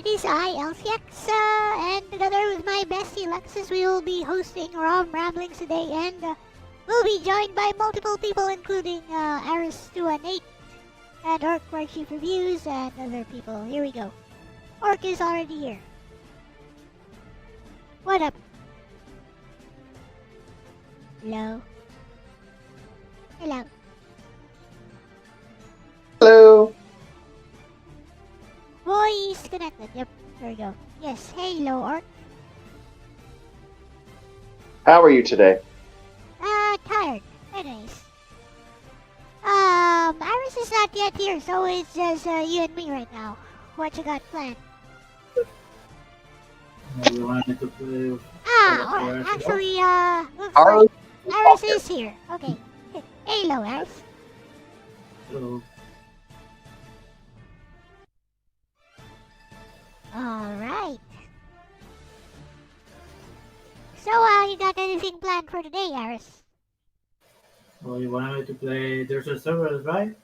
it is I, Elle-C, and together with my bestie Lexus, we will be hosting ROM Ramblings today, and we'll be joined by multiple people, including Arus218, and Warchief Reviews, and other people. Here we go. Orc is already here. What up? Hello? Hello? Hello. Voice connected. Yep, there we go. Yes, hello, Orc. How are you today? Tired. Anyways. Iris is not yet here, so it's just you and me right now. What you got planned? You wanted to play. Actually, looks like Iris is here. Okay. Hello, Iris. Hello. Alright. So, you got anything planned for today, Iris? Oh, you wanted to play. There's a server, right?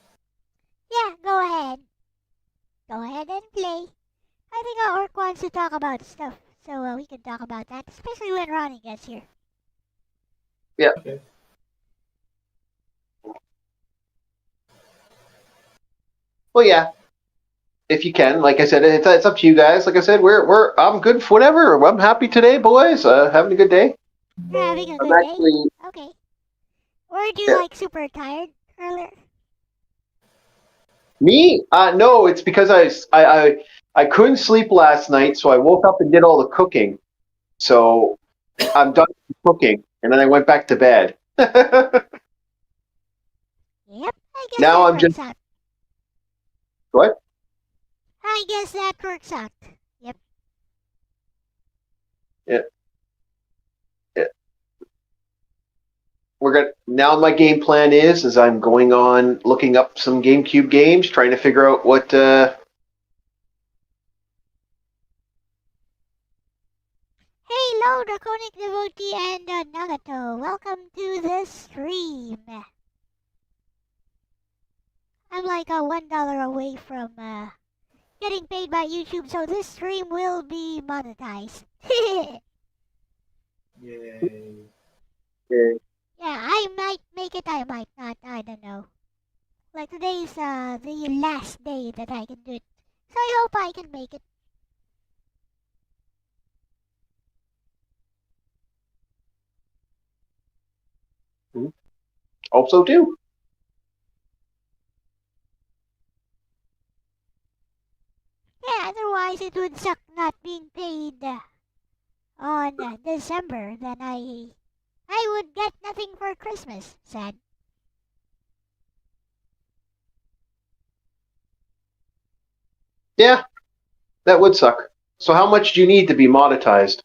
Yeah, go ahead. Go ahead and play. I think our Orc wants to talk about stuff, so we can talk about that, especially when Ronnie gets here. Yeah. Okay. Well, yeah. If you can, like I said, it's up to you guys. Like I said, I'm good for whatever. I'm happy today, boys. Having a good day. You're having a I'm good actually, day? Okay. Were you like super tired earlier? Me? No, it's because I couldn't sleep last night, so I woke up and did all the cooking. So I'm done cooking, and then I went back to bed. Yep, I guess Now that I'm works just out. what? I guess that works out. Yep. Yeah. Now my game plan is I'm going on looking up some GameCube games, trying to figure out what Hello, Draconic Devotee and Nagato. Welcome to the stream. I'm like $1 away from getting paid by YouTube, so this stream will be monetized. Yay. Yeah, I might make it, I might not, I don't know. Like today's the last day that I can do it. So I hope I can make it. Hope so too. Yeah, otherwise it would suck not being paid on December. Then I would get nothing for Christmas. Sad. Yeah, that would suck. So how much do you need to be monetized?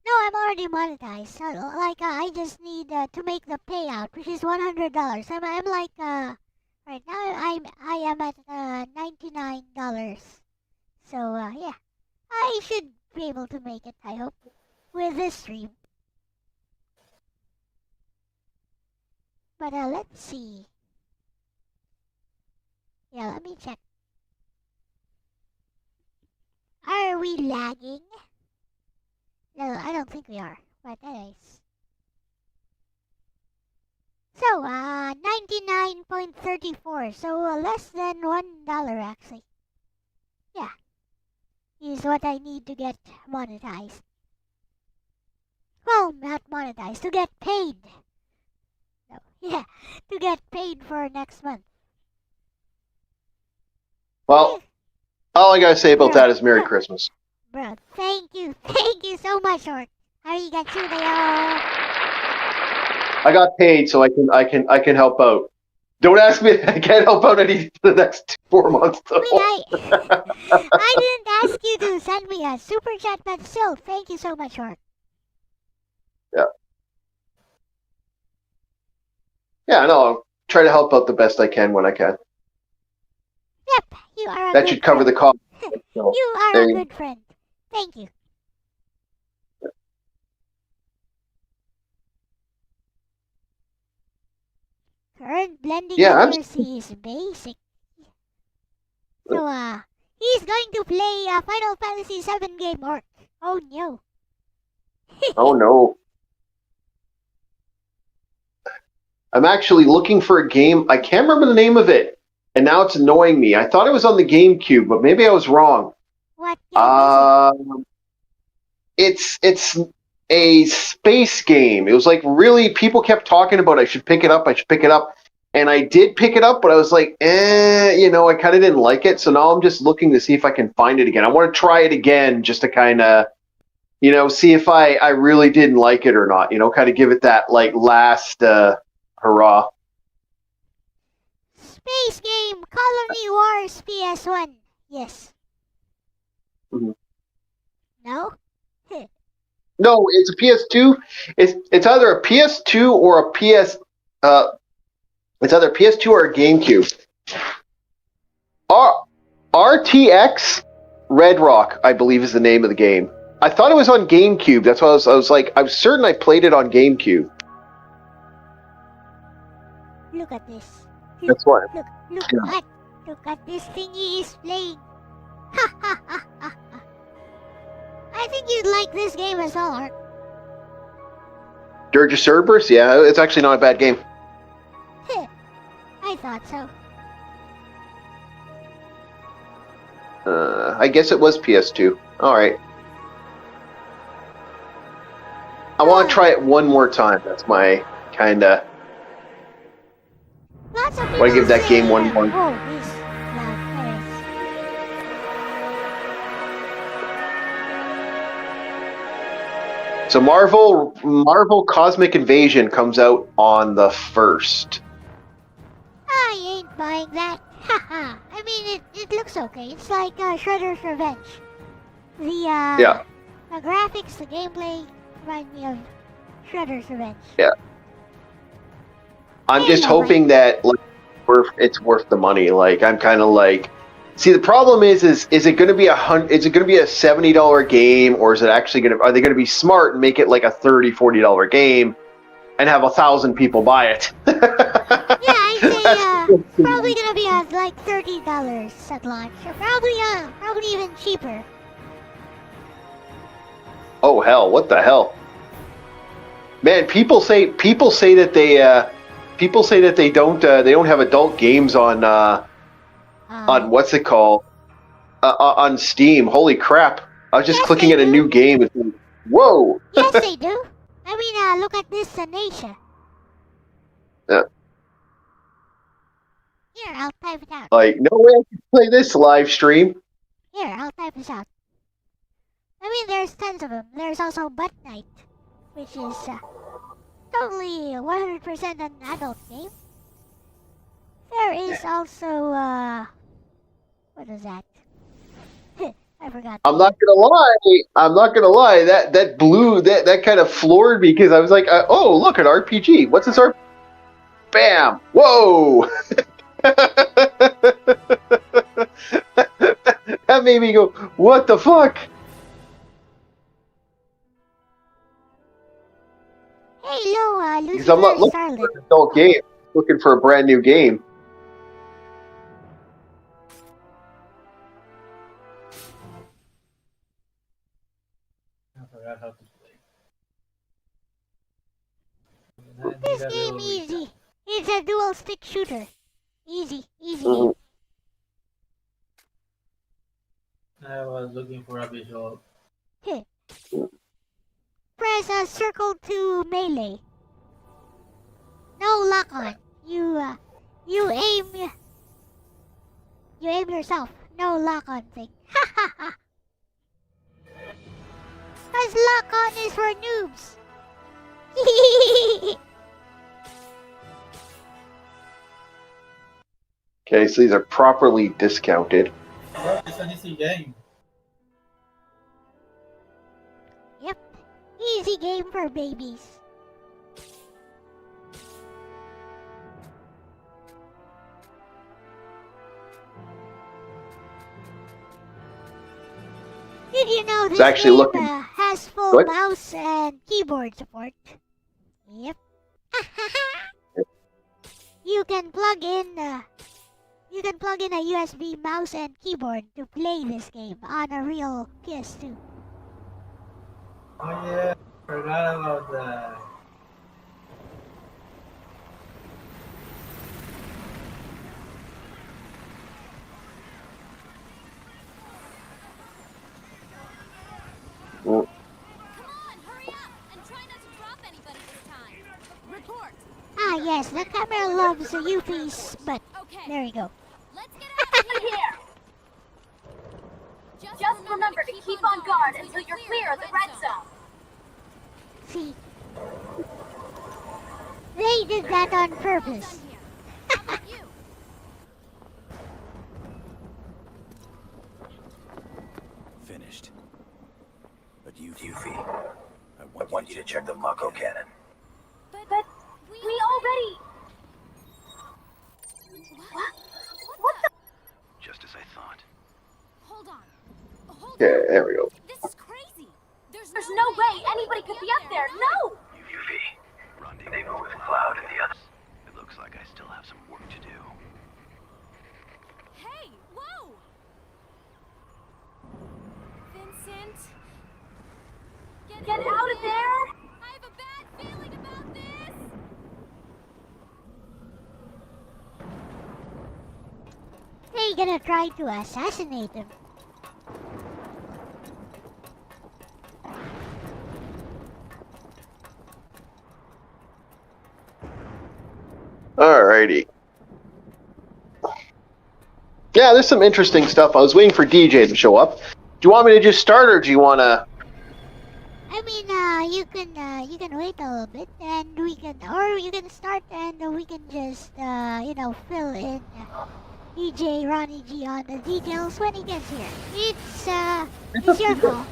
No, I'm already monetized. So, like, I just need to make the payout, which is $100. I'm like, right now I am at $99. So, yeah, I should be able to make it. I hope with this stream. But let's see. Yeah, let me check. Are we lagging? No, I don't think we are. But anyways. So, 99.34. So, less than $1 actually. Yeah. Is what I need to get monetized. Well, not monetized. To get paid. No, yeah. To get paid for next month. Well, all I gotta say about that is Merry Christmas. Bro, thank you. Thank you so much, Orc. Arigatsudayo. I got paid, so I can help out. Don't ask me. I can't help out any for the next 4 months. Though. I didn't ask you to send me a super chat, but still, thank you so much, Orc. Yeah. Yeah, no, I'll try to help out the best I can when I can. Yep, you are a that good should cover friend. the cost. So, you are a good friend. Thank you. Current blending accuracy is basic. So, He's going to play Final Fantasy VII game orc. Oh no. Oh no. I'm actually looking for a game. I can't remember the name of it. And now it's annoying me. I thought it was on the GameCube, but maybe I was wrong. What game It's a space game. It was like really people kept talking about I should pick it up, and I did pick it up, but I was like, I kind of didn't like it. So now I'm just looking to see if I can find it again. I want to try it again just to kind of, see if I really didn't like it or not. Kind of give it that like last hurrah. Space game Colony Wars PS1. Yes. Mhm. No? No, it's a PS2. It's either a PS2 or a PS. It's either PS2 or a GameCube. RTX Red Rock, I believe, is the name of the game. I thought it was on GameCube. That's why I was like, I was certain I played it on GameCube. Look at this. That's why. Look at this thing he is playing. Ha ha ha ha ha. I think you'd like this game as well, Art. Dirge of Cerberus? Yeah, it's actually not a bad game. I thought so. I guess it was PS2. Alright. I want to try it one more time. That's my kind of... Lots of people want to give that say, game one more... Oh, this loud So Marvel Cosmic Invasion comes out on the 1st. I ain't buying that. Haha. I mean, it looks okay. It's like Shredder's Revenge. Yeah. The graphics, the gameplay remind me of Shredder's Revenge. Yeah. I'm just hoping that like it's worth the money. Like I'm kind of like, see, the problem is it going to be is it going to be a $70 game, or is it actually are they going to be smart and make it like a $30-$40 game and have 1,000 people buy it? Yeah, I'd say it's probably gonna be at like $30 at launch, or probably even cheaper. Oh hell! What the hell? Man, people say that they don't have adult games on what's it called on Steam. Holy crap! I was just Yes, clicking they at a do. new game. And, whoa! Yes, they do. I mean, look at this Nasia. Yeah. Here, I'll type it out. Like no way I can play this live stream. Here, I'll type this out. I mean, there's tons of them. There's also Butt Night, which is totally 100% an adult game. There is also, what is that? I forgot. I'm not gonna lie. That blew that kind of floored me because I was like, oh look, an RPG. What's this RPG? Bam! Whoa! That made me go, what the fuck? Hello, Because I'm not Lucifer looking for Starlet. an adult game. I'm looking for a brand new game. I forgot how to play. This game easy. It's a dual stick shooter. Easy Mhm. I was looking for a visual. game. Press circle to melee. No lock on. You aim yourself. No lock on thing. Ha ha ha. Cause lock on is for noobs. Okay, so these are properly discounted. Well, it's an easy game. Yep. Easy game for babies. Did you know this actually game looking- has full What? mouse and keyboard support? Yep. You can plug in You can plug in a USB mouse and keyboard to play this game on a real PS2. Oh yeah, forgot about that. Well, Come on, hurry up, and try not to drop anybody this time. Report. Ah, yes, the camera loves Yuffie's butt. Okay, There you go. let's get out of here. Just remember to keep on guard until you're clear of the red zone. See? They did that on purpose. How about you? Finished. But Yuffie, I want you to check the Mako cannon. But we already... What the... Just as I thought. Hold on. Hold okay, on. there we go. This is crazy. There's no way anybody could be up there. No! Yuffie, rendezvous with Cloud and the others. It looks like I still have some work to do. Hey, whoa! Vincent? Get out of there! I have a bad feeling about this! They're gonna try to assassinate him. Alrighty. Yeah, there's some interesting stuff. I was waiting for DJ to show up. Do you want me to just start, or do you want to... I mean, you can wait a little bit, and we can, or you can start, and we can just, you know, fill in DJRonnieG on the details when he gets here. It's your call.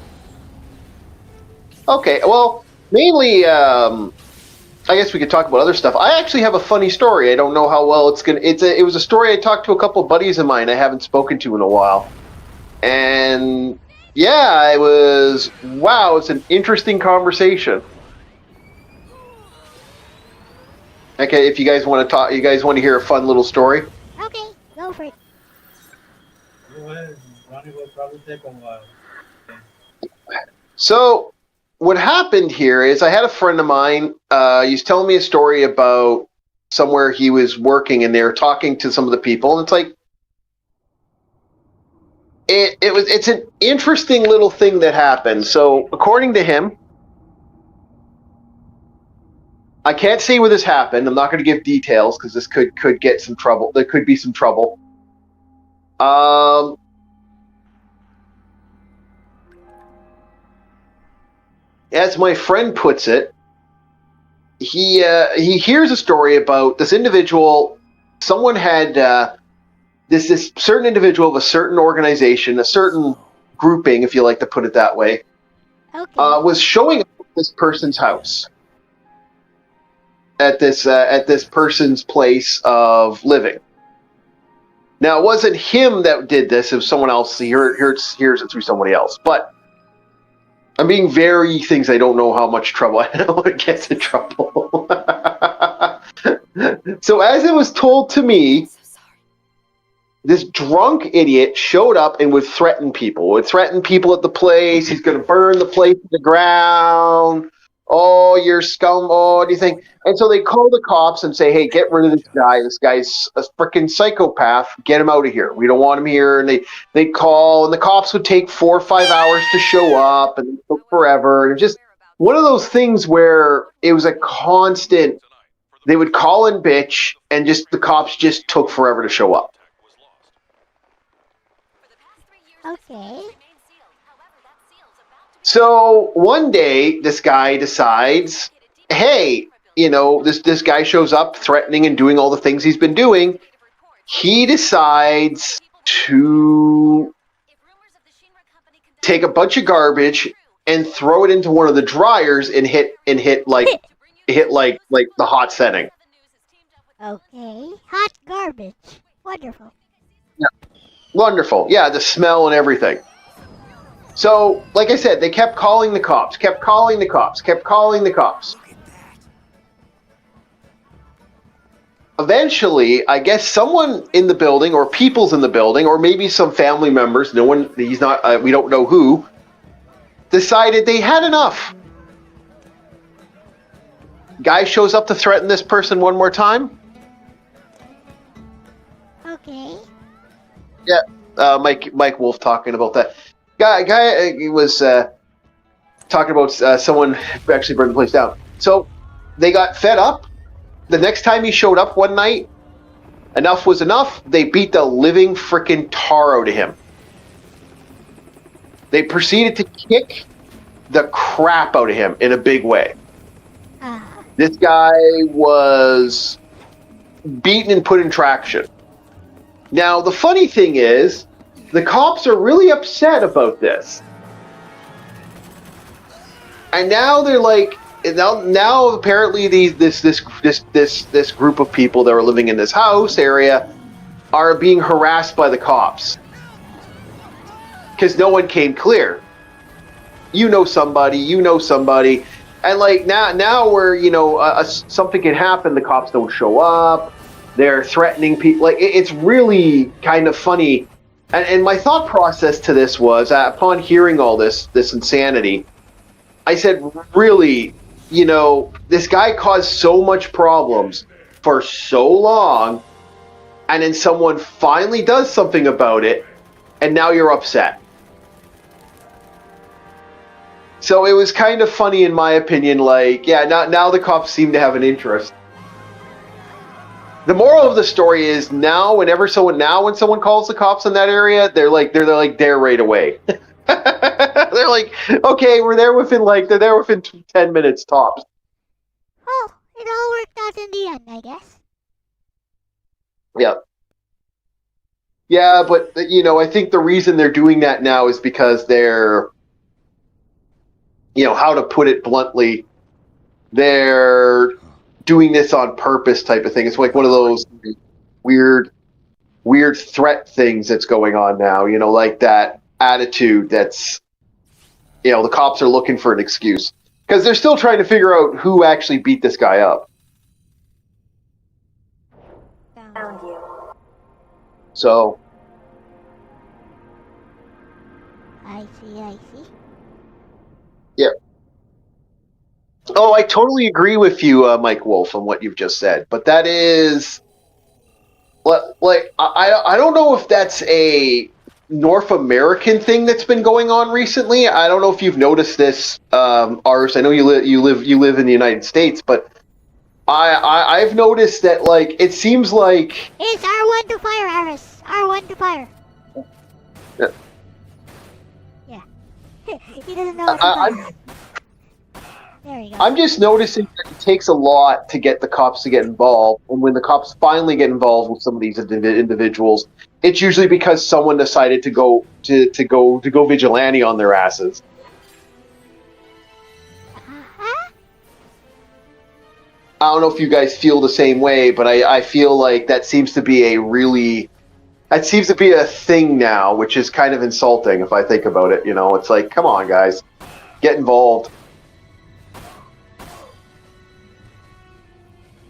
Okay, well, mainly, I guess we could talk about other stuff. I actually have a funny story. I don't know how well it's gonna. It was a story I talked to a couple buddies of mine I haven't spoken to in a while, and yeah, it was wow. It's an interesting conversation. Okay, if you guys want to talk, you guys want to hear a fun little story. Okay, go for it. Go ahead. Ronnie will probably take a while. So, what happened here is I had a friend of mine. He's telling me a story about somewhere he was working, and they were talking to some of the people, and it's like it's an interesting little thing that happened. So, according to him, I can't say where this happened. I'm not going to give details because this could get some trouble. There could be some trouble. As my friend puts it, he hears a story about this individual. Someone had this certain individual of a certain organization, a certain grouping, if you like to put it that way, Okay. was showing up at this person's house, at this person's place of living. Now, it wasn't him that did this; it was someone else. He hears it through somebody else, but. I'm being very things I don't know how much trouble I don't want to get in trouble. So as it was told to me, this drunk idiot showed up and would threaten people. Would threaten people at the place. He's going to burn the place to the ground. Oh, you're scum. Oh, what do you think? And so they call the cops and say, hey, get rid of this guy. This guy's a freaking psychopath. Get him out of here. We don't want him here. And they call, and the cops would take 4 or 5 hours to show up, and it took forever. And it was just one of those things where it was a constant, they would call and bitch, and just the cops just took forever to show up. Okay. So one day, this guy decides, hey, you know, this guy shows up threatening and doing all the things he's been doing. He decides to take a bunch of garbage and throw it into one of the dryers and hit like the hot setting. Okay. Hot garbage. Wonderful. Yeah. Wonderful. Yeah, the smell and everything. So, like I said, they kept calling the cops, kept calling the cops, kept calling the cops. eventually, I guess someone in the building, or people's in the building, or maybe some family members, no one, he's not, we don't know who, decided they had enough. Guy shows up to threaten this person one more time. Okay. Yeah, Mike Wolf talking about that. Guy was talking about someone actually burned the place down. So they got fed up. The next time he showed up one night, enough was enough. They beat the living frickin' tar out of him. They proceeded to kick the crap out of him in a big way. This guy was beaten and put in traction. Now, the funny thing is, the cops are really upset about this. And now they're like, now apparently this group of people that are living in this house area are being harassed by the cops. Because no one came clear. You know somebody. And like now where, you know, something can happen, the cops don't show up. They're threatening people. Like, it's really kind of funny. And my thought process to this was, upon hearing all this insanity, I said, really, you know, this guy caused so much problems for so long, and then someone finally does something about it, and now you're upset. So it was kind of funny, in my opinion. Like, yeah, now the cops seem to have an interest. The moral of the story is, now when someone calls the cops in that area, they're there right away. They're like, okay, they're there within 10 minutes tops. Oh, it all worked out in the end, I guess. Yeah. Yeah, but, you know, I think the reason they're doing that now is because they're, you know, how to put it bluntly, they're doing this on purpose type of thing. It's like one of those weird threat things that's going on now, you know, like that attitude that's, you know, the cops are looking for an excuse. Because they're still trying to figure out who actually beat this guy up. Found you. So. I see. Yeah. Oh, I totally agree with you, Mike Wolf, on what you've just said. But that is, like, I don't know if that's a North American thing that's been going on recently. I don't know if you've noticed this, Arus. I know you live in the United States, but I've noticed that, like, it seems like It's R1 to fire, Arus. R1 to fire. Yeah. He doesn't know what to fire. There you go. I'm just noticing that it takes a lot to get the cops to get involved, and when the cops finally get involved with some of these individuals, it's usually because someone decided to go vigilante on their asses. I don't know if you guys feel the same way, but I feel like that seems to be a thing now, which is kind of insulting if I think about it. You know, it's like, come on, guys, get involved.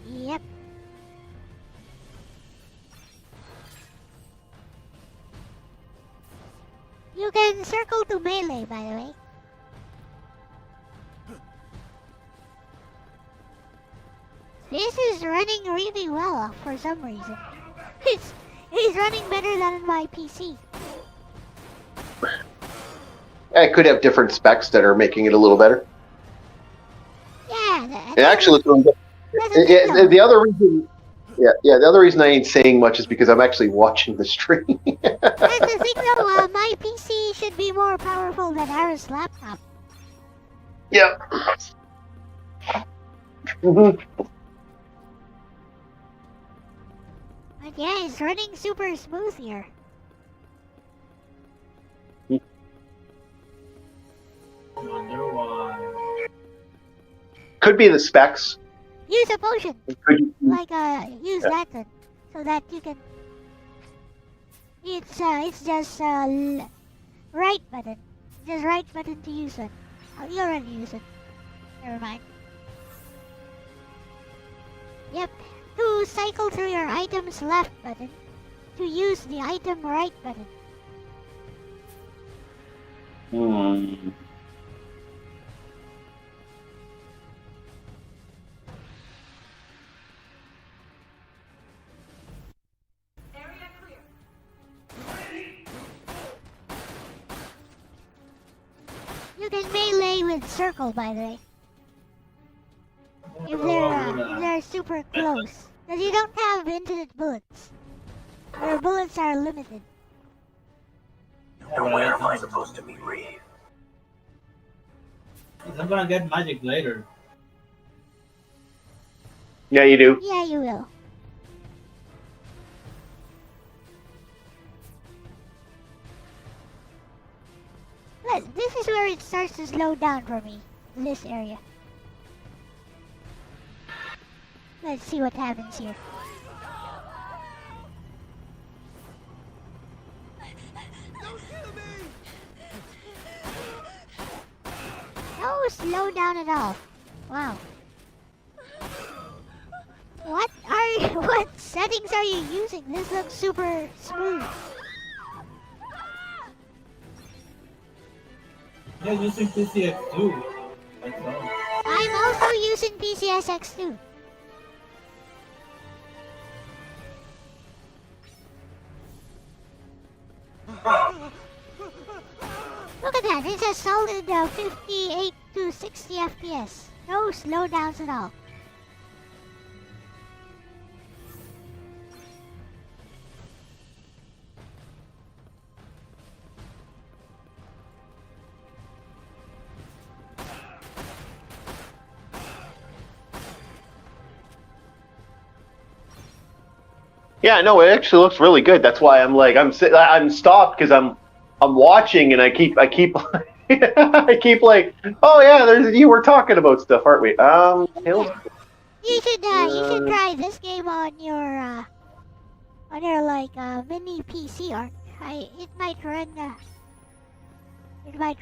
Yep. You can circle to melee, by the way. This is running really well for some reason. It's running better than my PC. It could have different specs that are making it a little better. Yeah. It actually looks really good. The other reason I ain't saying much is because I'm actually watching the stream. That's the thing though, my PC should be more powerful than Arus' laptop. Yeah. But yeah, it's running super smooth here. Wonder why. Could be the specs. Use a potion. Like use that one, so that you can. It's just right button. Just right button to use it. Oh, you already use it. Never mind. Yep. To to cycle through your item's left button to use the item right button. Hmm. You can melee with circle, by the way. If they're super close. Because you don't have infinite bullets. Your bullets are limited. Now where am I supposed to meet Reeve? I'm gonna get magic later. Yeah, you do. Yeah, you will. But this is where it starts to slow down for me. This area. Let's see what happens here. No slow down at all. Wow. What settings are you using? This looks super smooth. Yeah, using PCX2. Like so. I'm also using PCSX2. Look at that, it's a solid 58 to 60 FPS. No slowdowns at all. Yeah, no, it actually looks really good. That's why I'm like, I'm stopped because I'm watching and I keep I keep like, oh yeah, you were talking about stuff, aren't we? You should try this game on your like mini PC or it might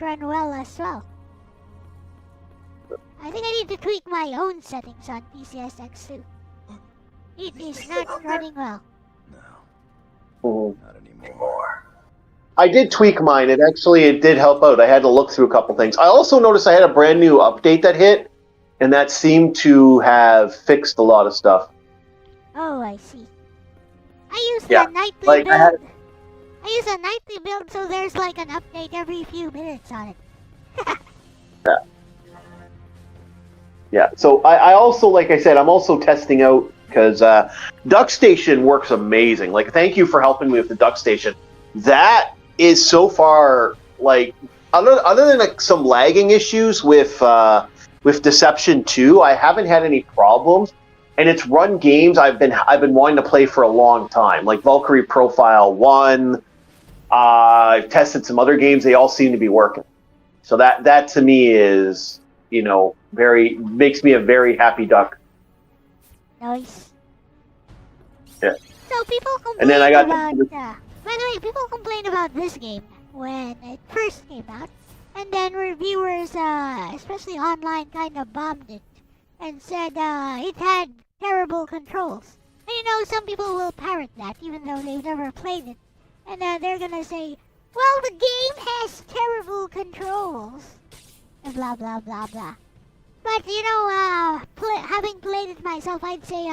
run well as well. I think I need to tweak my own settings on PCSX2. It is not running well. No, not anymore. I did tweak mine. It did help out. I had to look through a couple things. I also noticed I had a brand new update that hit, and that seemed to have fixed a lot of stuff. Oh, I see. I use the nightly build. I use a nightly build, so there's like an update every few minutes on it. Yeah. So I also, like I said, I'm also testing out because Duck Station works amazing. Like, thank you for helping me with the Duck Station. That is so far, like, other than like some lagging issues with Deception 2, I haven't had any problems, and it's run games I've been wanting to play for a long time, like Valkyrie Profile 1. I've tested some other games; they all seem to be working. So that to me is, makes me a very happy duck. Nice. Yeah. So people complain And then I got about. By the way, people complained about this game when it first came out, and then reviewers, especially online, kind of bombed it and said it had terrible controls. And some people will parrot that even though they've never played it, and they're gonna say, "Well, the game has terrible controls," and blah blah blah blah. But having played it myself, I'd say,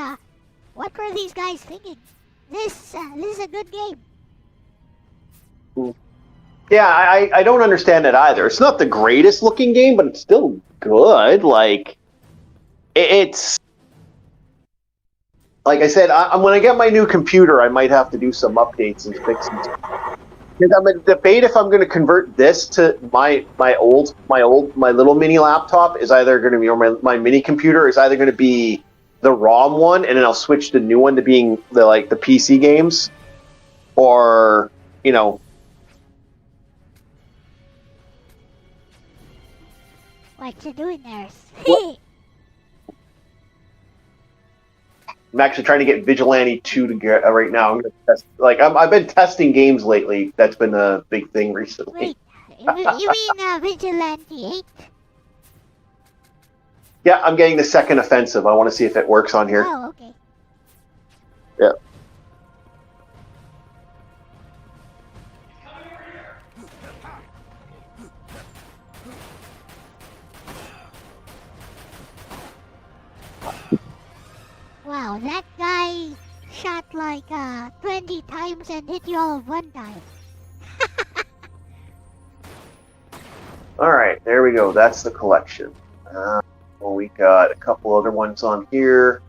what were these guys thinking? This is a good game. Yeah, I don't understand it either. It's not the greatest looking game, but it's still good. Like, it's like I said, when I get my new computer, I might have to do some updates and fixes. Because I'm in a debate if I'm going to convert this to my little mini laptop is either going to be, or my mini computer is either going to be the ROM one, and then I'll switch the new one to being the PC games, or What you doing there? I'm actually trying to get Vigilante 2 to get right now. I'm gonna test, I've been testing games lately. That's been a big thing recently. Wait, you mean Vigilante 8? Yeah, I'm getting the second offensive. I want to see if it works on here. Oh, okay. Yeah. Wow, that guy shot like 20 times and hit you all of one time. All right, there we go. That's the collection. Well, we got a couple other ones on here.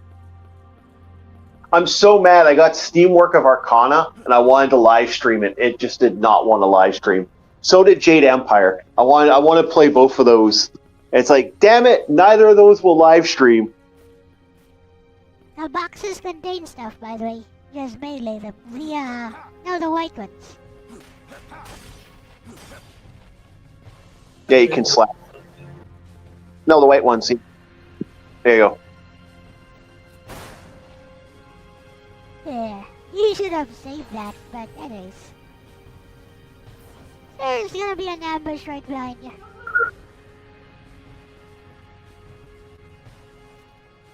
I'm so mad. I got Steam Work of Arcana, and I wanted to live stream it. It just did not want to live stream. So did Jade Empire. I want to play both of those. And it's like, damn it, neither of those will live stream. The boxes contain stuff, by the way. Just melee them. No, the white ones. Yeah, you can slap. No, the white ones. See? There you go. There. You should have saved that, but anyways. There's gonna be an ambush right behind you.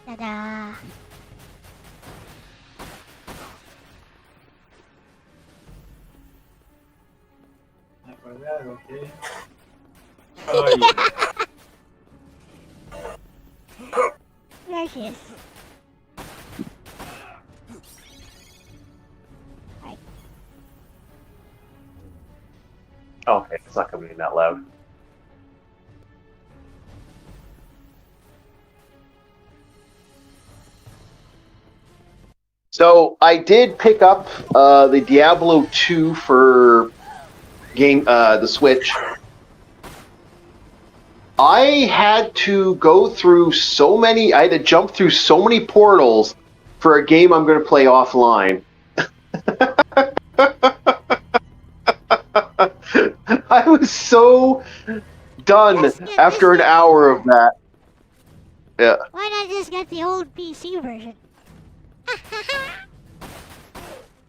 Ta-da! I forgot, okay. Oh, yeah. There she is. Right. Okay, it's not coming in that loud. So I did pick up the Diablo 2 for the Switch. I had to go through I had to jump through so many portals for a game I'm going to play offline. I was so done after an hour of that. Yeah. Why not just get the old PC version?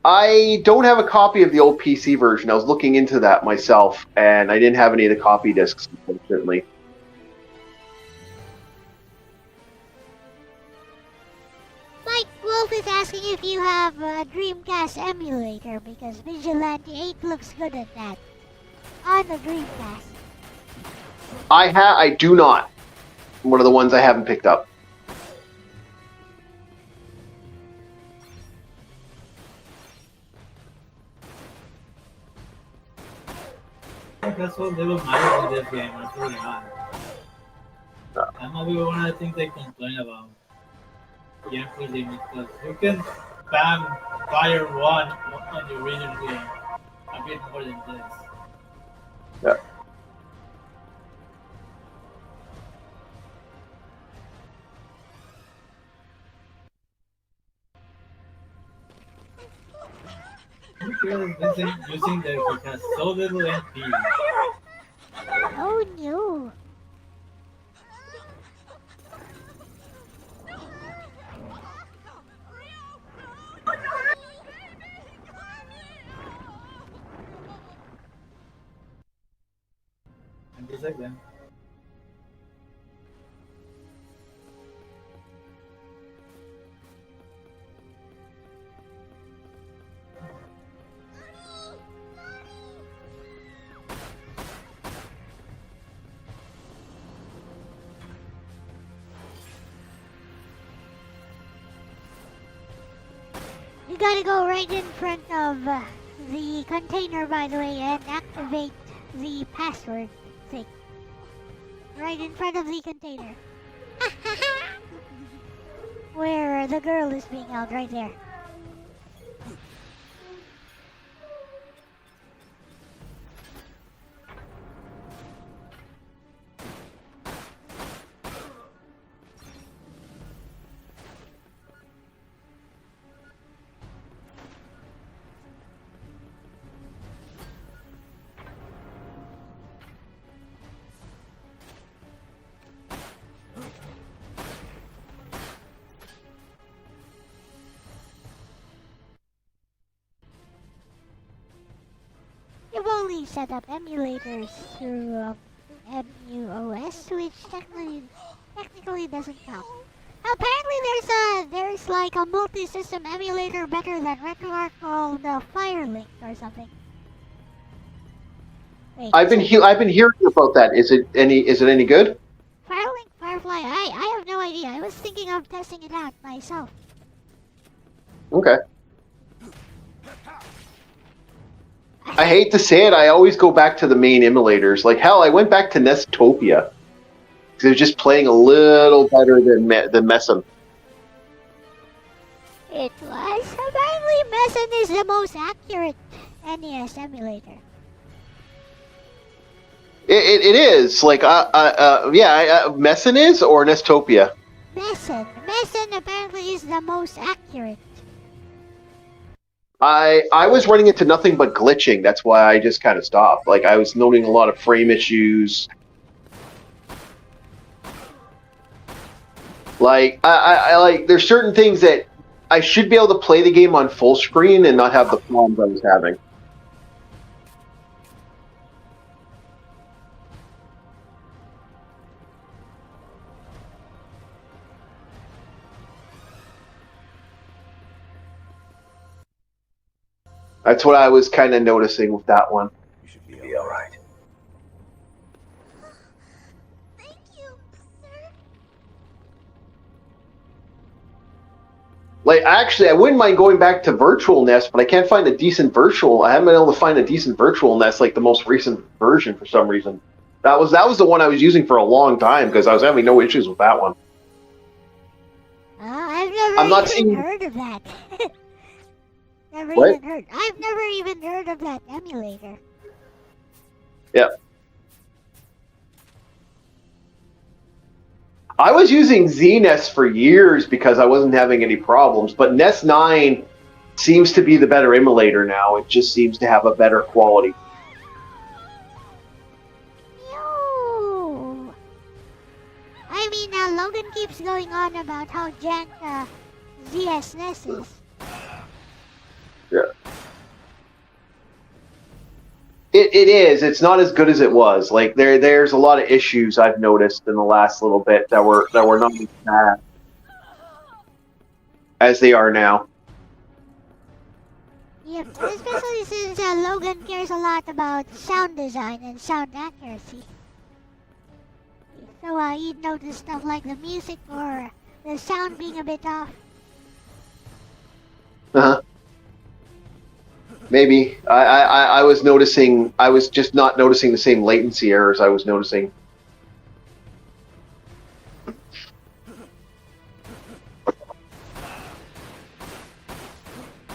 I don't have a copy of the old PC version. I was looking into that myself, and I didn't have any of the copy discs, unfortunately. Mike Wolf is asking if you have a Dreamcast emulator because Vigilante 8 looks good at that. On the Dreamcast. I do not. One of the ones I haven't picked up. That's what they were mad with this game. That's really hard. That might be one of the things they complain about. Gameplay limit, because you can spam fire one on the original game a bit more than this. Yeah. This is using the it has so little MP. Oh no. And just like that. You gotta go right in front of the container, by the way, and activate the password thing. Right in front of the container. Where the girl is being held, right there. You've only set up emulators through MUOS, which technically doesn't count. Apparently there's like a multi-system emulator better than RetroArch called Firelink or something. Wait, I've been hearing about that. Is it any good? Firelink, Firefly, I have no idea. I was thinking of testing it out myself. Okay. I hate to say it, I always go back to the main emulators. Like hell, I went back to Nestopia. They're just playing a little better than Messam. It was. Apparently Messen is the most accurate NES emulator. It is like Messen is or Nestopia. Messen apparently is the most accurate. I was running into nothing but glitching. That's why I just kind of stopped. Like I was noting a lot of frame issues. Like I like there's certain things that I should be able to play the game on full screen and not have the problems I was having. That's what I was kind of noticing with that one. You should be all right. Thank you, sir. Like, actually, I wouldn't mind going back to Virtual Nest, but I can't find a decent virtual. I haven't been able to find a decent Virtual Nest, like the most recent version, for some reason. That was the one I was using for a long time because I was having no issues with that one. I've never I'm not even seeing- heard of that. What? I've never even heard of that emulator. Yeah. I was using ZNES for years because I wasn't having any problems, but Nest 9 seems to be the better emulator now. It just seems to have a better quality. Yo. I mean, Logan keeps going on about how jank ZSNES is. Yeah. It is. It's not as good as it was. Like there's a lot of issues I've noticed in the last little bit that were not as bad as they are now. Yep, especially since Logan cares a lot about sound design and sound accuracy. So he'd notice stuff like the music or the sound being a bit off. Uh-huh. Maybe. I was noticing, I was just not noticing the same latency errors I was noticing.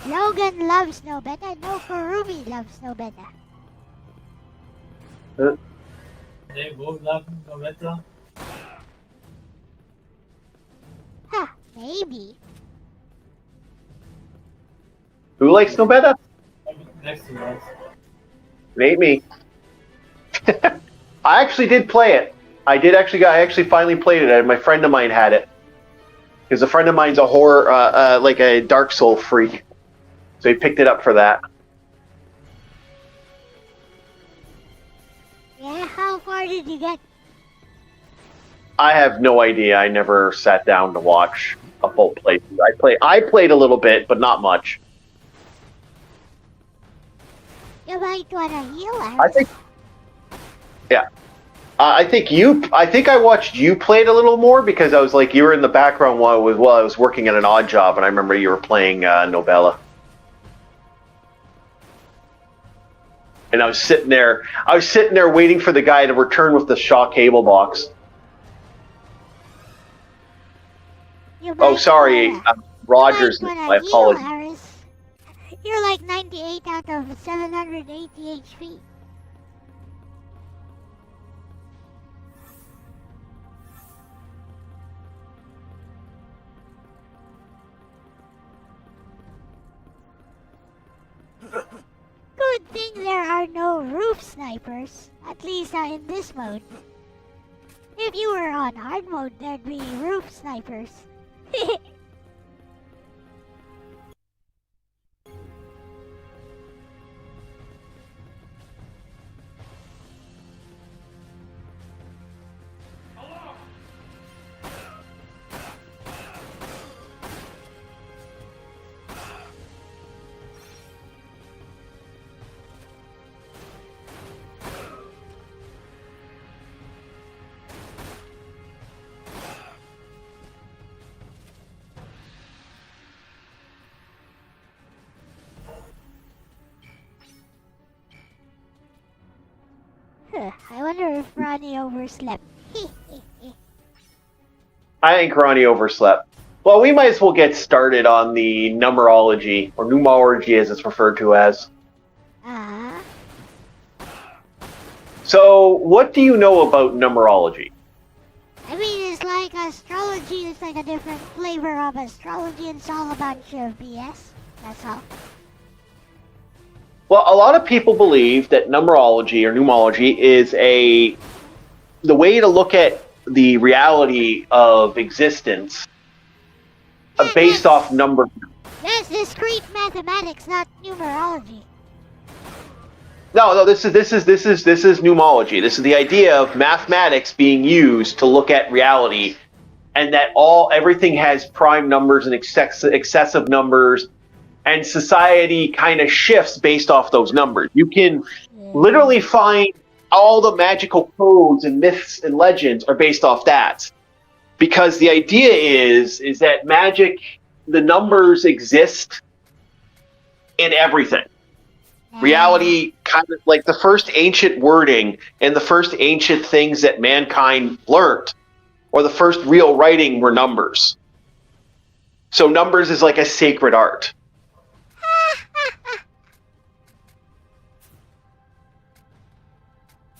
Logan loves no better. No Kurumi loves no better. They both love no better. Huh, maybe. Who likes no better? Next to us. It ain't me. I actually did play it. I actually finally played it. My friend of mine had it. Because a friend of mine's a horror, like a Dark Soul freak. So he picked it up for that. Yeah, how far did you get? I have no idea. I never sat down to watch a full playthrough. I played a little bit, but not much. You might wanna heal us. I think. Yeah. I think I watched you play it a little more because I was like, you were in the background while I was working at an odd job, and I remember you were playing Novella. And I was sitting there waiting for the guy to return with the Shaw cable box. You Oh, might sorry, wanna- Rogers. you might My wanna heal, apologies. Arus. You're like 98 out of 780 HP. Good thing there are no roof snipers, at least in this mode. If you were on hard mode, there'd be roof snipers. I wonder if Ronnie overslept. I think Ronnie overslept. Well, we might as well get started on the numerology, or numerology as it's referred to as. So, what do you know about numerology? I mean, it's like astrology. It's like a different flavor of astrology. And it's all a bunch of BS. That's all. Well, a lot of people believe that numerology or numology is the way to look at the reality of existence based off numbers. That's discrete mathematics, not numerology. No, this is numology. This is the idea of mathematics being used to look at reality, and that everything has prime numbers and excessive numbers, and society kind of shifts based off those numbers. You can literally find all the magical codes and myths and legends are based off that, because the idea is that magic, the numbers exist in everything. Reality, kind of like the first ancient wording and the first ancient things that mankind learned, or the first real writing, were numbers. So numbers is like a sacred art.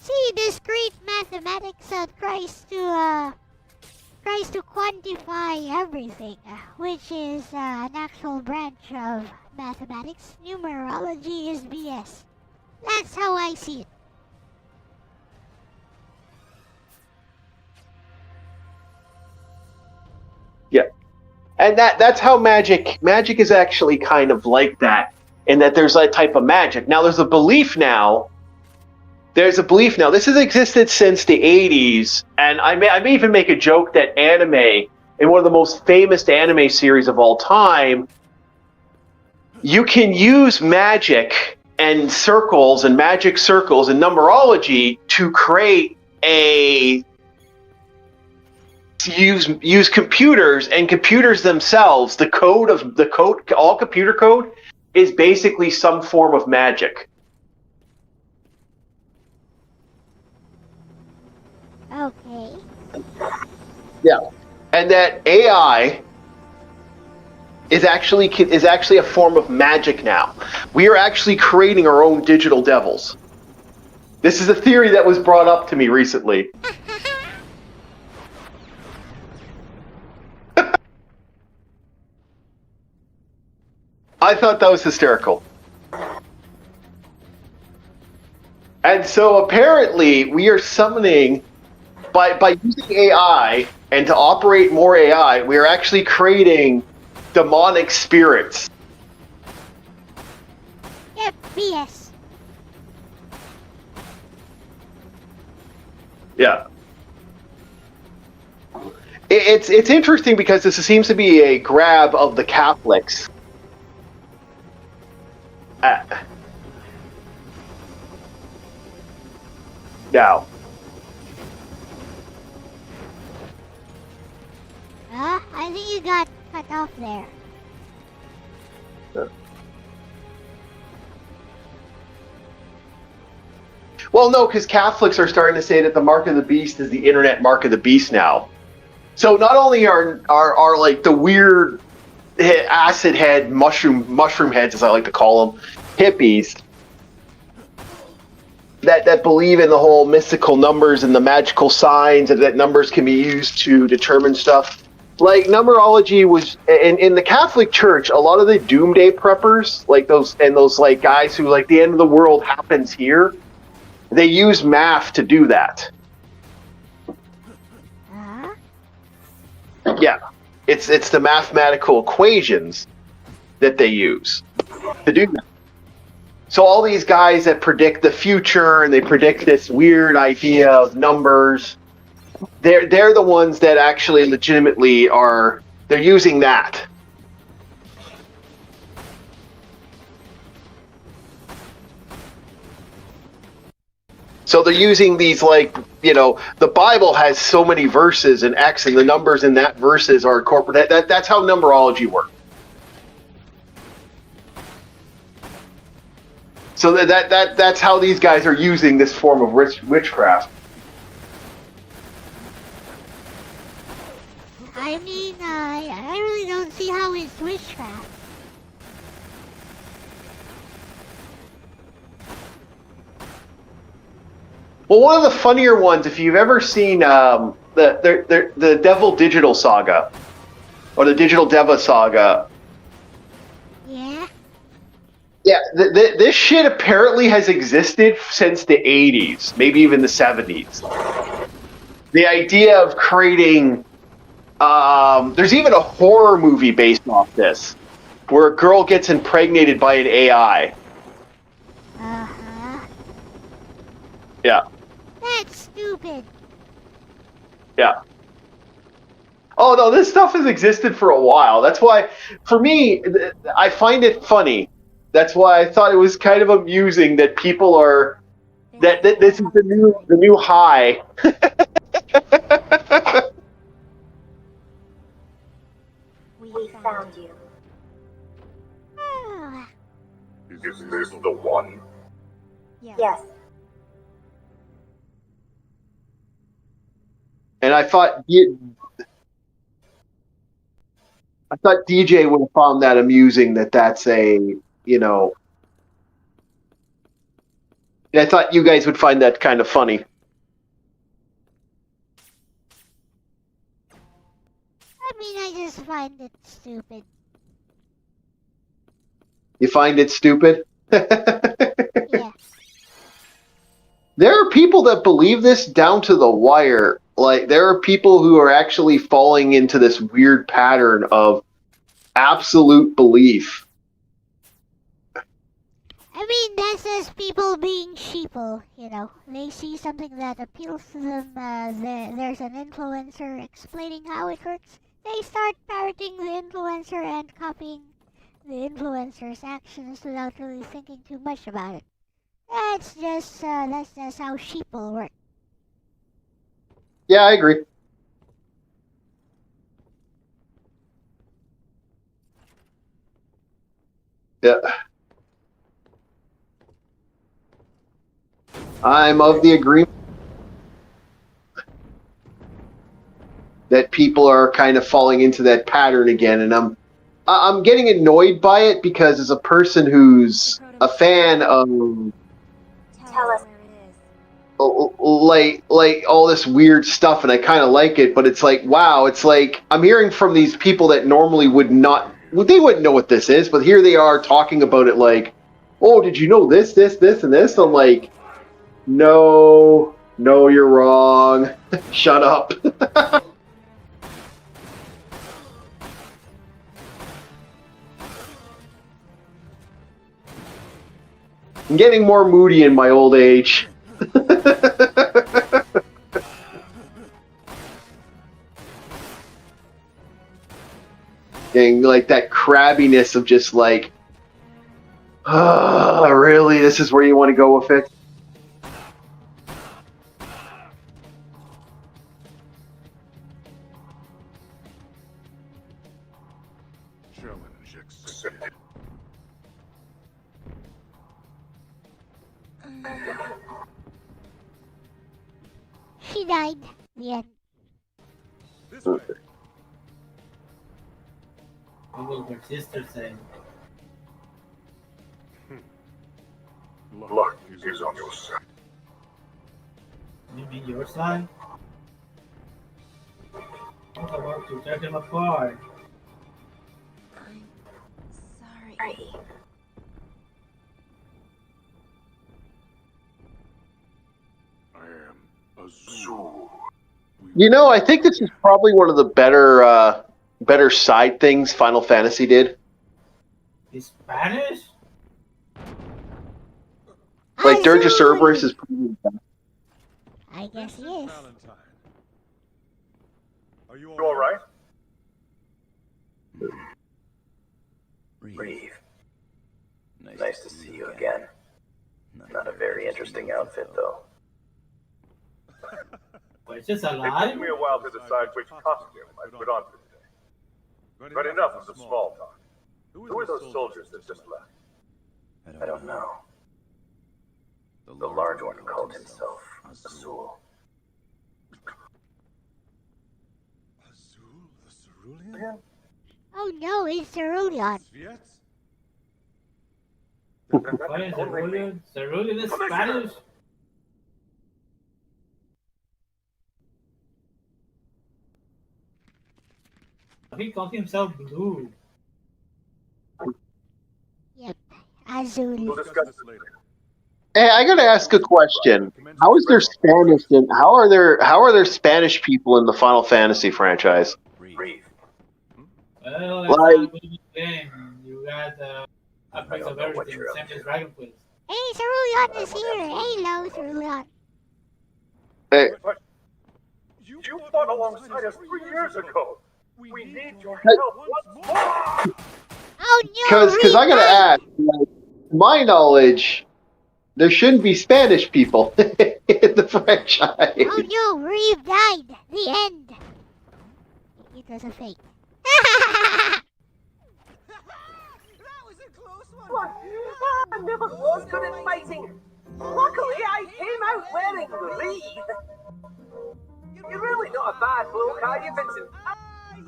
See, discrete mathematics tries to quantify everything, which is an actual branch of mathematics. Numerology is BS. That's how I see it. Yeah. And that's how magic is actually kind of like that, in that there's a type of magic. Now there's a belief now. This has existed since the 80s, and I may even make a joke that anime, in one of the most famous anime series of all time, you can use magic and magic circles and numerology to create use computers, and computers themselves, all computer code is basically some form of magic. Okay. Yeah, and that AI is actually a form of magic now. We are actually creating our own digital devils. This is a theory that was brought up to me recently. I thought that was hysterical. And so apparently we are summoning, by using AI and to operate more AI, we are actually creating demonic spirits. Yep, BS. Yeah. It's interesting because this seems to be a grab of the Catholics. Now. I think you got cut off there. Well, no, because Catholics are starting to say that the mark of the beast is the internet mark of the beast now. So not only are like the weird acid head, mushroom heads, as I like to call them, hippies, that believe in the whole mystical numbers and the magical signs, and that numbers can be used to determine stuff. Like numerology was in the Catholic Church, a lot of the doomsday preppers, like those like guys who like the end of the world happens here, they use math to do that. Yeah, it's the mathematical equations that they use to do that. So all these guys that predict the future and they predict this weird idea of numbers, they're the ones that actually legitimately they're using that. So they're using these, like, you know, the Bible has so many verses and X, and the numbers in that verses are corporate. That's how numerology works. So that's how these guys are using this form of witchcraft. I mean, I really don't see how it's witchcraft. Well, one of the funnier ones, if you've ever seen the Devil Digital Saga, or the Digital Deva Saga. Yeah? Yeah, this shit apparently has existed since the 80s, maybe even the 70s. The idea of creating... there's even a horror movie based off this, where a girl gets impregnated by an AI. Uh-huh. Yeah. That's stupid. Yeah. Oh, no, this stuff has existed for a while. That's why, for me, I find it funny. That's why I thought it was kind of amusing that people are... That this is the new high. We found you. Oh, Is this the one? Yes. And I thought DJ would have found that amusing. That's a, you know... I thought you guys would find that kind of funny. I mean, I just find it stupid. You find it stupid? Yeah. There are people that believe this down to the wire. Like, there are people who are actually falling into this weird pattern of absolute belief. I mean, that's just people being sheeple, you know. They see something that appeals to them, there's an influencer explaining how it works. They start parroting the influencer and copying the influencer's actions without really thinking too much about it. That's just how sheeple work. Yeah, I agree. Yeah. I'm of the agreement that people are kind of falling into that pattern again, and I'm getting annoyed by it because as a person who's a fan of Tell us. like all this weird stuff, and I kind of like it, but it's like, wow, it's like I'm hearing from these people that normally would not, they wouldn't know what this is, but here they are talking about it like, oh, did you know this, and this? I'm like, no, you're wrong. Shut up. I'm getting more moody in my old age. Getting like that crabbiness of just like, oh, really? This is where you want to go with it? Challenge accepted. She died. The end. This way. What will her sister say? Luck is on your side. You mean your side? I'm about to tear them apart. I'm sorry. I am a zoo. You know, I think this is probably one of the better side things Final Fantasy did. He's Spanish? Like Dirge of Absolutely. Cerberus is probably the best. I guess he is. Valentine. Are you all right? Reeve. Nice to see you again. Not a very interesting outfit, though. But it's just It alive? took me a while to decide which costume I put on for today. But enough of the small talk. Who are those soldiers that just left? I don't know. The large one called himself Azul. Azul, the cerulean? Oh no, it's Cerulean. Sviets? What is Cerulean? Cerulean is Spanish? He called himself Blue. Yep, Azul. We'll discuss this later. Hey, I gotta ask a question. How is there Spanish in how are there Spanish people in the Final Fantasy franchise? Breathe. Well, that's Like- not a good game. You got a mix of everything, same as Dragon Quest. Hey, Cerulean is here. Hello, Cerulean. Hey, You fought alongside us 3 years ago. We need your help once more. Oh no, because I gotta ask, like, to my knowledge, there shouldn't be Spanish people in the franchise. Oh no, Reeve died. The end. It was a fake. I never was good at fighting. Luckily, I came out wearing Reeve. You're really not a bad bloke, are you, Vincent?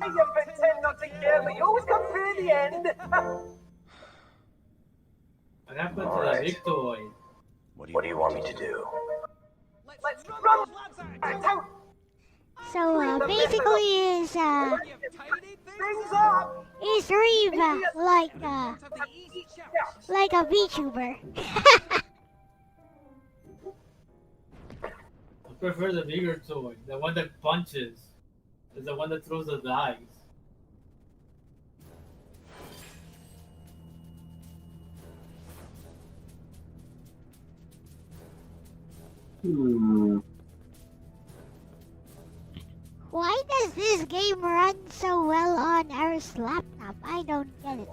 You pretend not to care, but you always come through in the end. What happened to Alright. the big toy? What do you want me to do? Let's run out. So basically, is Things up. Reeve like a VTuber? I prefer the bigger toy, the one that punches. Is the one that throws the dice. Why does this game run so well on Arus laptop? I don't get it.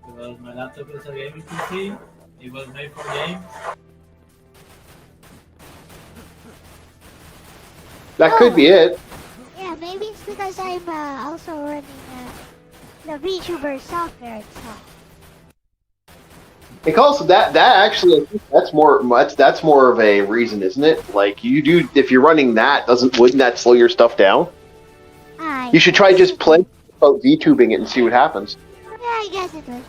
Because my laptop is a gaming PC. It was made for games. That could be it. Yeah, maybe it's because I'm also running the VTuber software itself. It also that actually I think that's more of a reason, isn't it? Like you do if you're running that, wouldn't that slow your stuff down? You should try just playing about VTubing it and see what happens. Yeah, I guess it would.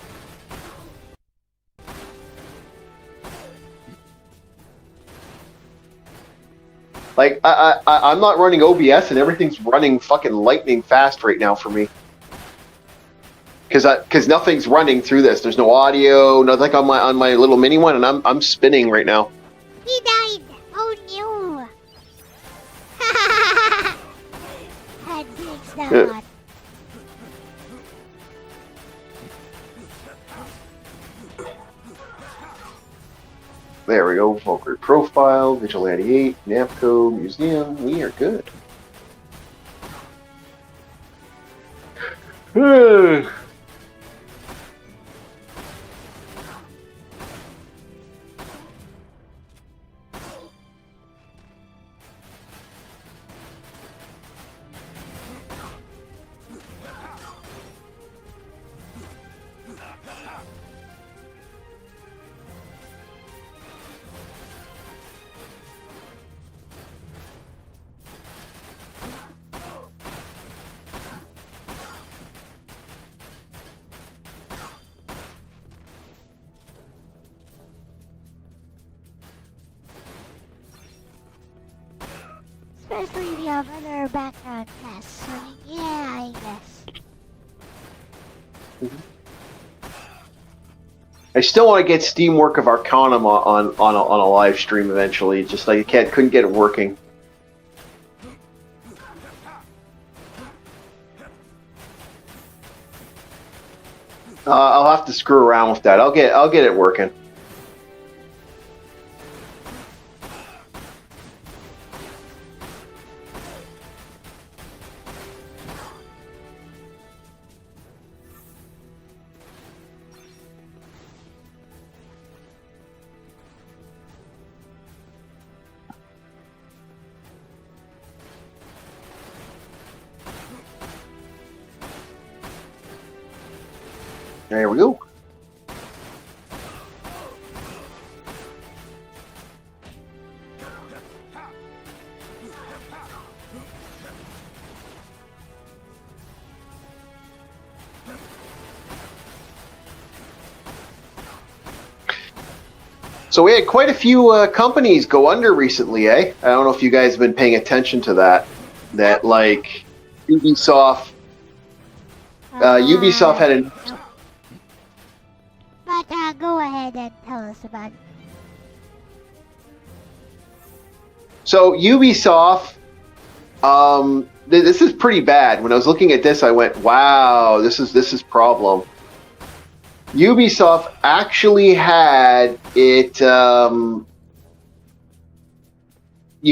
Like I'm not running OBS and everything's running fucking lightning fast right now for me. Because nothing's running through this. There's no audio, nothing on my little mini one, and I'm spinning right now. He died. Oh no. Had fixed that one. There we go. Vulgar profile, Vigilante 8, Napco, Museum. We are good. Especially if you have other background tasks. I mean, yeah, I guess. I still want to get Steam Work of Arcanum on a live stream eventually. Just like couldn't get it working. I'll have to screw around with that. I'll get it working. There we go. So we had quite a few companies go under recently, eh? I don't know if you guys have been paying attention to that. That like Ubisoft had an. But go ahead and tell us about it. So Ubisoft, this is pretty bad. When I was looking at this, I went, "Wow, this is problem." Ubisoft actually had it. You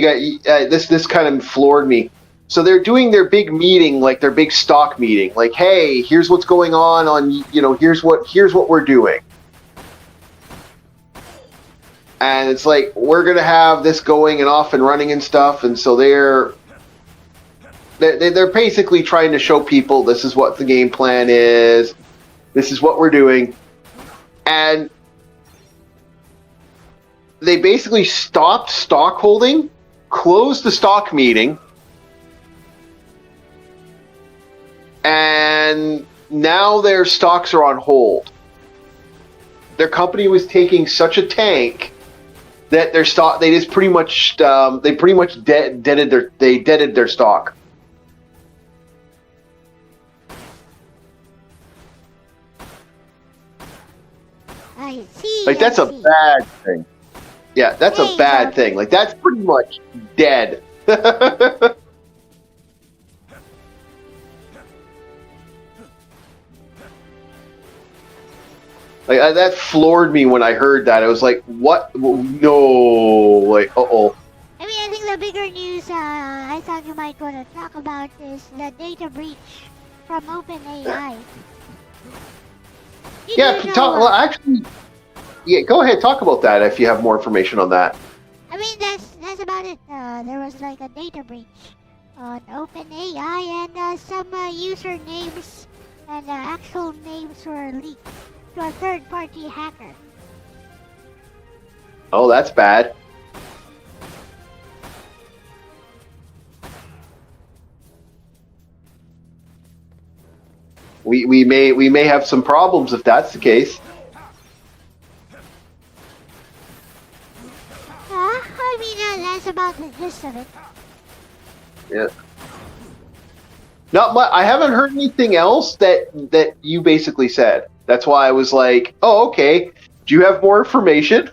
got this kind of floored me. So they're doing their big meeting, like their big stock meeting. Like, hey, here's what's going on. Here's what we're doing. And it's like, we're gonna have this going and off and running and stuff. And so they're basically trying to show people this is what the game plan is. This is what we're doing. And they basically stopped stock holding, closed the stock meeting, and now their stocks are on hold. Their company was taking such a tank that their stock, they just pretty much deaded their stock. I see. Like, that's a bad thing. Yeah, that's a bad thing. Like, that's pretty much dead. Like, that floored me when I heard that. I was like, what? No. Like, uh-oh. I mean, I think the bigger news I thought you might want to talk about is the data breach from OpenAI. Actually, yeah, go ahead, talk about that if you have more information on that. I mean, that's about it. There was like a data breach on OpenAI, and some usernames and actual names were leaked to a third-party hacker. Oh, that's bad. We may have some problems if that's the case. I mean, that's about the gist of it. Yeah. Not much. I haven't heard anything else that you basically said. That's why I was like, oh, okay. Do you have more information?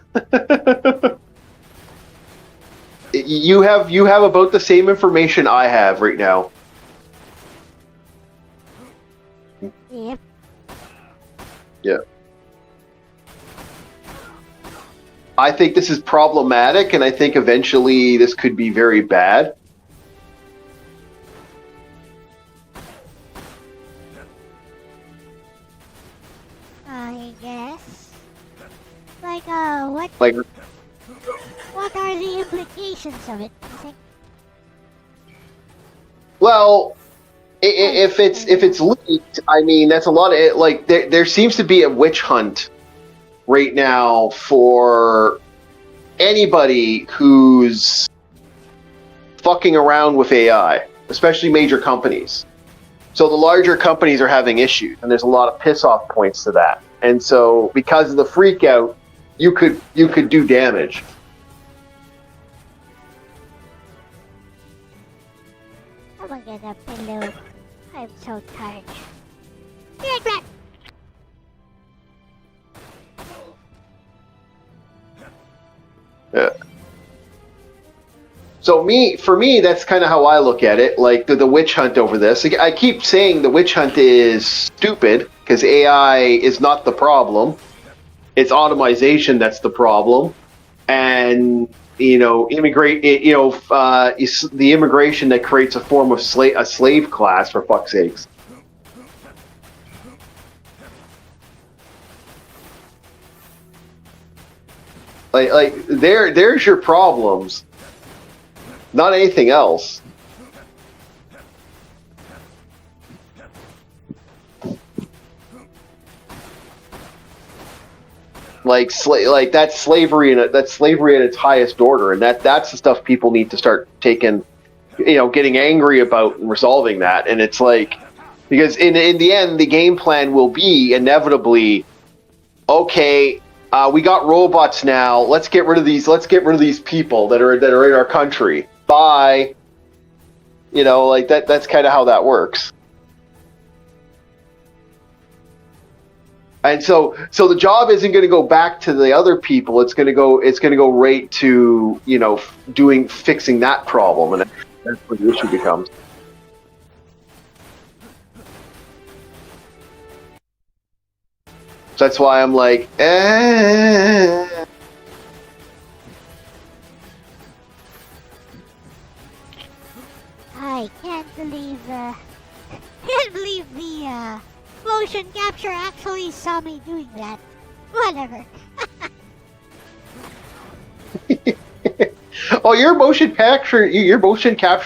You have about the same information I have right now. Yep. Yeah. I think this is problematic, and I think eventually this could be very bad. I guess. Like, what are the implications of it, you think? Well, if it's leaked, I mean, that's a lot of, like, there seems to be a witch hunt right now for anybody who's fucking around with AI, especially major companies. So the larger companies are having issues, and there's a lot of piss-off points to that. And so because of the freak out, you could do damage. I'm gonna get a pillow. I'm so tired. Yeah. So for me, that's kind of how I look at it. Like the witch hunt over this. I keep saying the witch hunt is stupid because AI is not the problem. It's automation that's the problem, and the immigration that creates a form of a slave class, for fuck's sakes. Like there's your problems, not anything else. Like that's slavery, and that's slavery at its highest order, and that's the stuff people need to start taking, getting angry about and resolving that. And it's like, because in the end, the game plan will be inevitably, okay, we got robots now. Let's get rid of these. Let's get rid of these people that are in our country. Bye. You know, like that. That's kind of how that works. And so the job isn't going to go back to the other people. It's going to go right to, you know, fixing that problem, and that's where the issue becomes. So that's why I'm like, I can't believe the motion capture actually saw me doing that. Whatever. Oh, your motion capture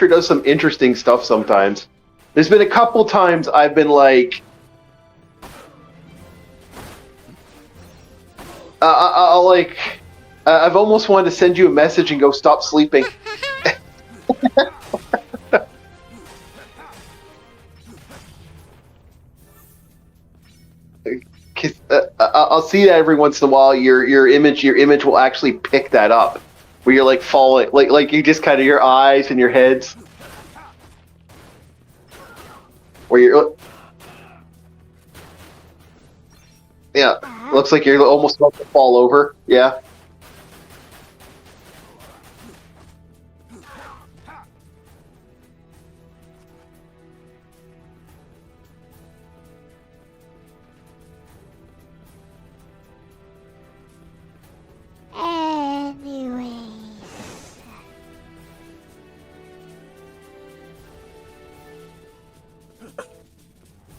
does some interesting stuff sometimes. There's been a couple times I've been like, I've almost wanted to send you a message and go stop sleeping. I'll see that every once in a while. Your image will actually pick that up, where you're like falling, like you just kind of your eyes and your heads, where you're, yeah, looks like you're almost about to fall over. Yeah.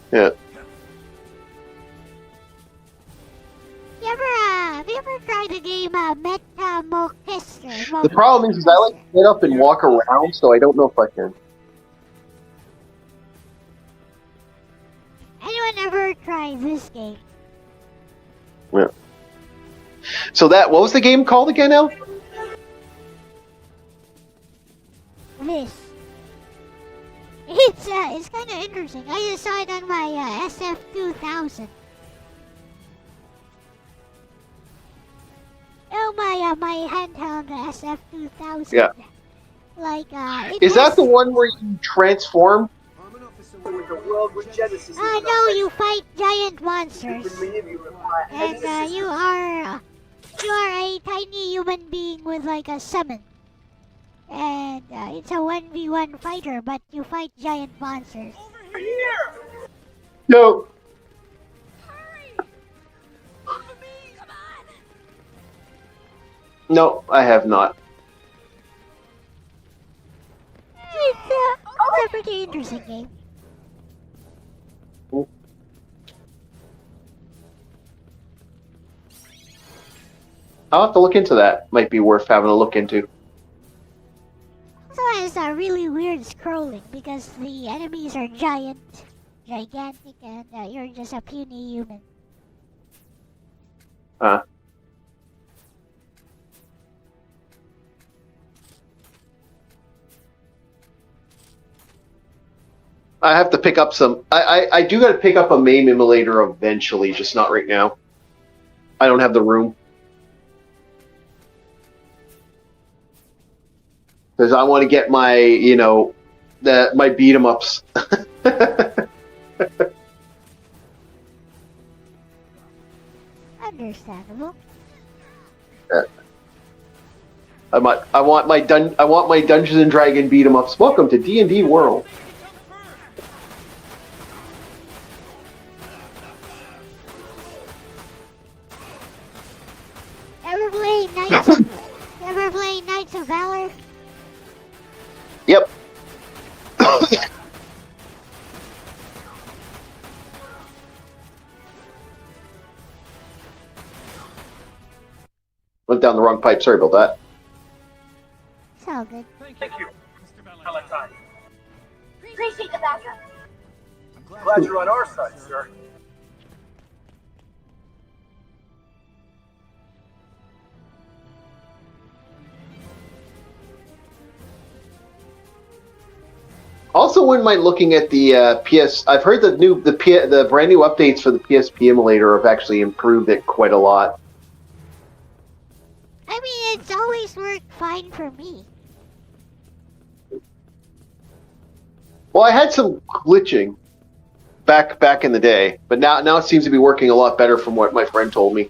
Yeah. Have you ever tried the game Metamorphosis? The problem is I like to get up and walk around, so I don't know if I can. Anyone ever tried this game? Yeah. So what was the game called again, Elle? This. It's kind of interesting. I just saw it on my SF2000. Oh, my handheld SF2000. Yeah. Like Is that the one where you transform? No, you fight giant monsters. And you are a tiny human being with like a summon. And it's a 1v1 fighter, but you fight giant monsters. Over here! No. Hurry! Follow me! Come on! No, I have not. It's a pretty interesting game. I'll have to look into that. Might be worth having a look into. Also has a really weird scrolling because the enemies are gigantic, and you're just a puny human. I have to pick up some. I do got to pick up a MAME emulator eventually, just not right now. I don't have the room. Because I want to get my, my beat 'em ups. Understandable. I want my Dungeons and Dragon beat 'em ups. Welcome to D&D World. Ever play Knights of Valor? Yep. Went down the wrong pipe. Sorry about that. It's all good. Thank you, Valentine. Appreciate the backup. Glad you're on our side, sir. Also, wouldn't mind looking at the PS. I've heard the brand new updates for the PSP emulator have actually improved it quite a lot. it's always worked fine for me. Well, I had some glitching back in the day, but now it seems to be working a lot better from what my friend told me.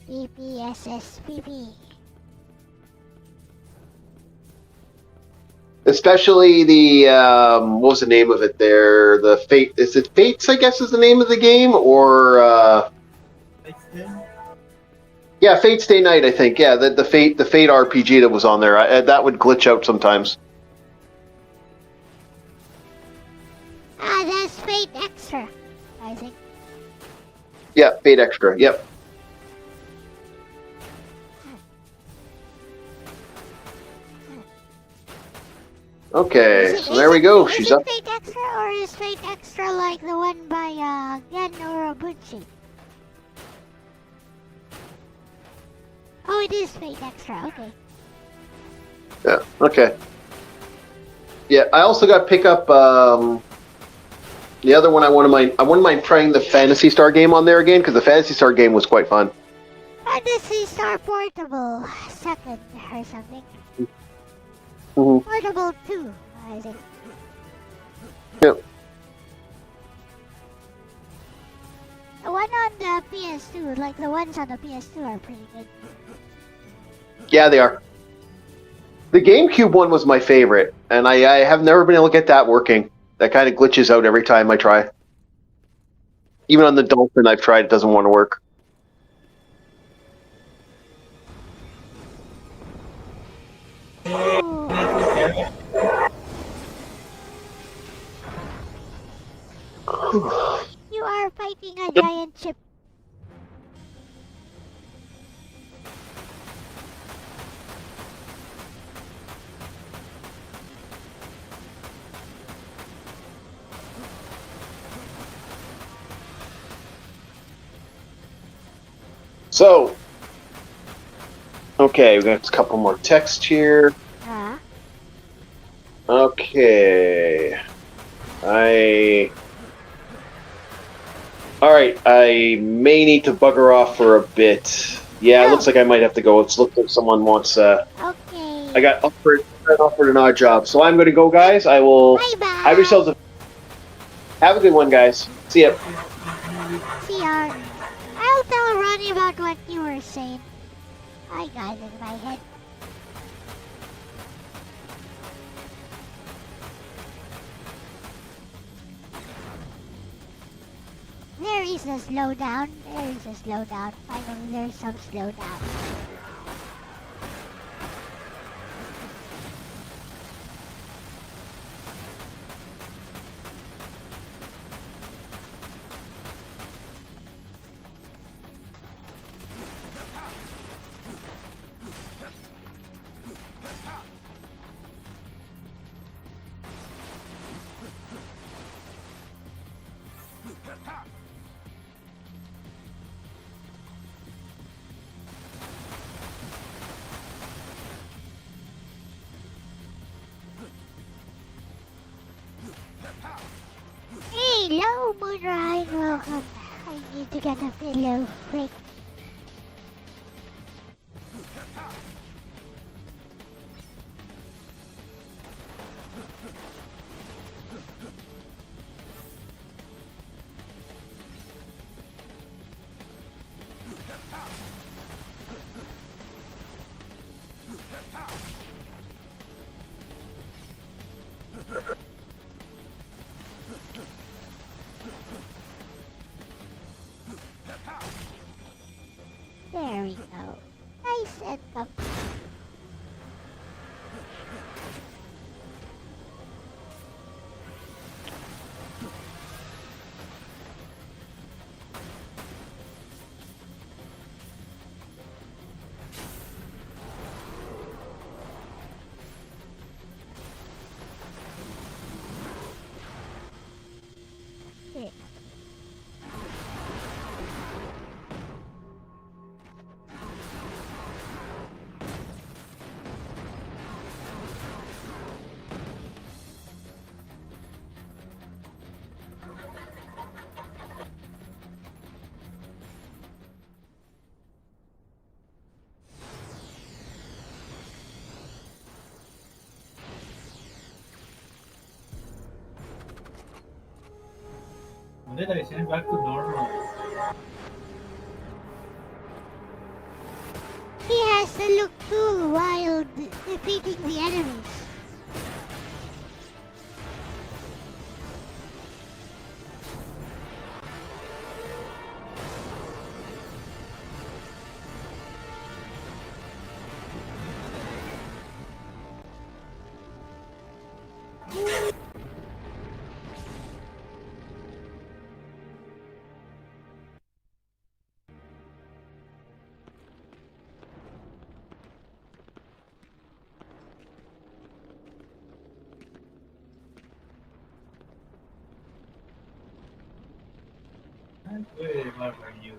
BPSSPP. Especially the what was the name of it there? The Fate. Is it Fates? I guess is the name of the game, or yeah, Fate's Day Night. I think the Fate RPG that was on there. That would glitch out sometimes. Ah, that's Fate Extra, I think. Yeah, Fate Extra. Yep. Okay, so there we go. She's up. Is it Fate Extra or is Fate Extra like the one by Gen or Bunchi? Oh, it is Fate Extra. Okay. Yeah. Okay. Yeah, I also got pick up the other one. I wouldn't mind trying the Phantasy Star game on there again because the Phantasy Star game was quite fun. Phantasy Star Portable second or something. Mm-hmm. Portable 2, I think. Yep. The one on the PS2, like the ones on the PS2 are pretty good. Yeah, they are. The GameCube one was my favorite, and I have never been able to get that working. That kind of glitches out every time I try. Even on the Dolphin I've tried, it doesn't want to work. You are fighting a giant chip. So, okay, we got a couple more text here. Okay. Alright, I may need to bugger off for a bit. Yeah, it looks like I might have to go. It looks like someone wants, Okay. I got offered an odd job. So I'm going to go, guys. I will... Bye-bye. Have yourselves a... Have a good one, guys. See ya. See ya. I'll tell Ronnie about what you were saying. I got it in my head. There is a slowdown. There is a slowdown. Finally, there's some slowdown. Hello, Moonrise. Welcome. I need to get a pillow quick. There we go. Nice and comfy. Yeah. And then I sent back to normal. He has to look cool while defeating the enemies. Where are you?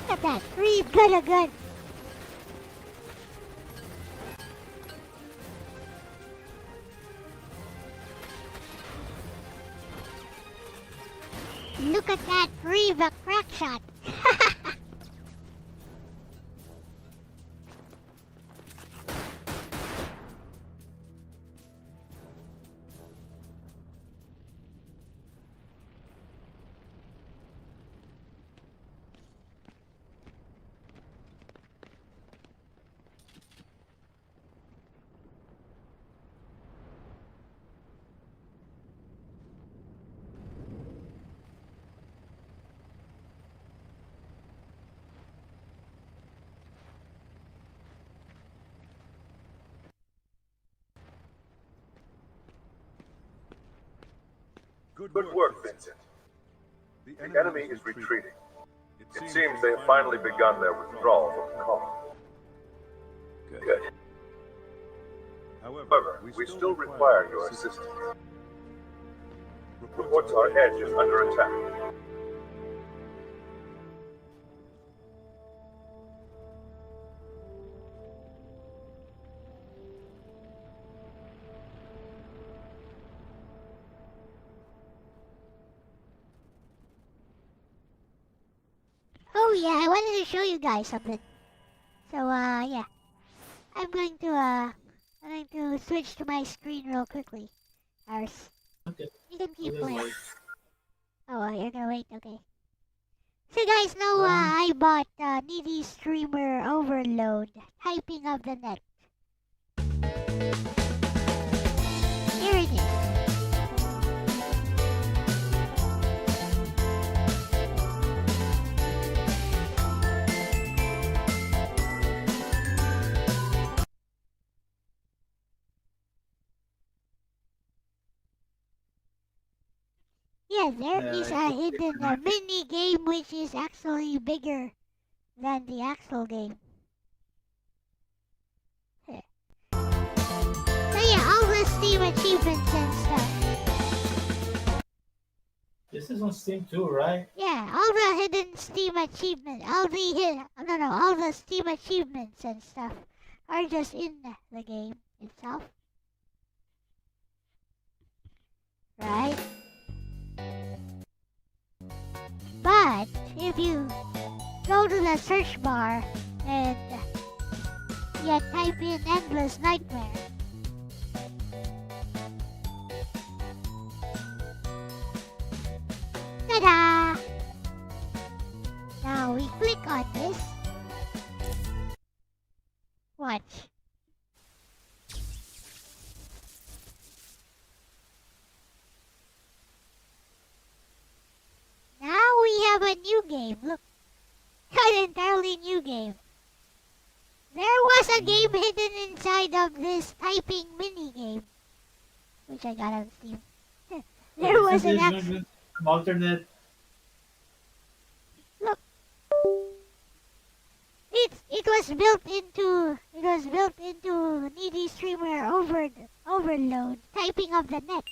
Look at that. Reeve got a gun. Look at that. Reeve, a crack shot. Good work, Vincent. The enemy is retreating. It seems they have finally begun their withdrawal from the colony. Good. However, we still require your assistance. Reports our edge is under attack. Oh yeah, I wanted to show you guys something. So yeah. I'm going to switch to my screen real quickly. Arus. Okay. You can keep We'll playing. wait. Oh, you're gonna wait, okay. So you guys know I bought Needy Streamer Overload. Typing of the Net. Here it is. Yeah, there is a hidden mini game which is actually bigger than the actual game. So yeah, all the Steam achievements and stuff. This is on Steam too, right? Yeah, all the hidden Steam achievements, all the Steam achievements and stuff are just in the game itself. Right? But if you go to the search bar and type in Endless Nightmare, ta-da! Now we click on this. Watch. Now we have a new game. Look. An entirely new game. There was a game hidden inside of this typing mini game. Which I got on Steam. There was an actual... alternate. Look. It was built into Needy Streamer Overload. Typing of the Net.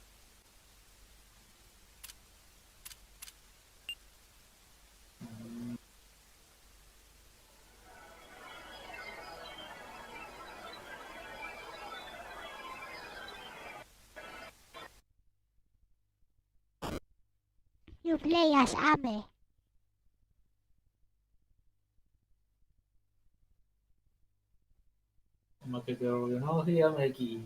You play as Ame. pero yo no se llama aquí.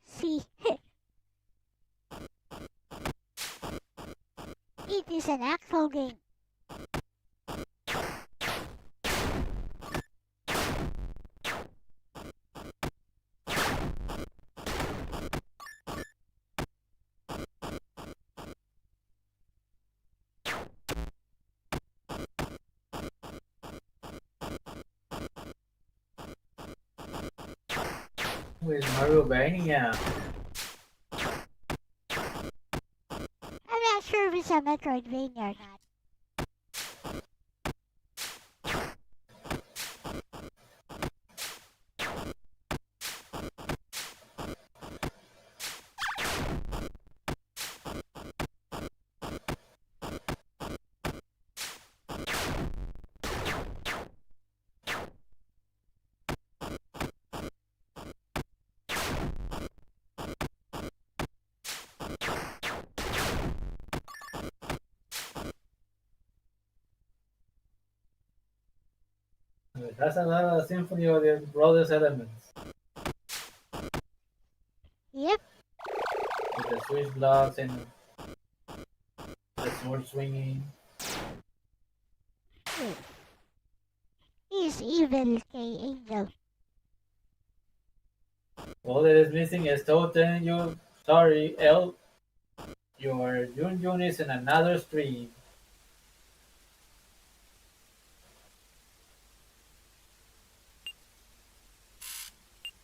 See, it is an actual game. With Mario banging out. I'm not sure if it's a Metroidvania or not. That's another symphony of the brothers elements. Yep. With the switch blocks and the sword swinging. He's evil, K Angel. All that is missing is telling you, sorry, Elle, your Jun is in another stream.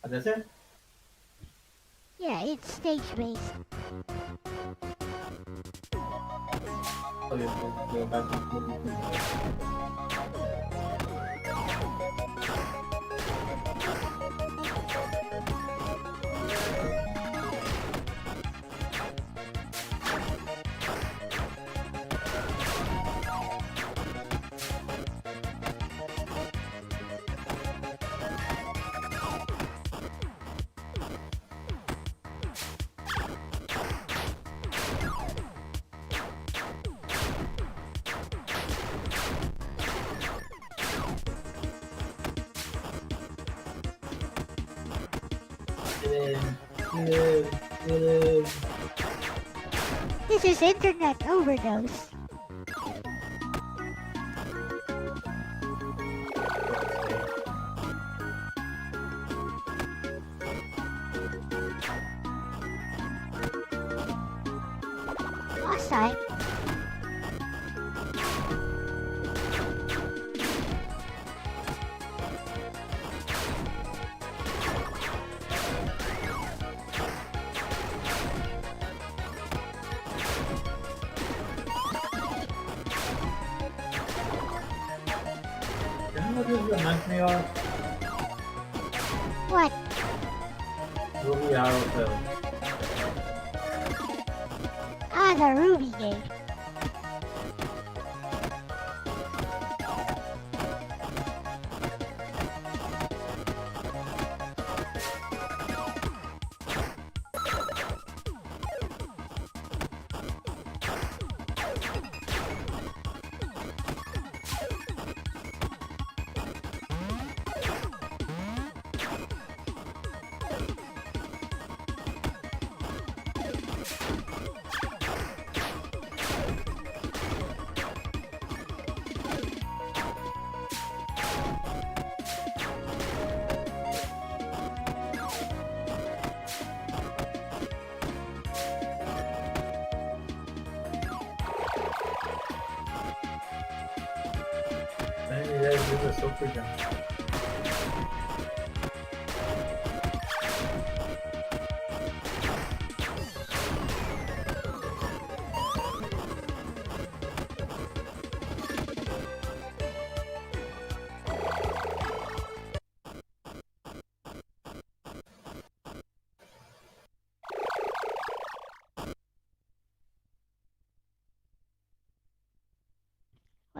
And that's it? Yeah, it's stage-based. So you can go back to This is internet overdose. Last time. What this reminds me of? What? Ruby Arrowtail. Ah, the Ruby game. Maybe that's just a super jump.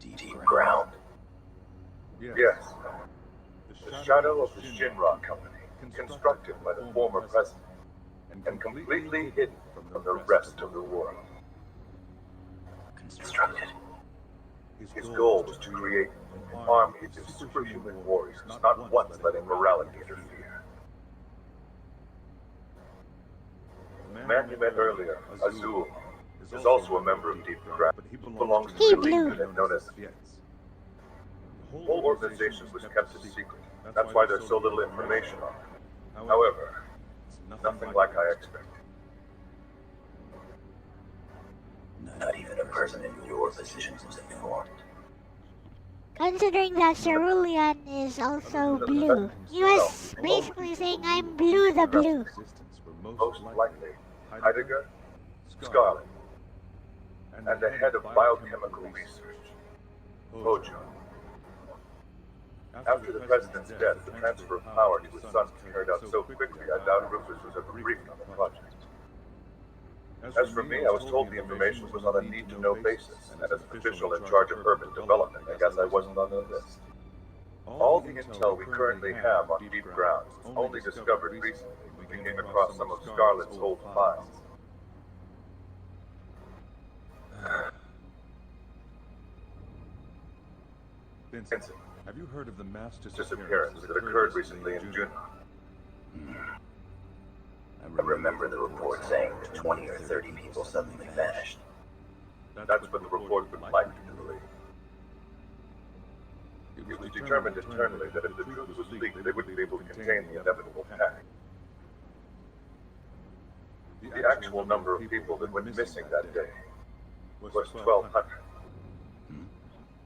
Deep ground. Yes. The shadow of the Shinra Company, constructed by the former president, and completely hidden from the rest of the world. Constructed. His goal was to create an army of superhuman warriors, not once letting morality interfere. The man you met earlier, Azul, is also a member of Deep Ground, but he belongs to the elite unit known as the whole organization was kept a secret. That's why there's so little information on it. However, it's nothing like I expected. Not even a person in your position was informed. Considering that Cerulean is also blue. He was basically saying, I'm blue the blue. Most likely, Heidegger, Scarlet, and the head of biochemical research, Hojo. After the president's death, the transfer of power to his son was carried out so quickly I doubt Rufus was ever briefed on the project. As for me, I was told the information was on a need-to-know basis, and as an official in charge of urban development, I guess I wasn't on the list. All the intel we currently have on Deep Ground was only discovered recently when we came across some of Scarlet's old files. Vincent, have you heard of the mass disappearance that occurred recently in June? I remember the report saying that 20 or 30 people suddenly vanished. That's what the report would like you to believe. It was determined internally that if the truth was leaked, they wouldn't be able to contain the inevitable panic. The actual number of people that went missing that day was 1,200.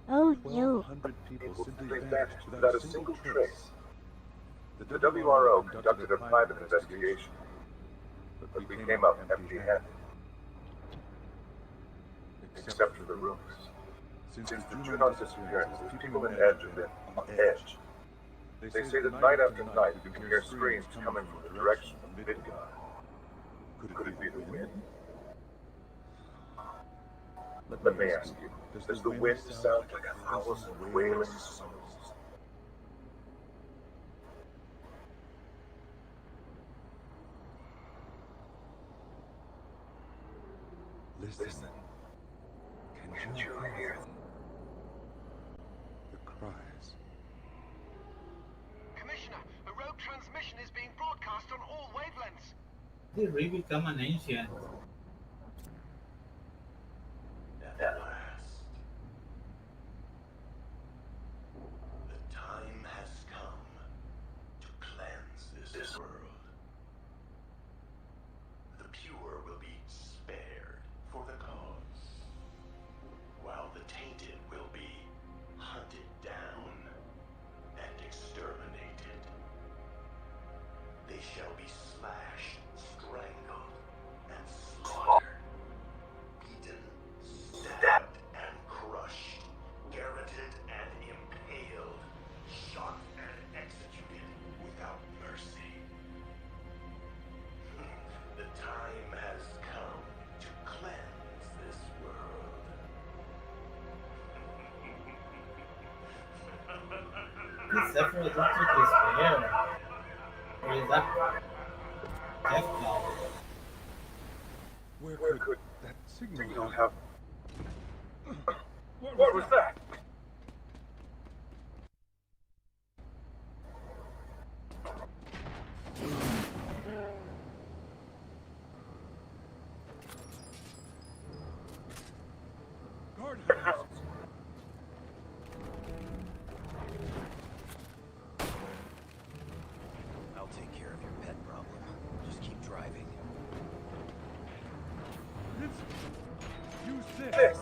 Oh no. People simply vanished without a single trace. The WRO conducted a private investigation, but we came up empty-handed. Except for the rumors. Since the Junon's disappearance, people in Edge have been on edge. They say that night after night you can hear screams coming from the direction of Midgard. Could it be the wind? Let me ask you, does the wind sound like 1,000 wailing souls? Listen. Can you hear the cries? Commissioner, a rogue transmission is being broadcast on all wavelengths. They really become an ancient. At last, the time has come to cleanse this world. The pure will be spared for the cause, while the tainted will be hunted down and exterminated. They shall be slashed, strangled, and slaughtered. Stabbed and crushed, garroted and impaled, shot and executed without mercy. The time has come to cleanse this world. This Sephiroth looks like his hair. Or is that Death Cloud? Where could that signal have? What was that? Guardhouse. I'll take care of your pet problem. Just keep driving. Vincent, use this.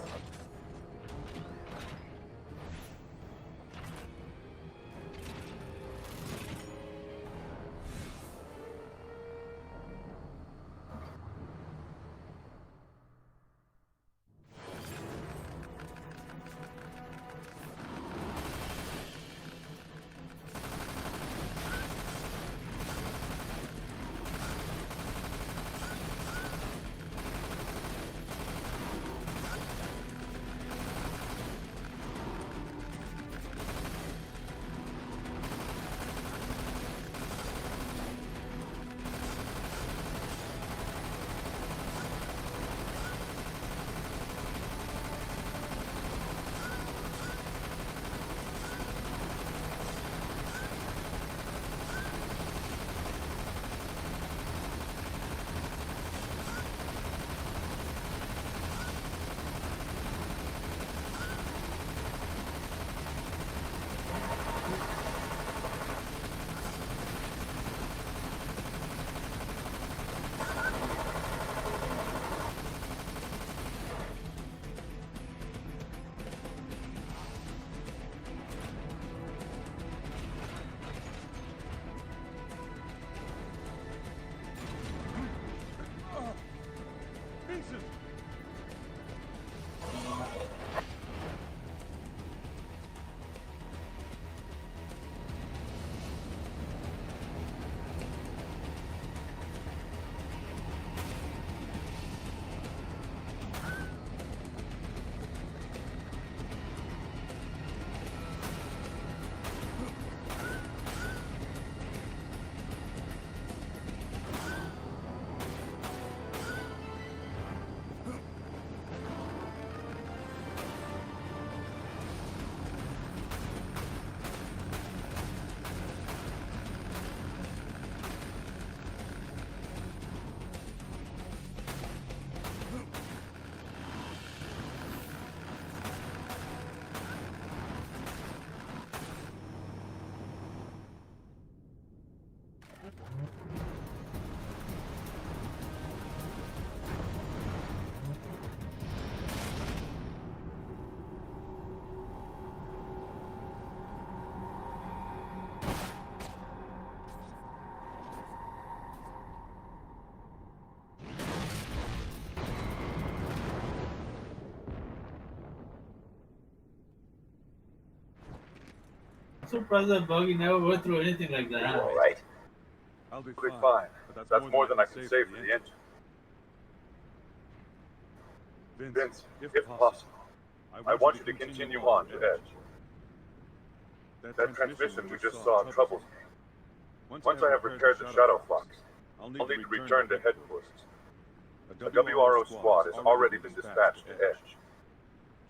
surprised that Buggy never went through anything like that. All right. I'll be We'll be fine. but That's more than I can say for the engine. Vince, if possible, I want you to continue on to Edge. That transmission we just saw troubles me. Once I have repaired the shadow flux, I'll need to return to headquarters. A WRO squad has already been dispatched to Edge.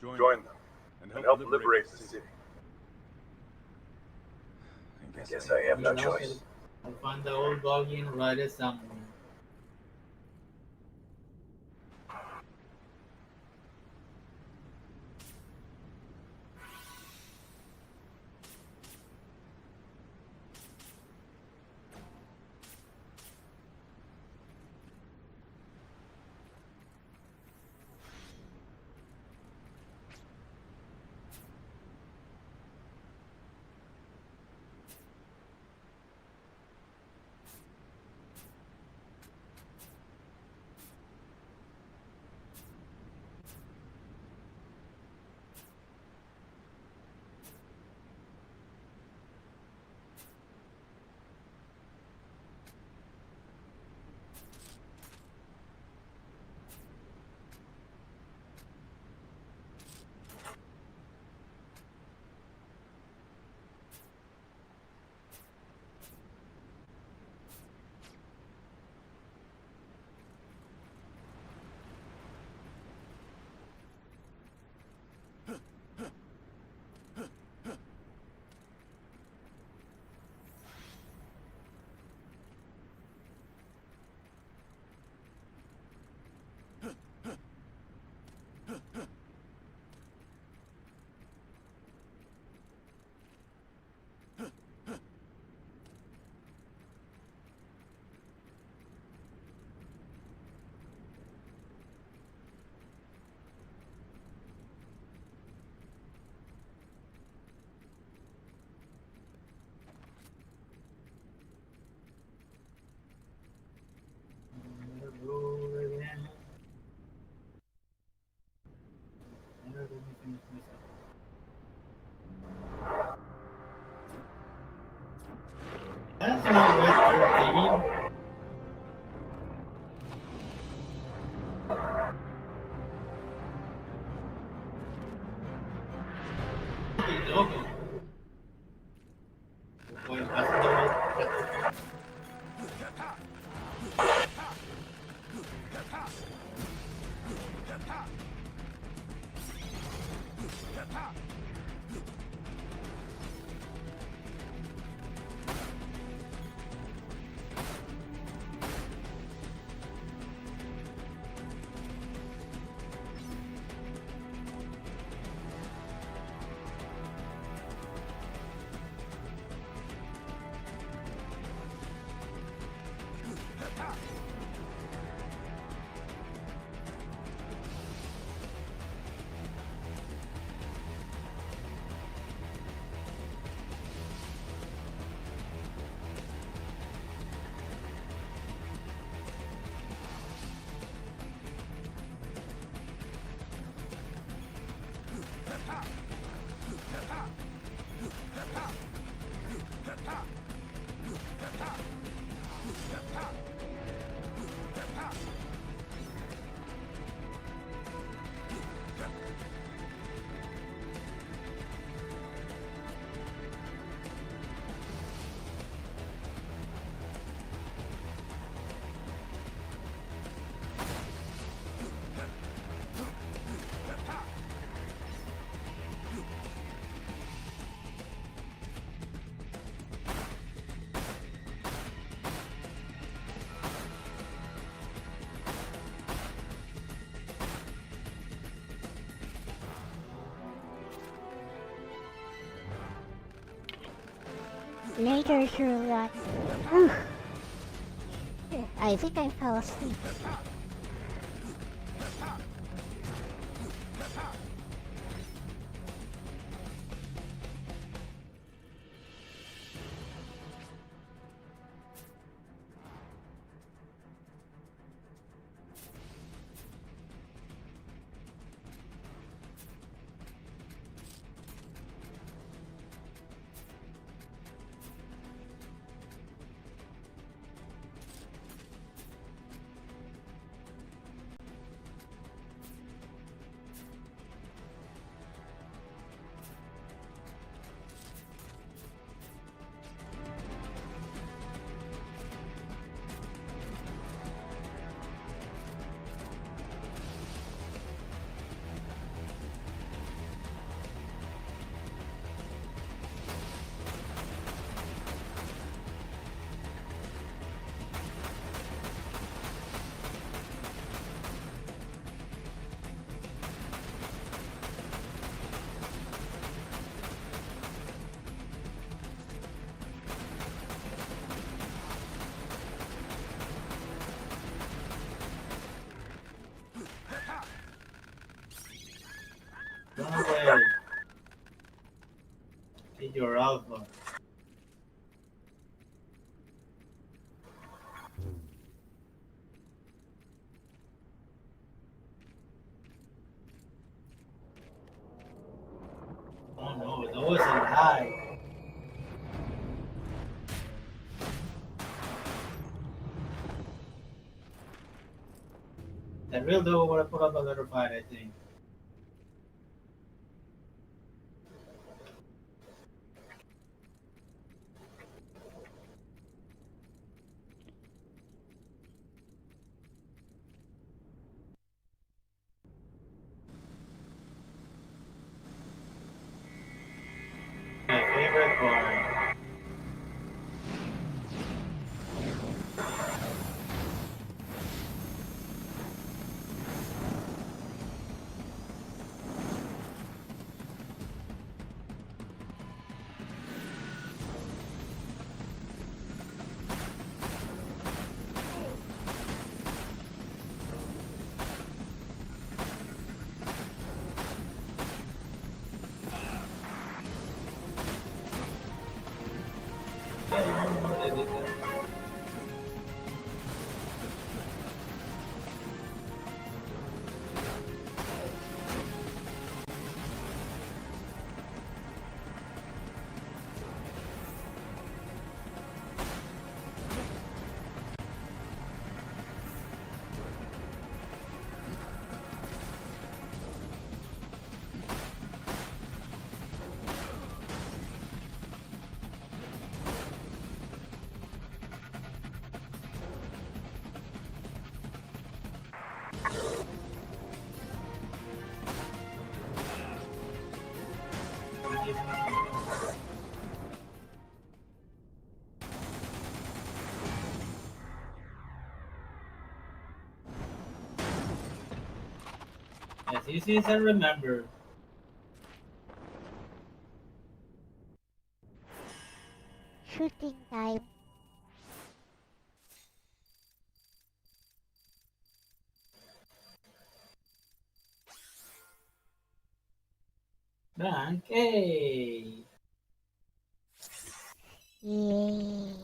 Join them and help liberate the city. I guess I have no choice. I'll find the old Buggy and ride it somewhere. That's not what you're thinking. Later, Sherlock. I think I fell asleep. your alpha. Oh no, that was a lie. The real devil would have put up a better fight, I think. My favorite part. As easy as I remember. Shooting time. Donkey. Yay.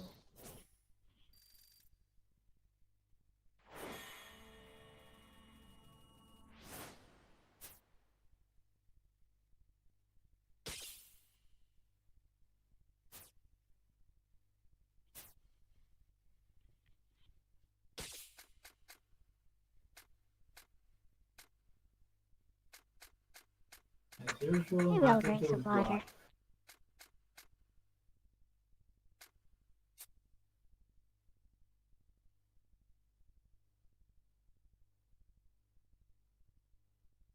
As usual, Maybe I'll nothing drink to some draw. water.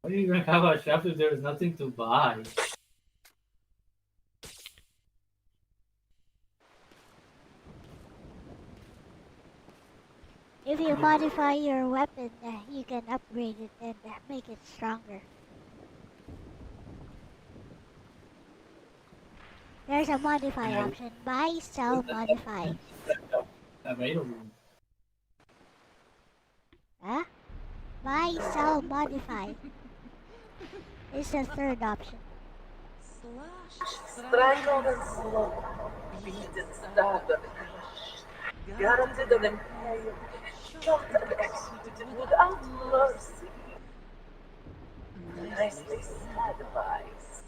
Why do you even have a shop if there's nothing to buy? If you modify your weapon, you can upgrade it and make it stronger. There's a modify option. Buy, sell, modify. Available. Huh? Buy, sell, modify. It's the third option. Strangled and slaughtered, beaten, stabbed and crushed, gutted and impaled, shot and executed without mercy. Nicely said, Vice.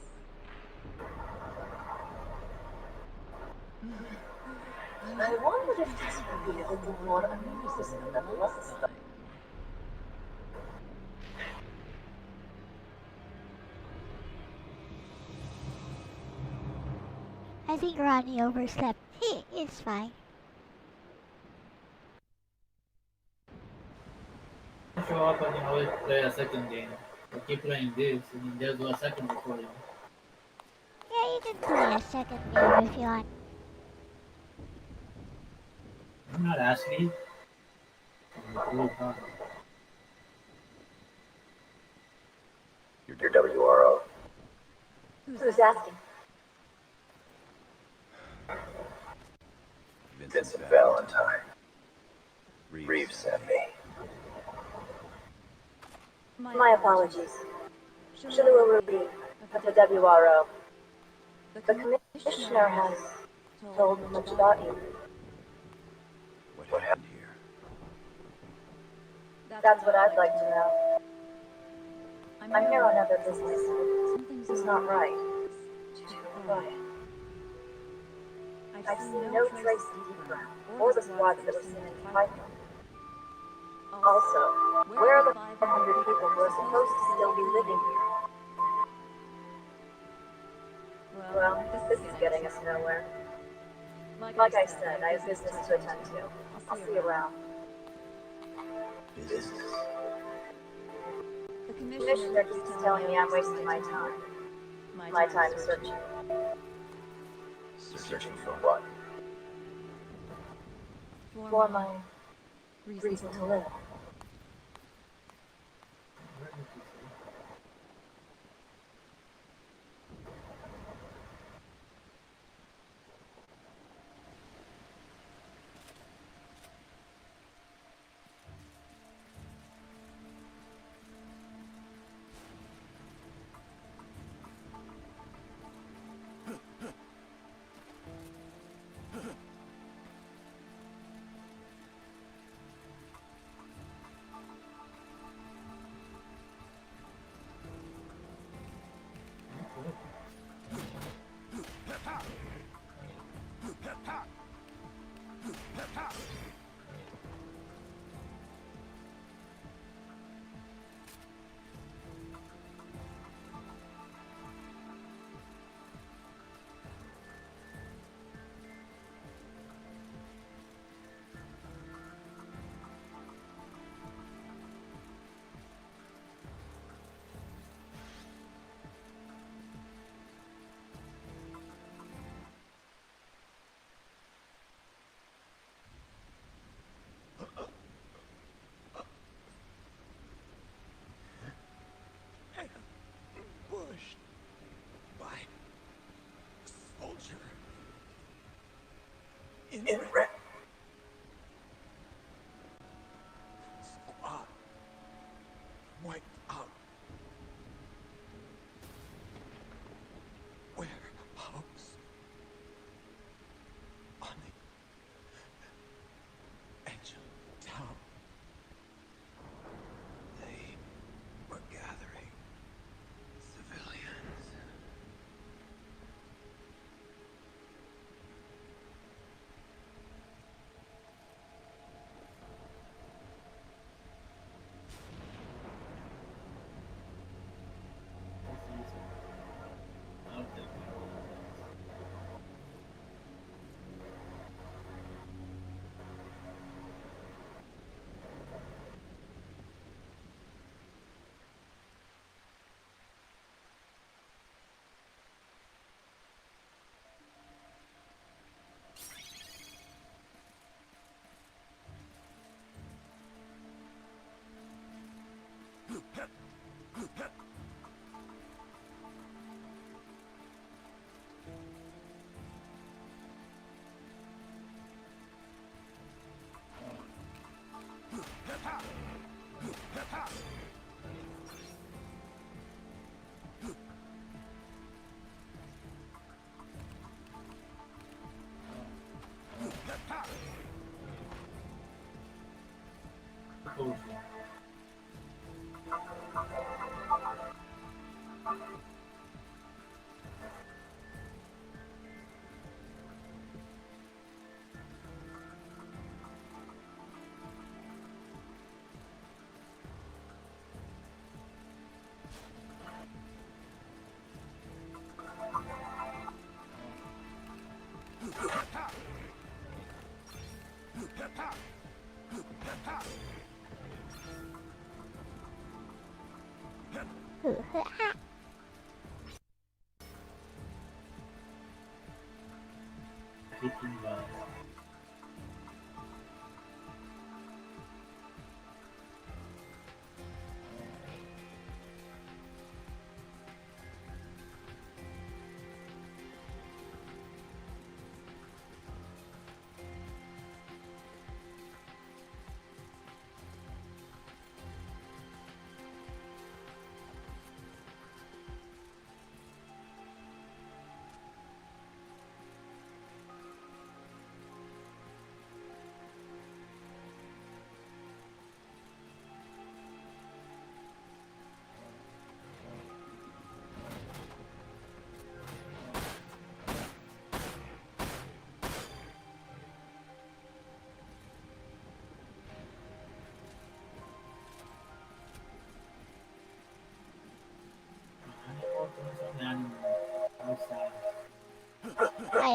I wonder if this will be a little more amusing than last time. I think Ronnie overslept. It's fine. Show up and always play a second game. I keep playing this and then just do a second recording. Yeah, you can play a second game if you want. I'm not asking. Your WRO. Who's asking? Vincent Valentine. Reeves sent me. My apologies. Shalua Ruby of the WRO. The committee Commissioner has told me much about you. What happened here? That's what I'd like to know. I'm here on other business. Something's not right. Too quiet. I've seen no trace of Deep Ground, or the squads that were seen in Python. Also, where are the 500 people who are supposed to still be living here? Well, this is getting us nowhere. Like I said, I have business to attend to. I'll see you around. Business. The commissioner keeps telling me I'm wasting my time. My time searching. Searching for what? For my reason to live. Pushed by a soldier in red. Squad wiped out. Warehouse on the edge of town. They were gathering civilians.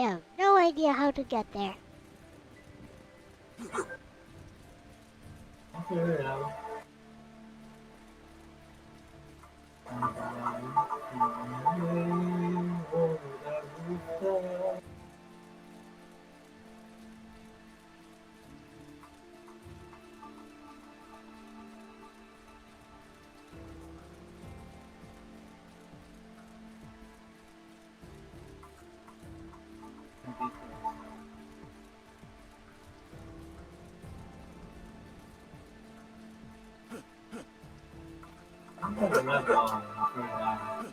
have no idea how to get there. I'll figure it out. I'm gonna let go and figure it out.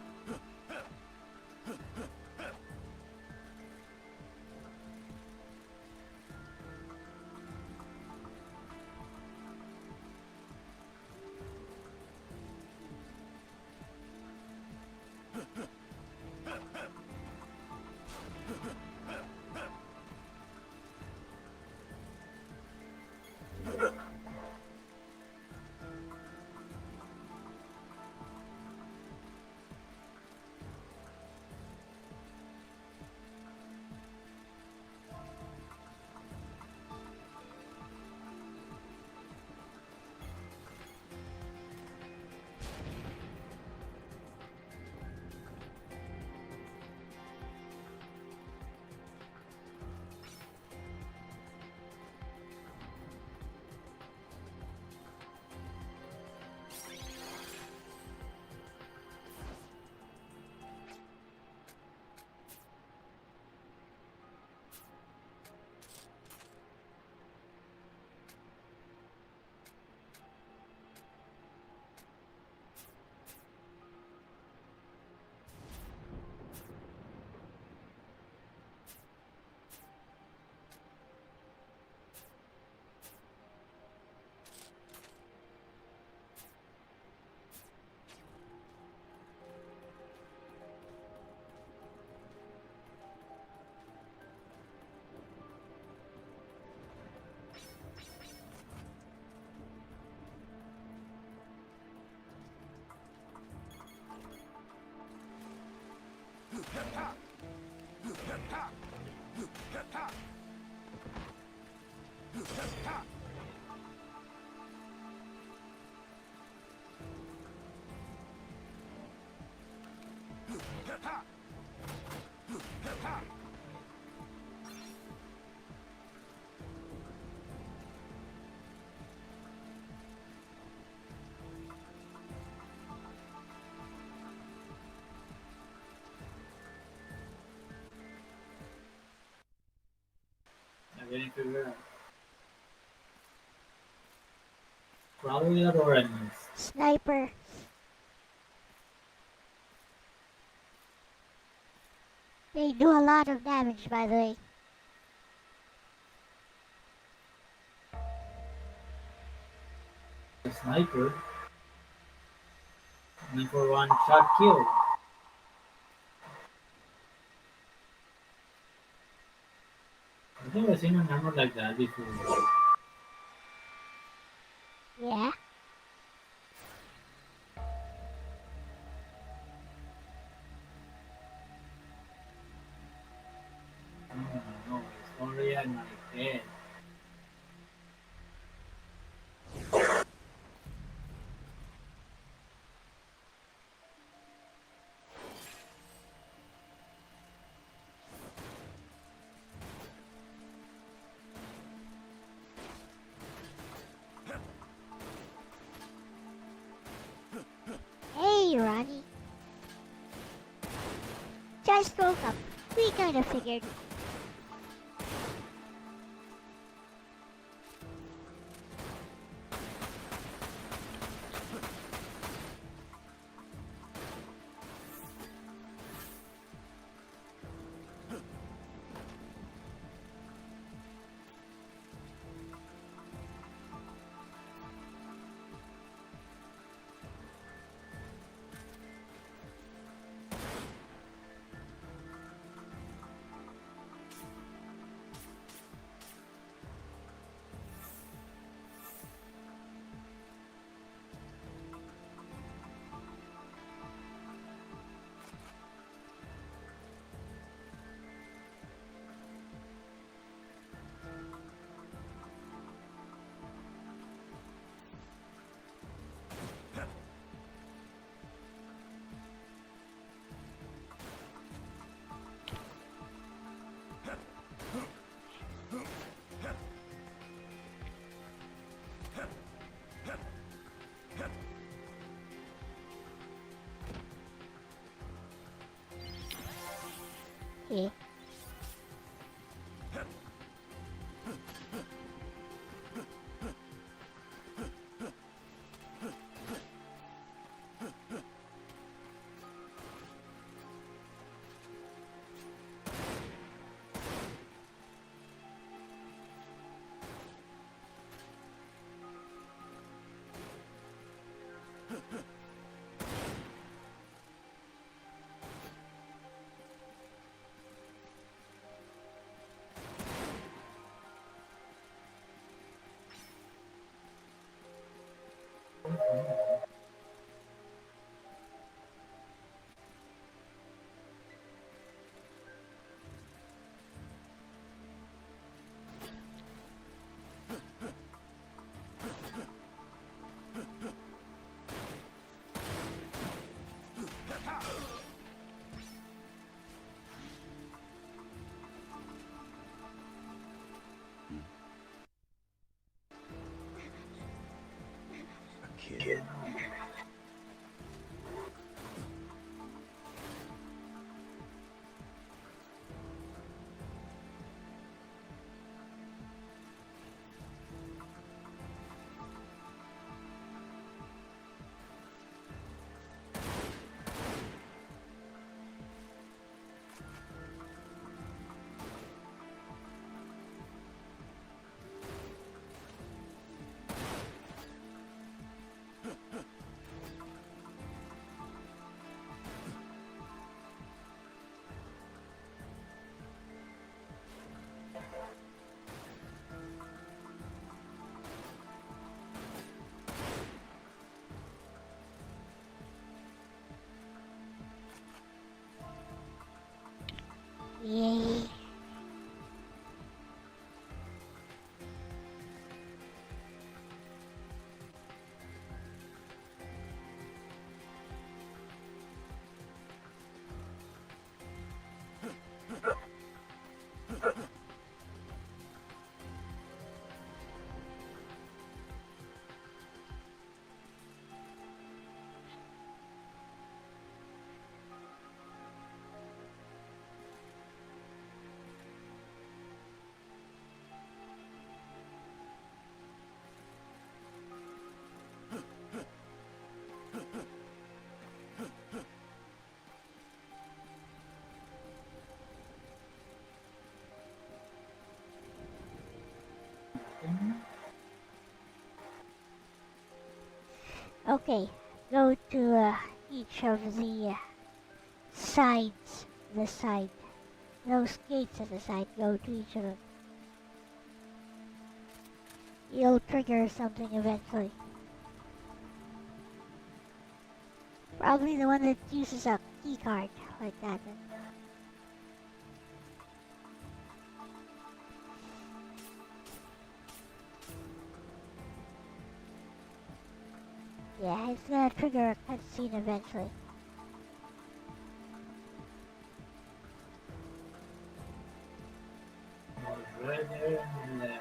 I'm getting figured out. Probably the door enemies. Sniper. They do a lot of damage, by the way. The sniper. And for one shot kill. I think I've seen an armor like that before. Yeah. No, it's already at my head. Hey, Ronnie. Just woke up. We kind of figured. Okay. Kid. Yay. Okay, go to each of the sides, those gates at the side, go to each of them. You'll trigger something eventually. Probably the one that uses a key card, like that. Yeah, it's gonna trigger a cutscene eventually. Right there and left.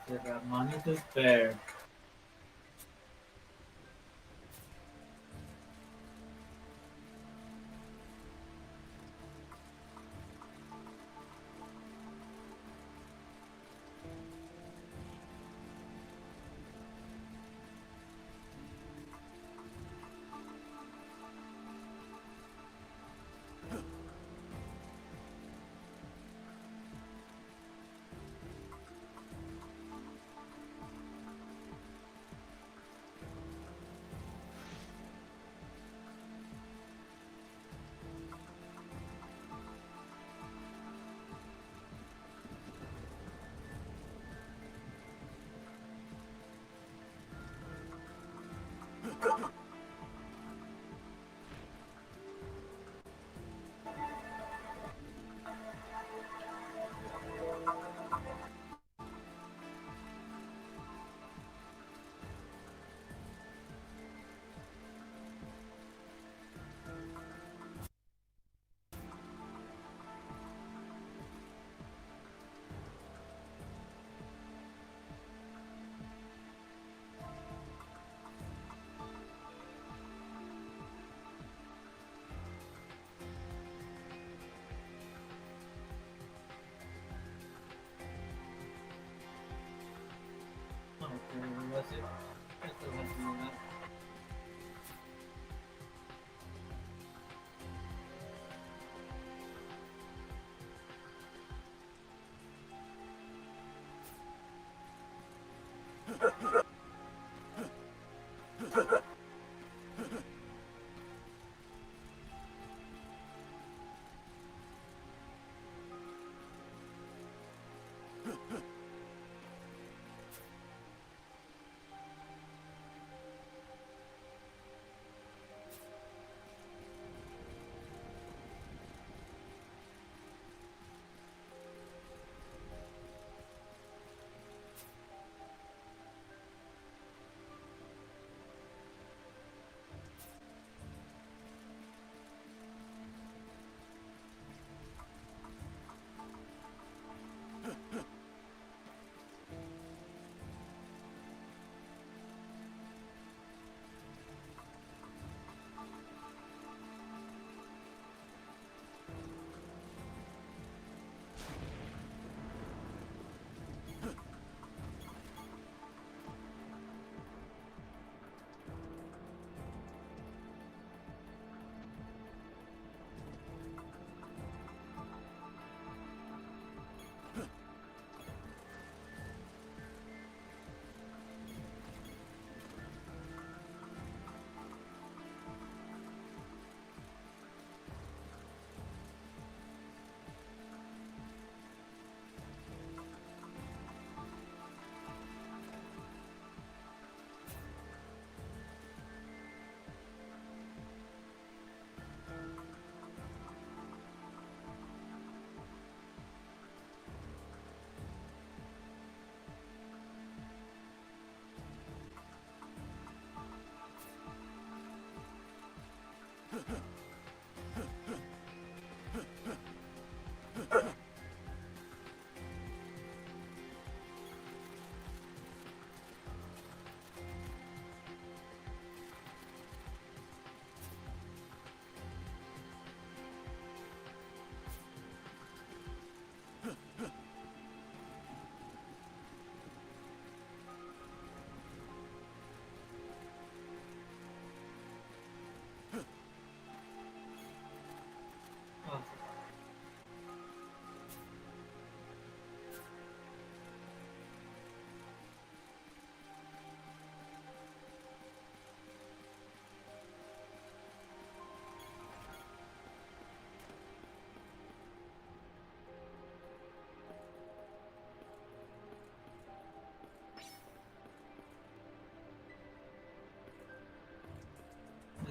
They have money to spare. Was it? Esto va a ser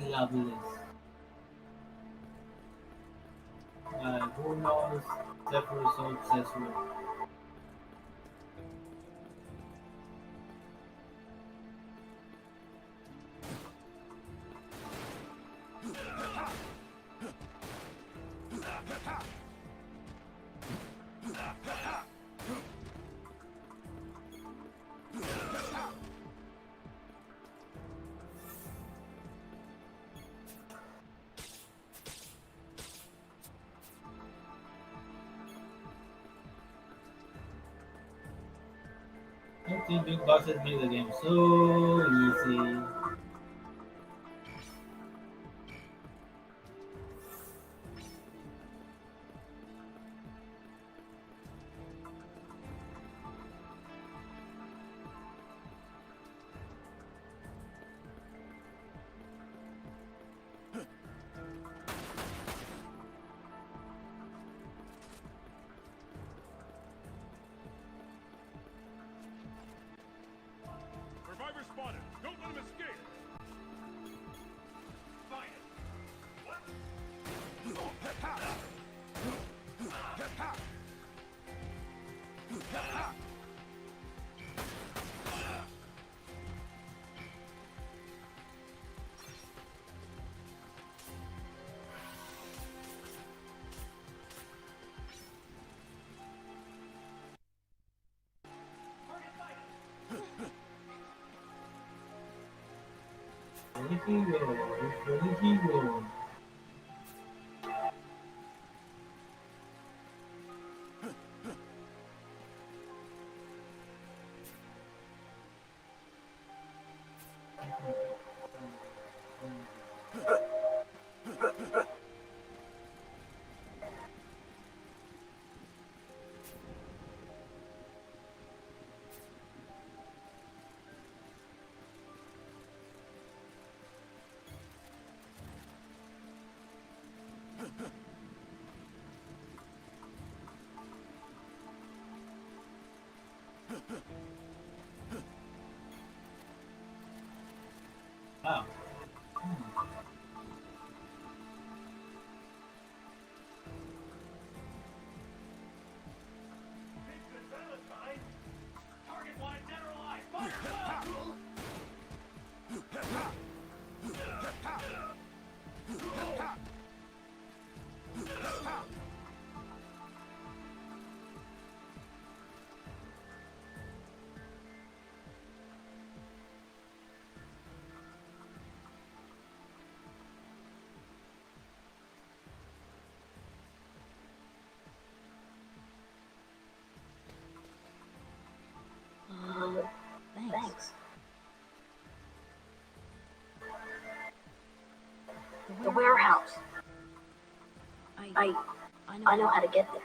loveless. Who knows the results as well. think big boxes make the game so easy. Survivor spotted. Don't let him escape. Find it. What? Where did he go? Oh. Thanks. The warehouse. I know how to get there.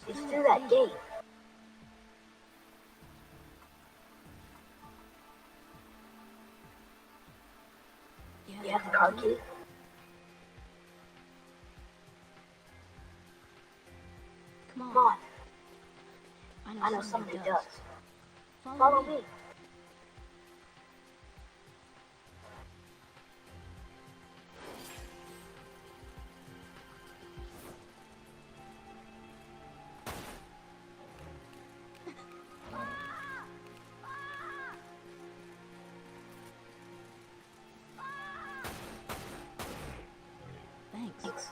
It's through that gate. You have the car key? Come on. I know somebody does. Follow me. Thanks.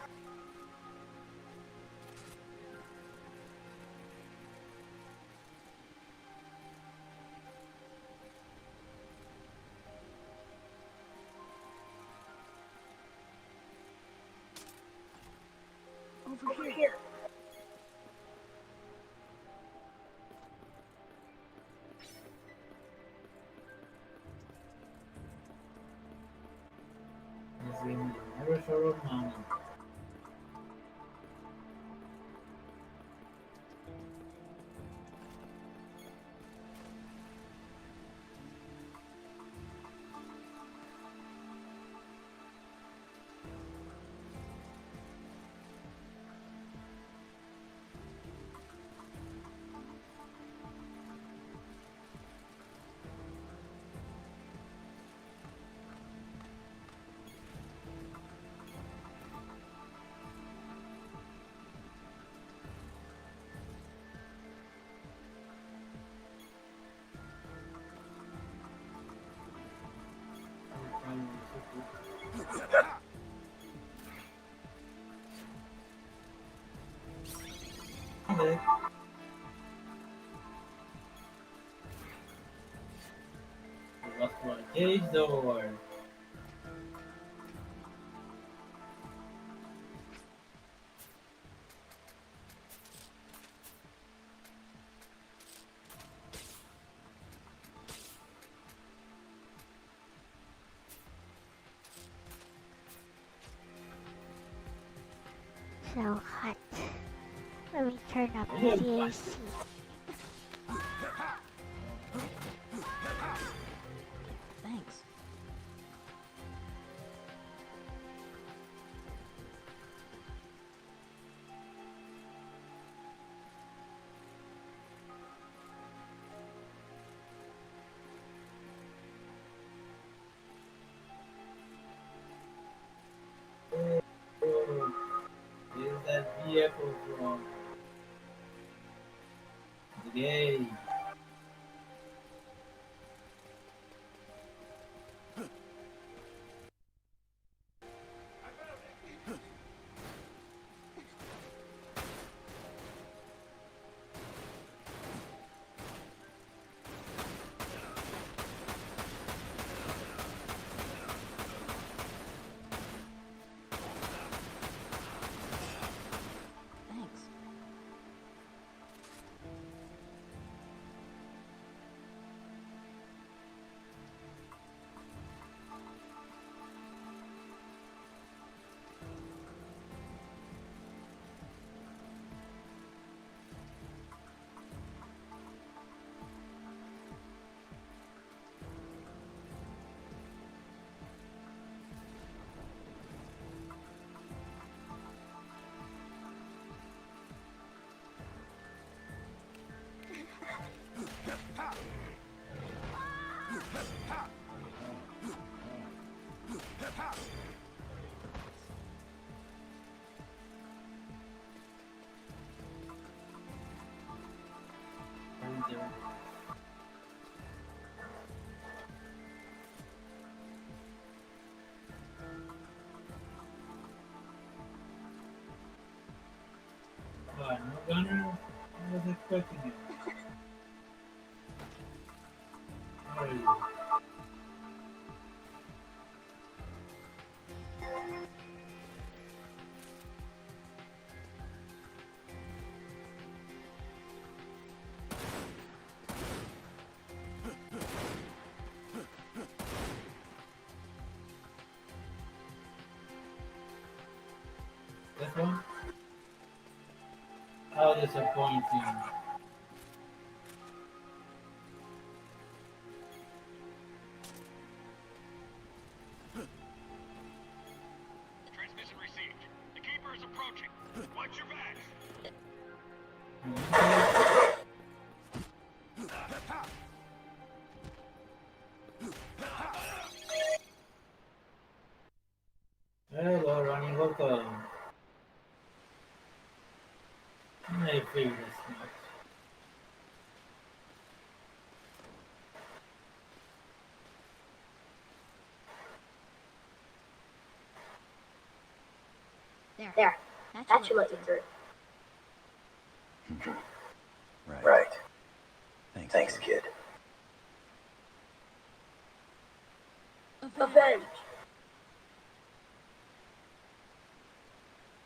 Over here. Never show up, mama. Okay. What's for a cage door? so hot. Let me turn up Yeah. the AC. Thanks. Is that vehicle from today? Thanks. No gunner? I was expecting it. Where are you? This one? How disappointing. Transmission received. The Keeper is approaching. Watch your backs. Hello, Ronnie, welcome. I figured as much. There. That should let you through. Right. Thanks, kid. Avenge.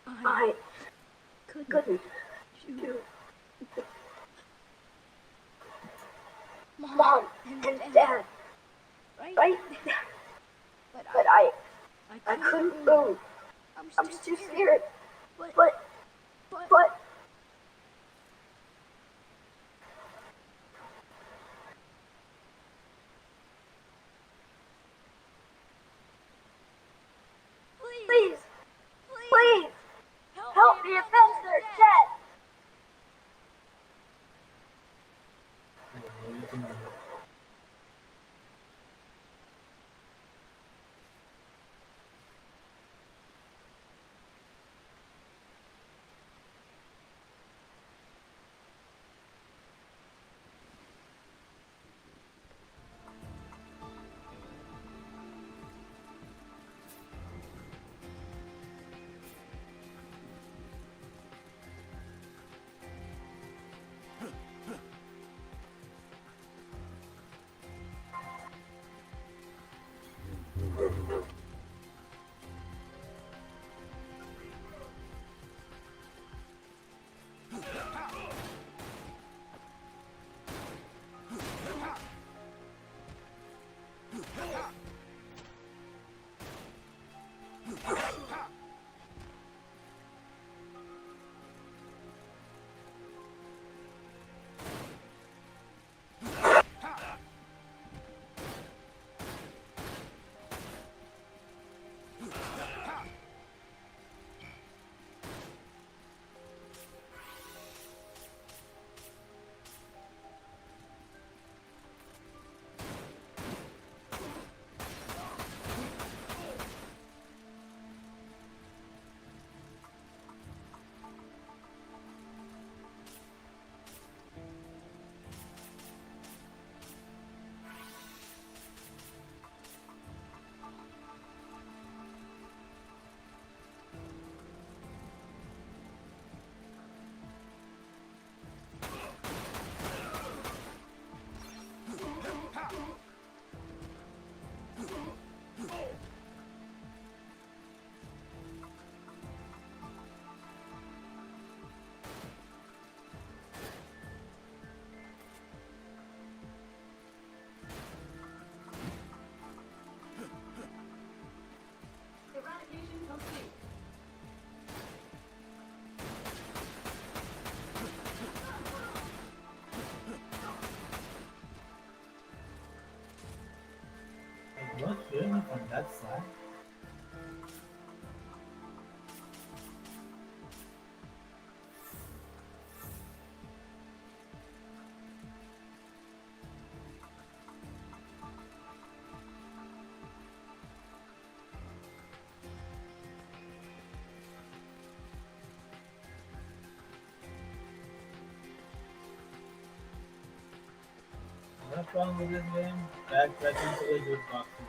Avenge. I couldn't do. Mom and Dad, right? But I couldn't move. I'm too scared. But please, help me avenge their death. on that side. The problem with this game, backtracking to the loot boxes.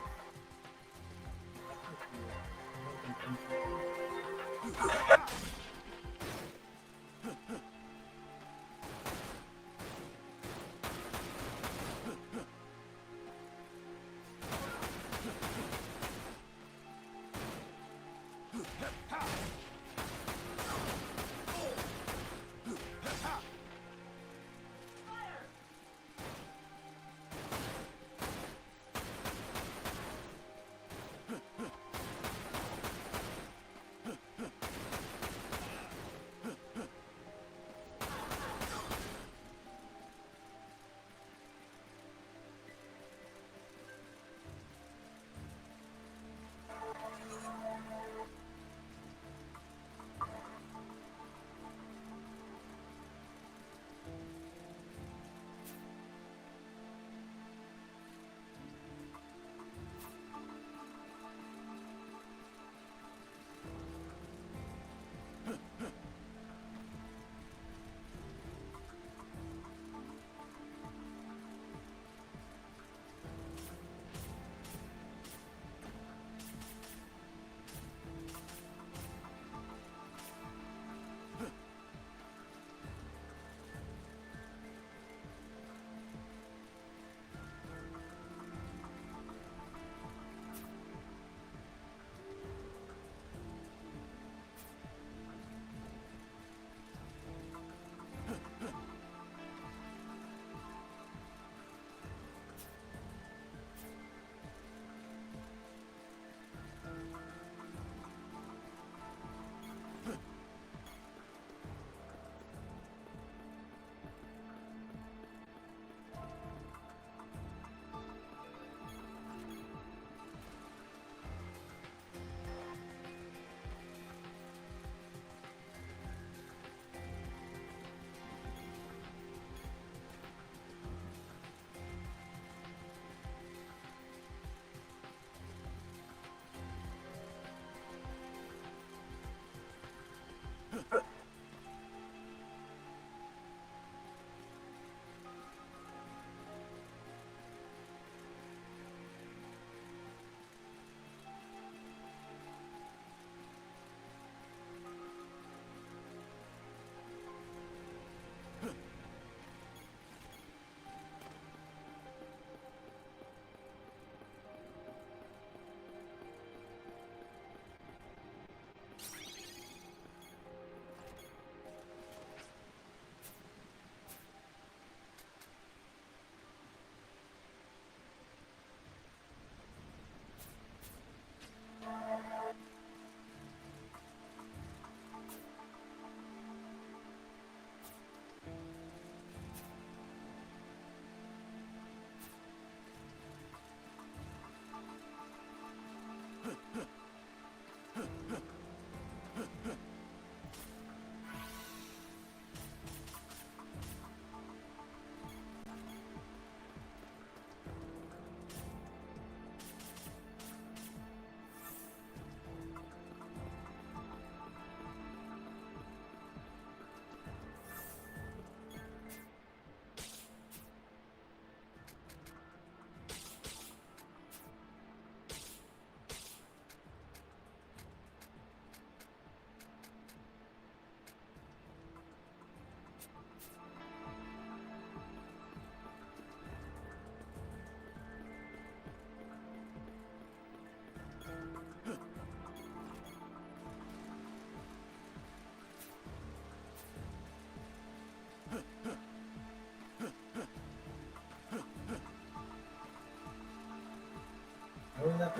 Una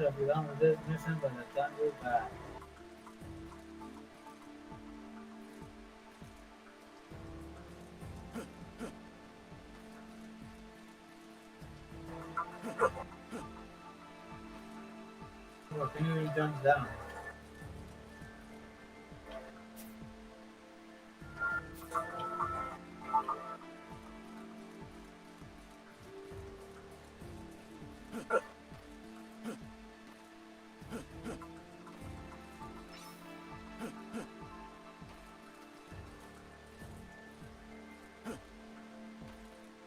Olvidamos de sempre tanto para continue jump down.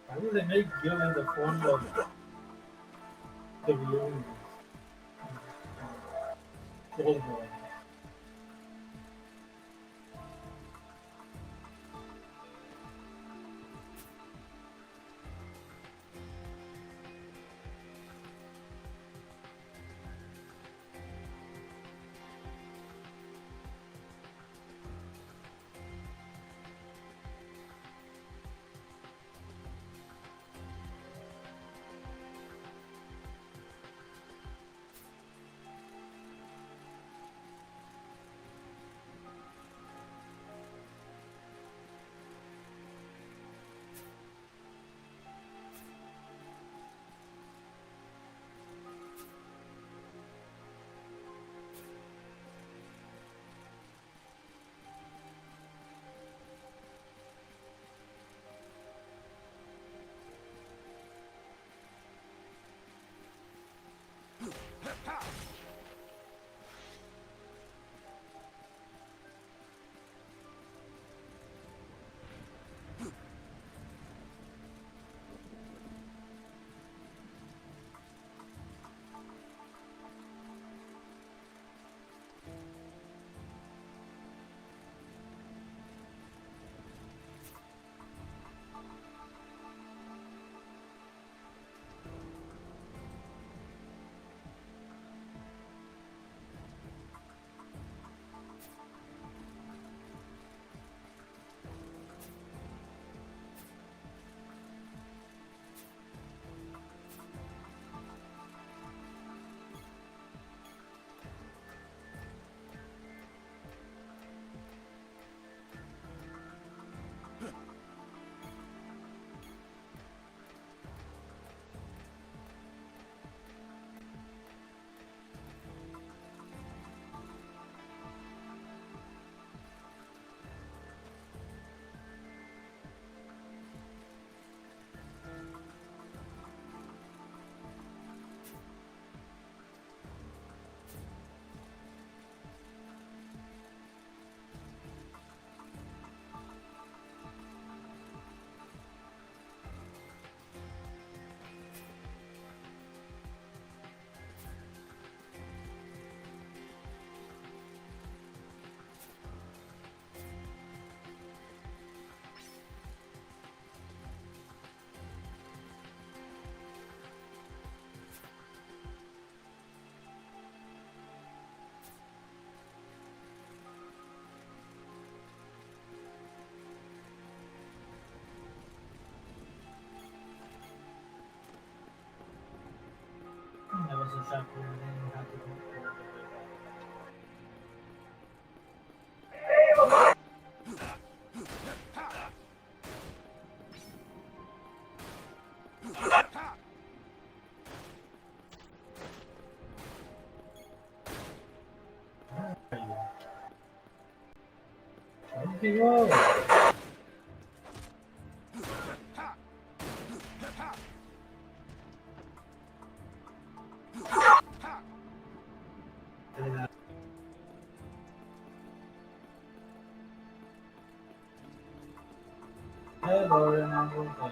How do they make Gil in the form of the balloons? Gold boy. That was a shock. We didn't have to go all the way back. Where did he go? Hey, Lauren, I'm welcome.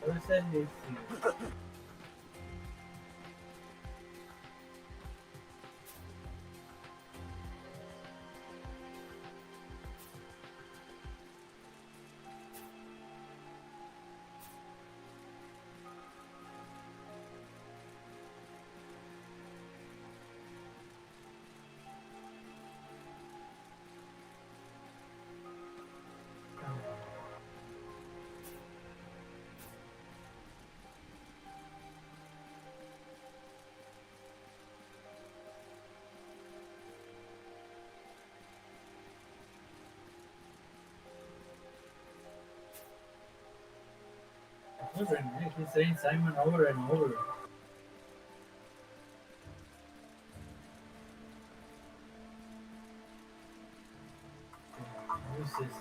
Who said this? He's saying Simon over and over. Who's this?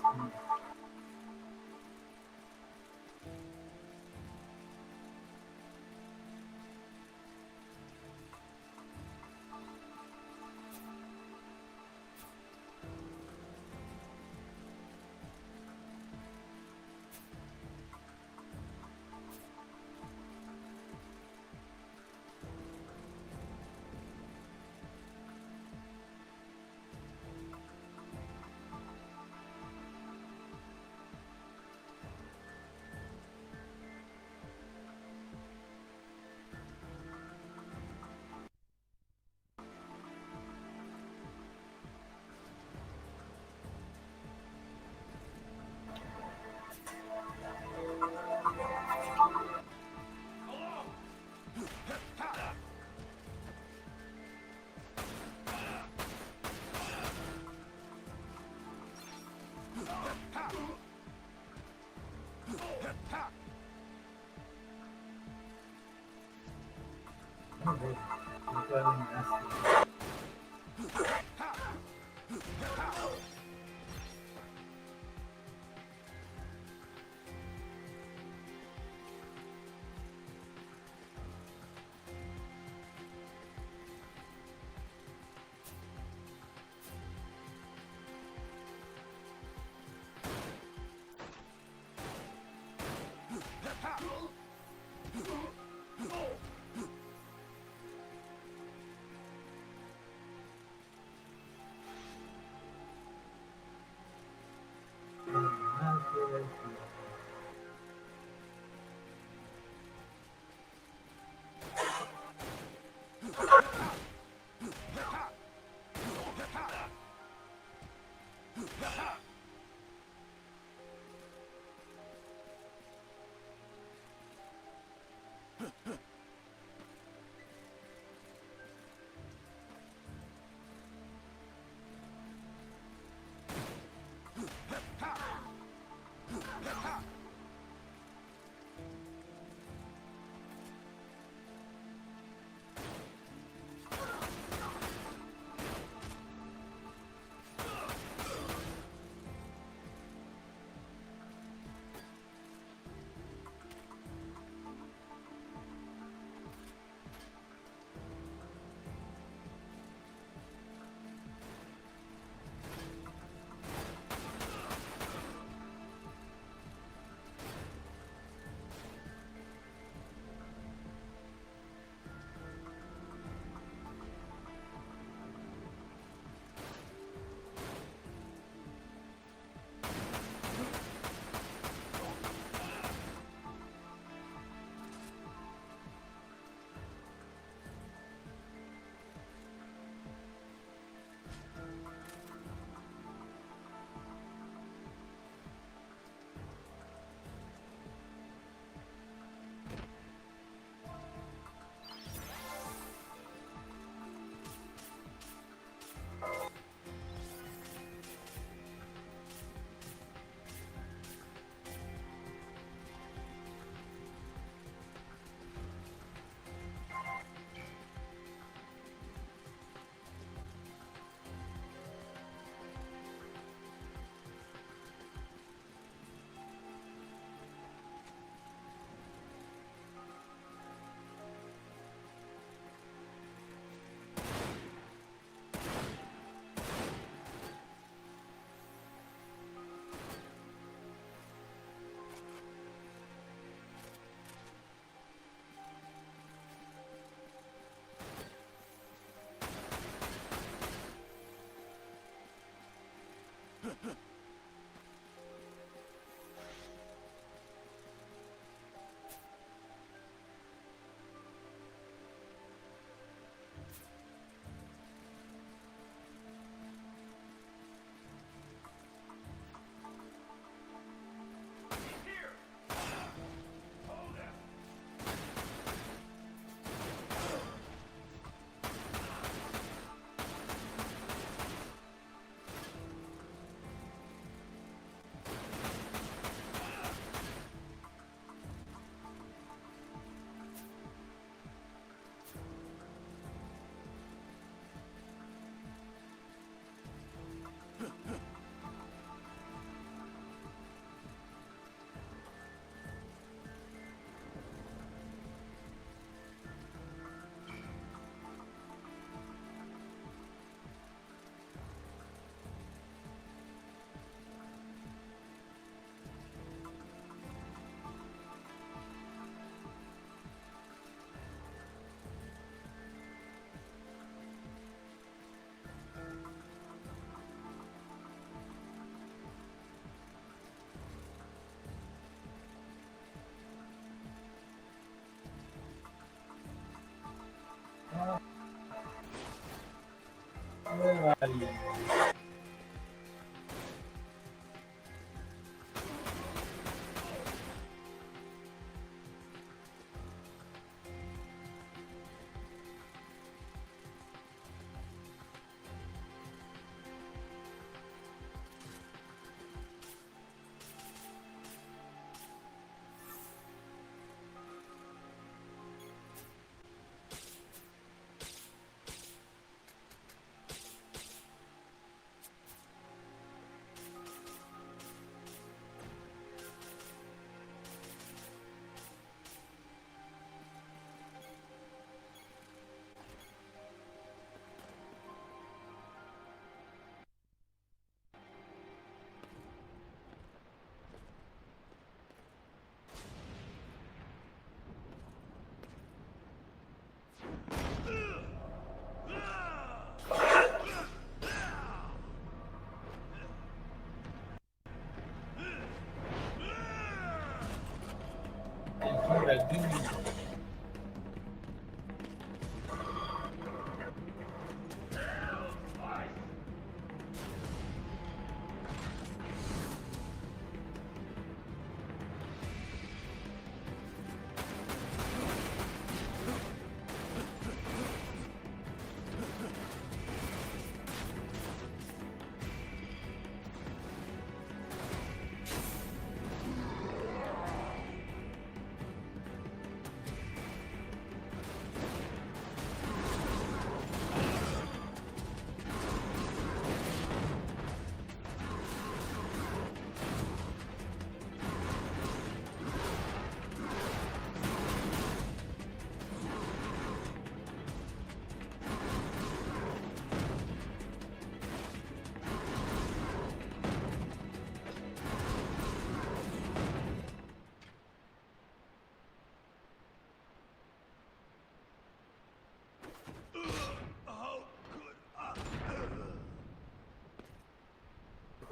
Where are you?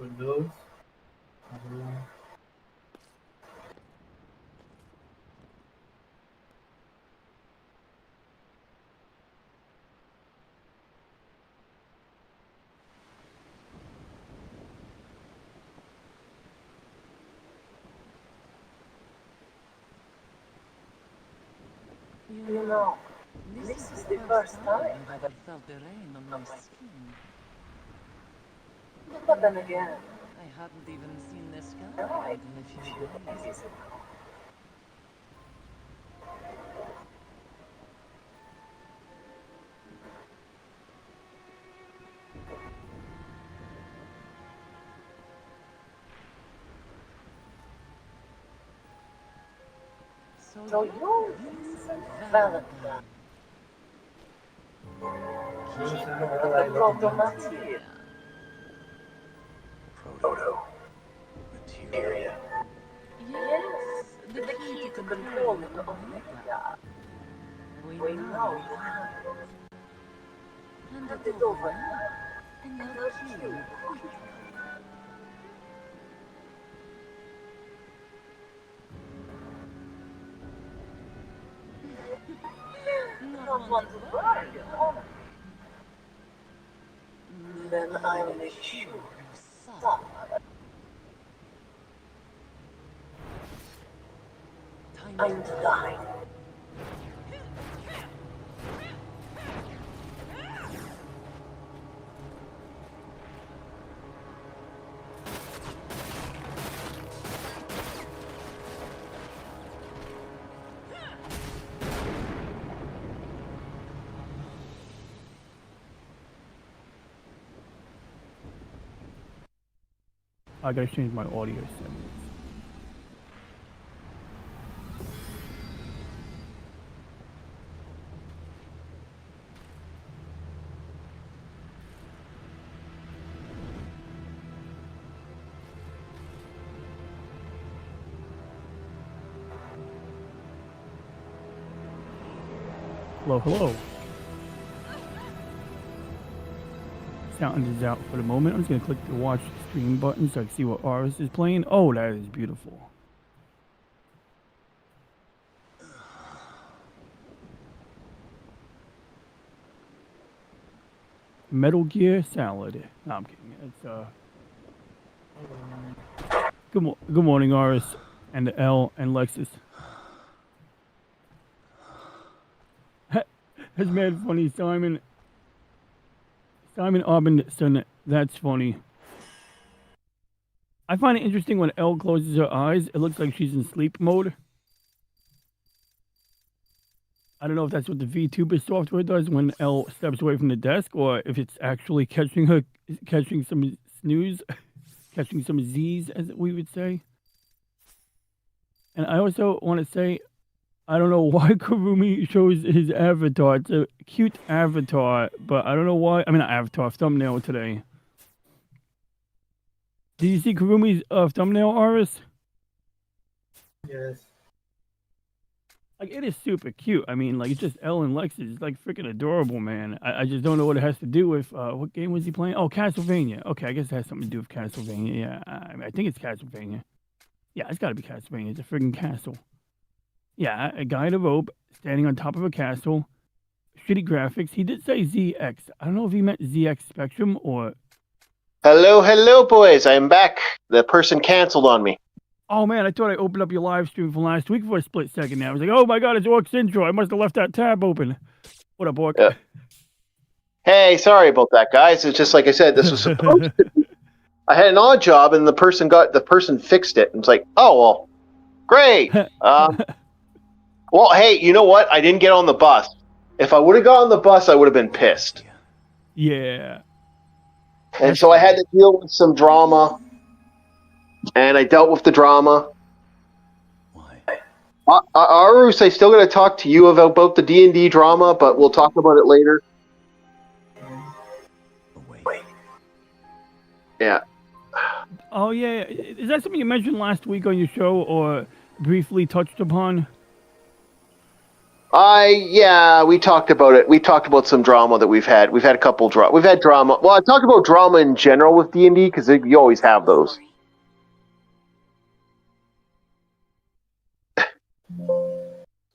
Windows. You know, this is the first time I felt the rain on my skin. But then again, I hadn't even seen the sky I until a few days ago. So you're Vincent Valentine. Keeper of the proto-materia. Proto. Materia. Yes, the key to control the Omega. We know you have it. Hand it over now, and I'll kill you quickly. Not one to bargain, huh? Then I'll make sure you suffer. Time to die. I gotta change my audio settings. Hello, hello. Sound is out for the moment. I'm just gonna click the watch stream button so I can see what Arus is playing. Oh, that is beautiful. Metal Gear Salad. No, I'm kidding. It's good morning, Arus and Elle and Lexus. That's mad funny, Simon. Simon Robinson. That's funny. I find it interesting when Elle closes her eyes. It looks like she's in sleep mode. I don't know if that's what the VTuber software does when Elle steps away from the desk, or if it's actually catching some snooze, catching some Z's, as we would say. And I also want to say, I don't know why Kurumi shows his avatar. It's a cute avatar, but I don't know why. I mean, not avatar, thumbnail today. Did you see Kurumi's thumbnail, Arus? Yes. Like, it is super cute. I mean, like, it's just Elle and Lexus. It's, like, freaking adorable, man. I just don't know what it has to do with, what game was he playing? Oh, Castlevania. Okay, I guess it has something to do with Castlevania. Yeah, I think it's Castlevania. Yeah, it's got to be Castlevania. It's a friggin' castle. Yeah, a guy in a robe standing on top of a castle. Shitty graphics. He did say ZX. I don't know if he meant ZX Spectrum or... Hello, boys. I'm back. The person canceled on me. Oh, man, I thought I opened up your live stream from last week for a split second now. I was like, oh, my God, it's Orc's intro. I must have left that tab open. What up, Orc? Hey, sorry about that, guys. It's just like I said, this was supposed to be... I had an odd job, and the person fixed it. And it's like, oh, well, great. Well, hey, you know what? I didn't get on the bus. If I would have got on the bus, I would have been pissed. Yeah. And so I had to deal with some drama, and I dealt with the drama. Why? Arus, I still got to talk to you about the D&D drama, but we'll talk about it later. Yeah. Oh, yeah. Is that something you mentioned last week on your show or briefly touched upon? Yeah, we talked about it. We talked about some drama that we've had. We've had a couple We've had drama. Well, I talked about drama in general with D&D because you always have those.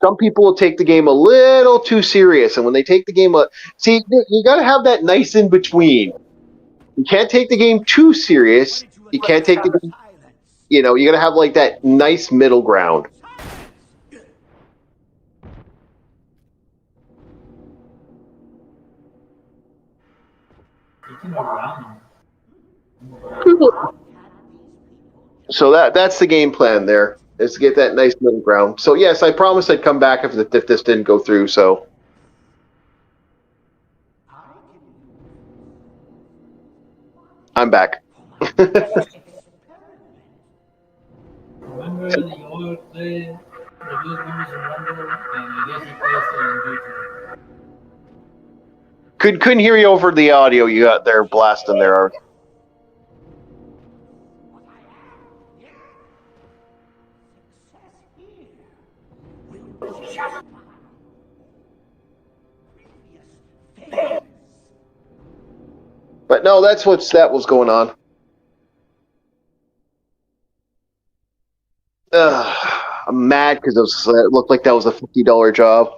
Some people will take the game a little too serious, and when they take the game, see, you got to have that nice in between. You can't take the game too serious. You can't take the game. You know, you got to have like that nice middle ground. So that's the game plan there, is to get that nice middle ground. So yes, I promised I'd come back if this didn't go through, so I'm back. Remember the old play, reviews members remember, and I guess he plays on YouTube. Couldn't hear you over the audio you got there blasting there. But no, that was going on. I'm mad because it looked like that was a $50 job.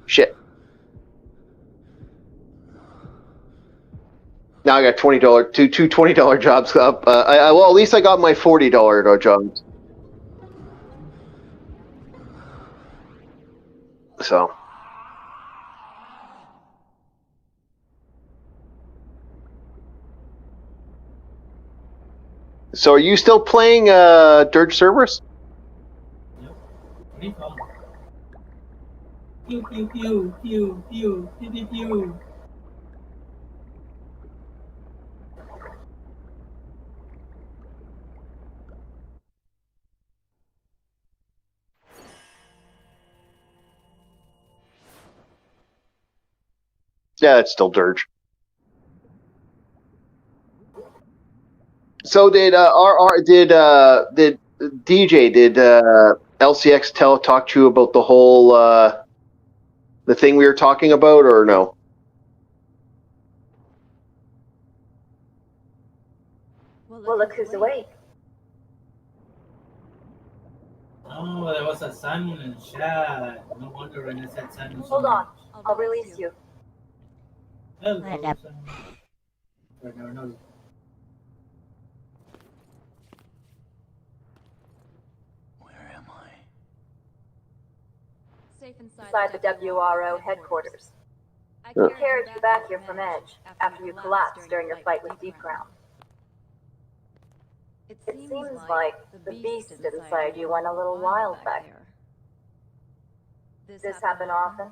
Shit. Now I got $20, two $20 jobs up. Well, at least I got my $40 jobs. So. So are you still playing Dirge Cerberus? Pretty fun. Pew, pew, pew, pew, pew, pew, pew, pew. Yeah, it's still Dirge. So did LCX talk to you about the whole the thing we were talking about, or no? Well, look who's awake. No, Oh, there was a Simon in chat. No wonder when I said Simon. Hold on. I'll release you. Hello, What up? Simon. Right now, no. Where am I? Safe Inside the WRO headquarters. I We carried you back here from Edge after you collapsed during your fight with Deep Crown. It seems like the beast inside you went a little wild back there. This happen often?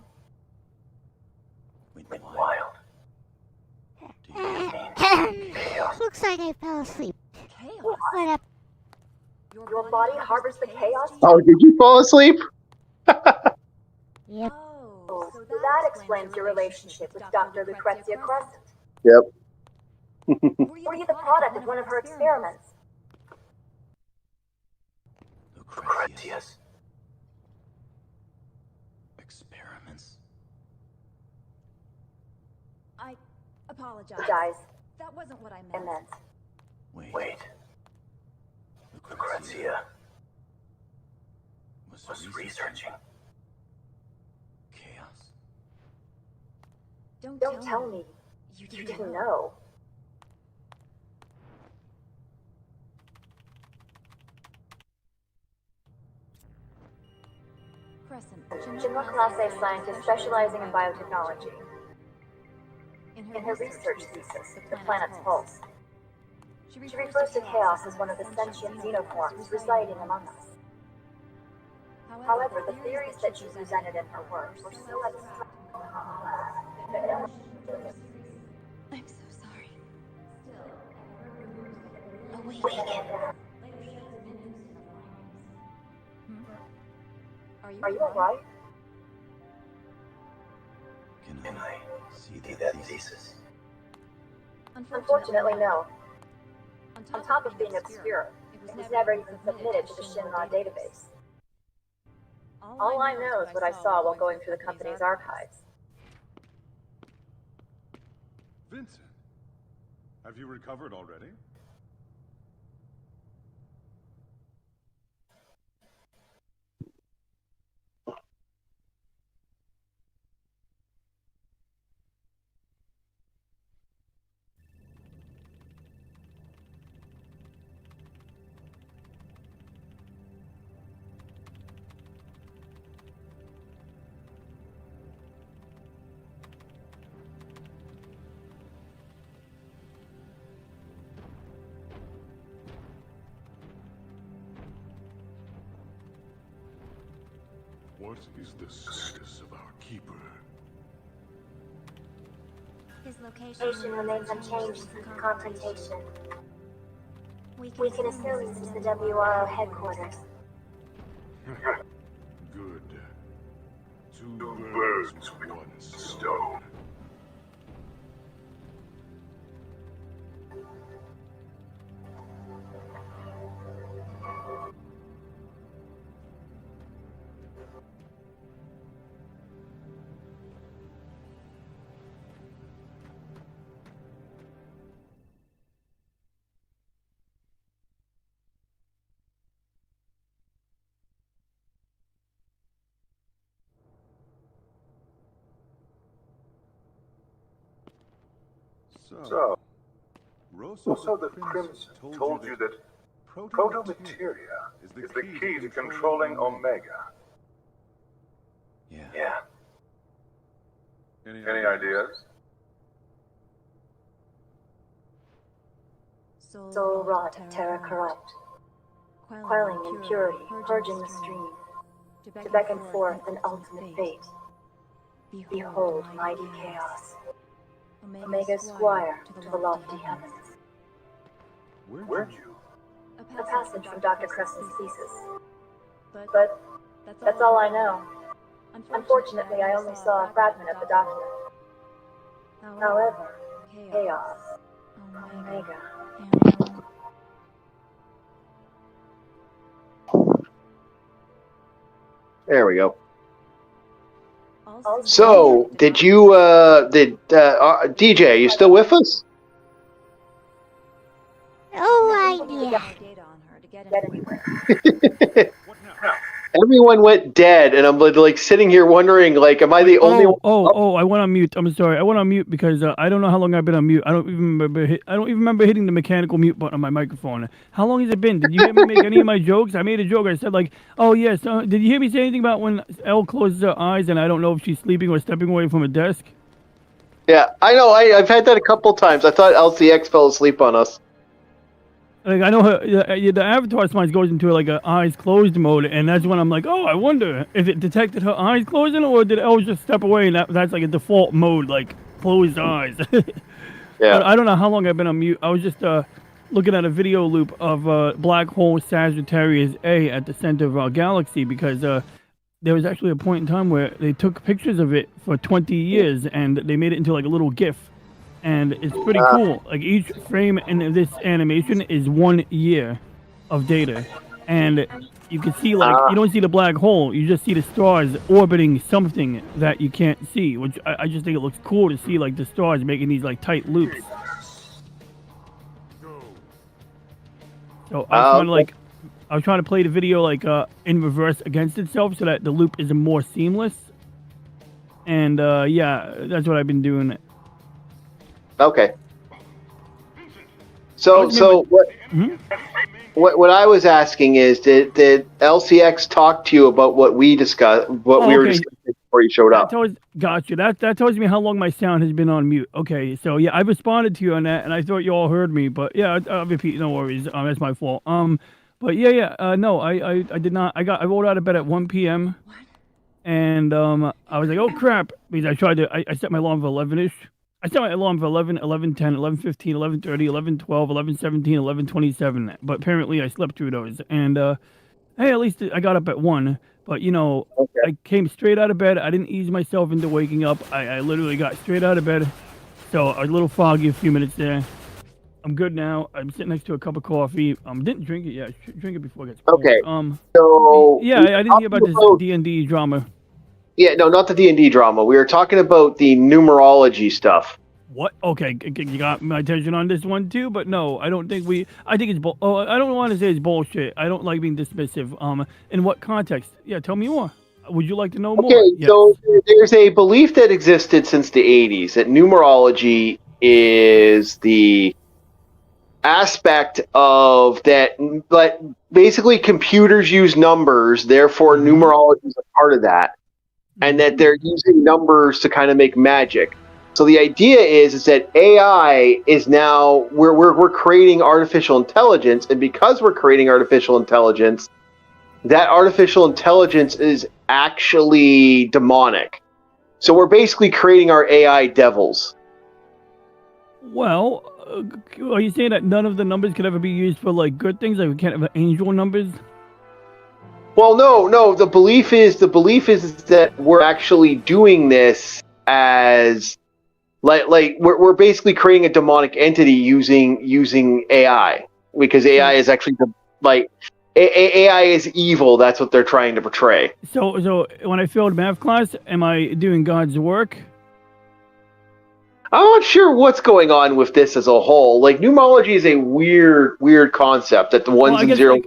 Went wild. Looks like I fell asleep. Chaos? What up? Your body harbors the chaos? Oh, did you fall asleep? Yep. Oh, so that explains your relationship with Dr. Lucrezia Crescent. Yep. Were you the product of one of her experiments? Lucrezia's experiments. I apologize. Guys, That wasn't what I I meant. meant. Wait. Lucrezia was researching chaos. Don't tell me. You didn't know. Crescent. Jinma Class A scientist specializing in biotechnology. In her research thesis, The Planet's Pulse, she refers to chaos as one of the sentient xenoforms residing among us. However, the theories that she presented in her work were so abstract that no one I'm so sorry. Are you alright? Can I see that thesis? Unfortunately, no. On top of being obscure, it was never even submitted to the Shinra database. All I know is what I saw while going through the company's archives. Vincent, have you recovered already? What is the status of our keeper? His Location remains unchanged since the confrontation. We can assume this is the WRO headquarters. Good. Two birds with one stone. So, Rosso the Crimson told you that proto-materia is the key to controlling Omega. Yeah. Any ideas? Soul rot, terra corrupt. Quelling impurity, purging the stream. To beckon forth an ultimate fate. Behold mighty chaos. Omega Squire to the lofty heavens. Where'd you? A passage from Dr. Crescent's thesis. But that's all I know. Unfortunately, I only saw a fragment of the document. However, chaos, Omega. There we go. So, did you, DJ, are you still with us? Oh, idea. Get anywhere. What now? everyone went dead, and I'm like sitting here wondering, like, am I the only one? I went on mute. I'm sorry. I went on mute because I don't know how long I've been on mute. I don't even remember hitting the mechanical mute button on my microphone. How long has it been? Did you hear me make any of my jokes? I made a joke. I said like, oh yes. Did you hear me say anything about when Elle closes her eyes and I don't know if she's sleeping or stepping away from a desk? Yeah, I know. I've had that a couple times. I thought LCX fell asleep on us. Like I know the avatar smile goes into like a eyes closed mode, and that's when I'm like, oh, I wonder if it detected her eyes closing, or did Elle just step away and that's like a default mode, like closed eyes. Yeah. But I don't know how long I've been on mute. I was just looking at a video loop of black hole Sagittarius A at the center of our galaxy because there was actually a point in time where they took pictures of it for 20 years and they made it into like a little GIF. And it's pretty cool. Like each frame in this animation is 1 year of data. And you can see like, you don't see the black hole, you just see the stars orbiting something that you can't see, which I just think it looks cool to see like the stars making these like tight loops. So I was trying to play the video like in reverse against itself so that the loop is more seamless. And yeah, that's what I've been doing. Okay. So what I was asking is, did LCX talk to you about what we discussed, what we were discussing before you showed up? Gotcha. That tells me how long my sound has been on mute. Okay, so yeah, I responded to you on that, and I thought you all heard me, but yeah, I'll repeat. No worries. That's my fault. But yeah. No, I did not. I rolled out of bed at 1 p.m. and I was like, oh crap, because I set my alarm for 11ish. I set my alarm for 11, 11:10, 11:15, 11:30, 11:12, 11:17, 11:27. But apparently I slept through those. And hey, at least I got up at 1. But you know, I came straight out of bed. I didn't ease myself into waking up. I literally got straight out of bed. So a little foggy a few minutes there. I'm good now. I'm sitting next to a cup of coffee. Didn't drink it yet. Drink it before it gets cold. Okay. So yeah, I didn't hear about this D&D drama. Yeah, no, not the D&D drama. We were talking about the numerology stuff. What? Okay, you got my attention on this one too, but no, I don't think I think it's I don't want to say it's bullshit. I don't like being dismissive. In what context? Yeah, tell me more. Would you like to know more? Okay, yes. So there's a belief that existed since the 80s that numerology is the aspect of that, but basically computers use numbers, therefore numerology is a part of that. And that they're using numbers to kind of make magic. So the idea is that AI is now we're creating artificial intelligence, and because we're creating artificial intelligence, that artificial intelligence is actually demonic. So we're basically creating our AI devils. Well, are you saying that none of the numbers could ever be used for like good things? Like we can't have angel numbers? Well, no. The belief is that we're actually doing this as like we're basically creating a demonic entity using AI, because AI is actually AI is evil. That's what they're trying to portray. So when I failed math class, am I doing God's work? I'm not sure what's going on with this as a whole. Like, numerology is a weird concept that the ones and zeros.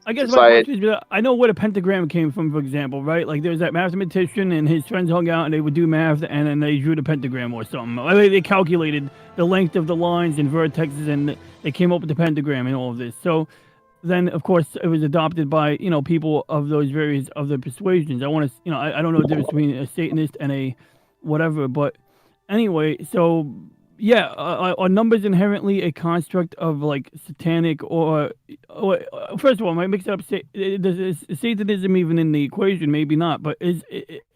I guess my question is, I know where the pentagram came from, for example, right? Like, there's that mathematician and his friends hung out and they would do math and then they drew the pentagram or something. They calculated the length of the lines and vertexes and they came up with the pentagram and all of this. So then, of course, it was adopted by, people of those various other persuasions. I want to, I don't know the difference between a Satanist and a whatever, but anyway, so yeah, are numbers inherently a construct of like satanic or first of all, I mix it up. Is Satanism even in the equation? Maybe not, but is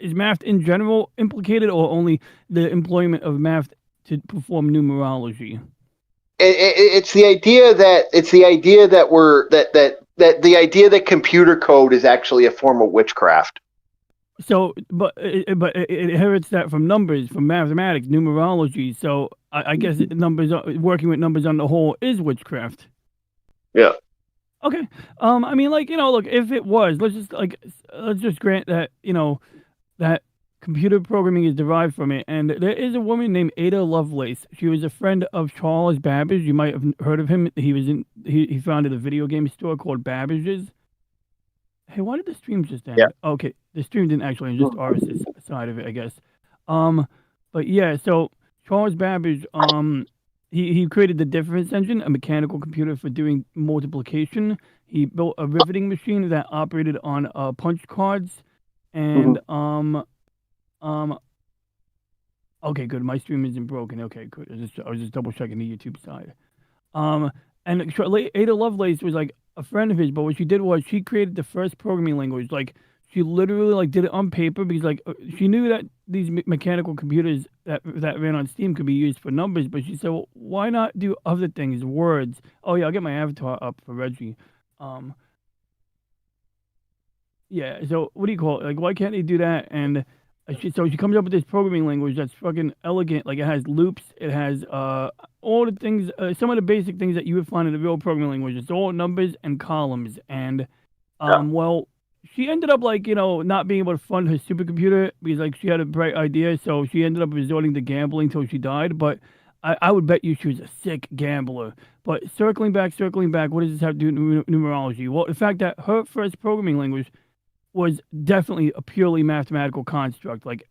math in general implicated, or only the employment of math to perform numerology? It's the idea that computer code is actually a form of witchcraft. So, but it inherits that from numbers, from mathematics, numerology. So I guess working with numbers on the whole is witchcraft. Yeah. Okay. I mean, like, look, if it was, let's just grant that, that computer programming is derived from it. And there is a woman named Ada Lovelace. She was a friend of Charles Babbage. You might have heard of him. He founded a video game store called Babbage's. Hey, why did the stream just end? Yeah. Okay, the stream didn't actually end, just Arus' side of it, I guess. But yeah, so Charles Babbage, he created the difference engine, a mechanical computer for doing multiplication. He built a riveting machine that operated on punch cards, and okay, good. My stream isn't broken. Okay, good. I was just double checking the YouTube side. And Ada Lovelace was like a friend of his, but what she did was she created the first programming language. Like she literally like did it on paper because like she knew that these mechanical computers that ran on Steam could be used for numbers, but she said, well, why not do other things, words? Oh yeah, I'll get my avatar up for Reggie. Yeah. So what do you call it? Like, why can't they do that? And so she comes up with this programming language that's fucking elegant. Like it has loops, it has all the things, some of the basic things that you would find in a real programming language. It's all numbers and columns. And well, she ended up like not being able to fund her supercomputer because like she had a bright idea, so she ended up resorting to gambling till she died. But I would bet you she was a sick gambler. But circling back, what does this have to do with numerology? Well, the fact that her first programming language was definitely a purely mathematical construct, like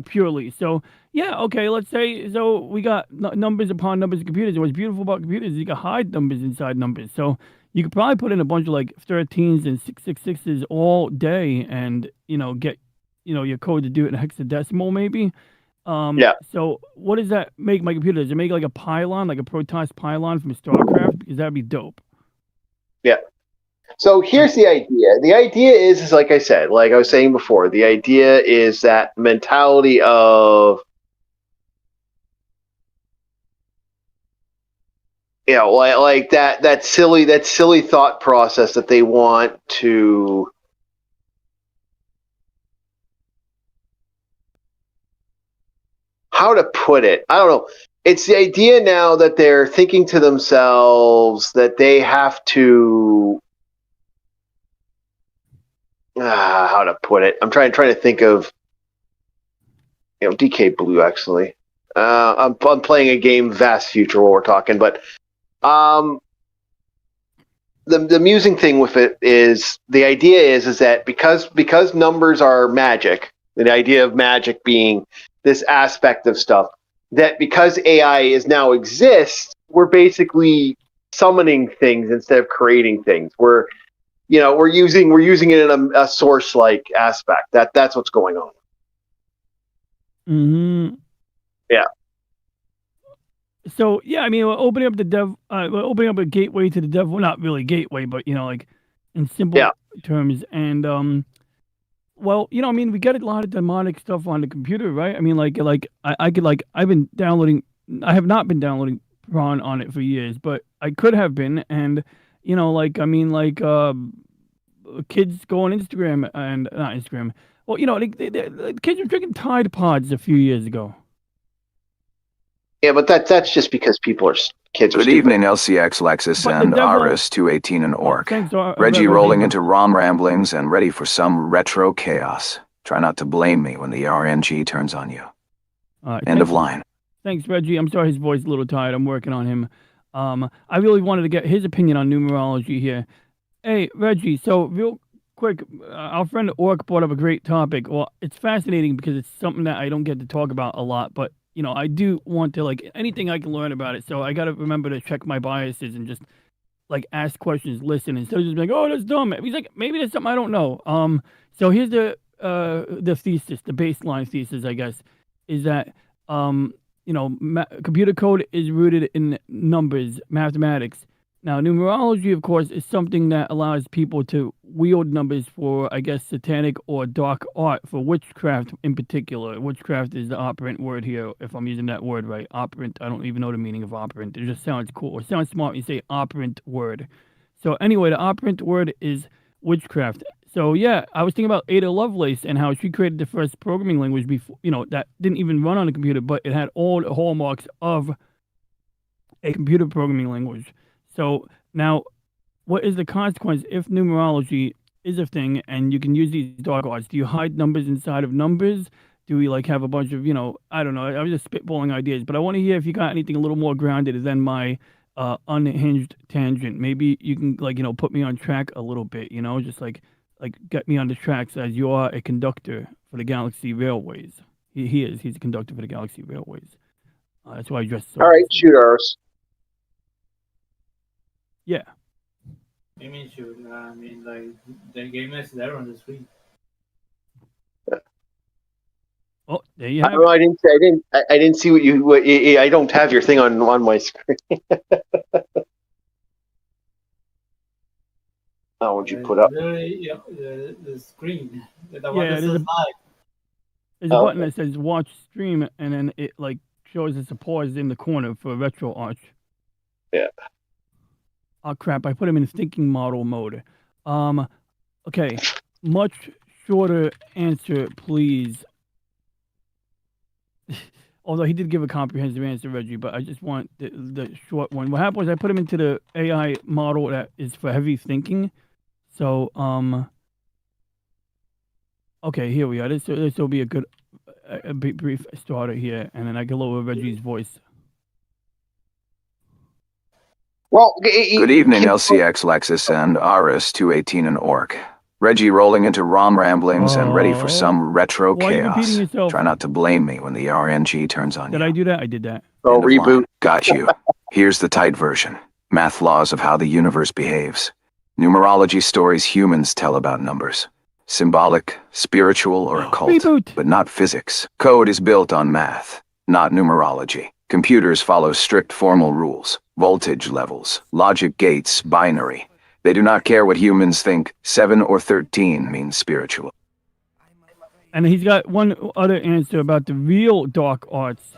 purely. So yeah, okay, let's say so we got numbers upon numbers of computers. And what's beautiful about computers is you can hide numbers inside numbers. So you could probably put in a bunch of like 13s and 666s all day, and get your code to do it in hexadecimal maybe. So what does that make my computer? Does it make like a pylon, like a Protoss pylon from StarCraft? Because that'd be dope. Yeah. So here's the idea. The idea is like I said, like I was saying before, the idea is that mentality of, like that silly thought process that they want to, how to put it? I don't know. It's the idea now that they're thinking to themselves that they have to, how to put it? I'm trying to think of, DK Blue actually. I'm playing a game, Vast Future, while we're talking, but the amusing thing with it is the idea is that because numbers are magic, the idea of magic being this aspect of stuff, that because AI is now exists, we're basically summoning things instead of creating things. We're using it in a source-like aspect. That's what's going on. Mm-hmm. Yeah. So yeah, I mean, we're opening up we're opening up a gateway to the devil. Well, not really gateway, but like in simple terms. And well, I mean, we get a lot of demonic stuff on the computer, right? I mean, like I could I've been downloading. I have not been downloading Prawn on it for years, but I could have been, and kids go on Instagram and not Instagram. Well, the kids were drinking Tide Pods a few years ago. Yeah, but that's just because kids are Good stupid. evening, LCX, Lexus, But and the devil- Arus218 and Orc. Thanks, Reggie Reggie. rolling into ROM ramblings and ready for some retro chaos. Try not to blame me when the RNG turns on you. End of line. Thanks, Reggie. I'm sorry his voice is a little tired. I'm working on him. I really wanted to get his opinion on numerology here. Hey, Reggie, so real quick, our friend Orc brought up a great topic. Well, it's fascinating because it's something that I don't get to talk about a lot, but I do want to, like, anything I can learn about it. So I got to remember to check my biases and just, like, ask questions, listen, instead of just being like, oh, that's dumb. He's like, maybe there's something I don't know. So here's the thesis, the baseline thesis, I guess, is that, computer code is rooted in numbers, mathematics. Now, numerology, of course, is something that allows people to wield numbers for, I guess, satanic or dark art, for witchcraft in particular. Witchcraft is the operant word here, if I'm using that word right. Operant, I don't even know the meaning of operant. It just sounds cool. It sounds smart when you say operant word. So anyway, the operant word is witchcraft. So yeah, I was thinking about Ada Lovelace and how she created the first programming language before, that didn't even run on a computer, but it had all the hallmarks of a computer programming language. So now, what is the consequence if numerology is a thing and you can use these dark arts? Do you hide numbers inside of numbers? Do we have a bunch of, I don't know. I was just spitballing ideas, but I want to hear if you got anything a little more grounded than my unhinged tangent. Maybe you can like put me on track a little bit. Just like get me on the tracks as you are a conductor for the Galaxy Railways. He is. He's a conductor for the Galaxy Railways. That's why I dressed so. All right, shoot ours. Yeah. I mean, shoot. I mean, like the game is there on the screen. Oh, there you have it. I didn't see what I don't have your thing on my screen. Oh, what'd you put up? The screen. The one Yeah, that says live. There's a button that says watch stream, and then it like shows us a pause in the corner for retro arch. Yeah. Oh crap! I put him in thinking model mode. Okay. Much shorter answer, please. Although he did give a comprehensive answer, Reggie, but I just want the short one. What happened was I put him into the AI model that is for heavy thinking. So, okay, here we are. This will be a good, brief starter here, and then I can lower Reggie's voice. Well, good evening, LCX, Lexus, and Arus218 and Orc. Reggie rolling into ROM ramblings and ready for some retro chaos. Try not to blame me when the RNG turns on you. Did I do that? I did that. Oh, reboot. Got you. Here's the tight version. Math laws of how the universe behaves. Numerology stories humans tell about numbers. Symbolic, spiritual, or occult. Reboot. But not physics. Code is built on math, not numerology. Computers follow strict formal rules. Voltage levels, logic gates, binary. They do not care what humans think. 7 or 13 means spiritual. And he's got one other answer about the real dark arts.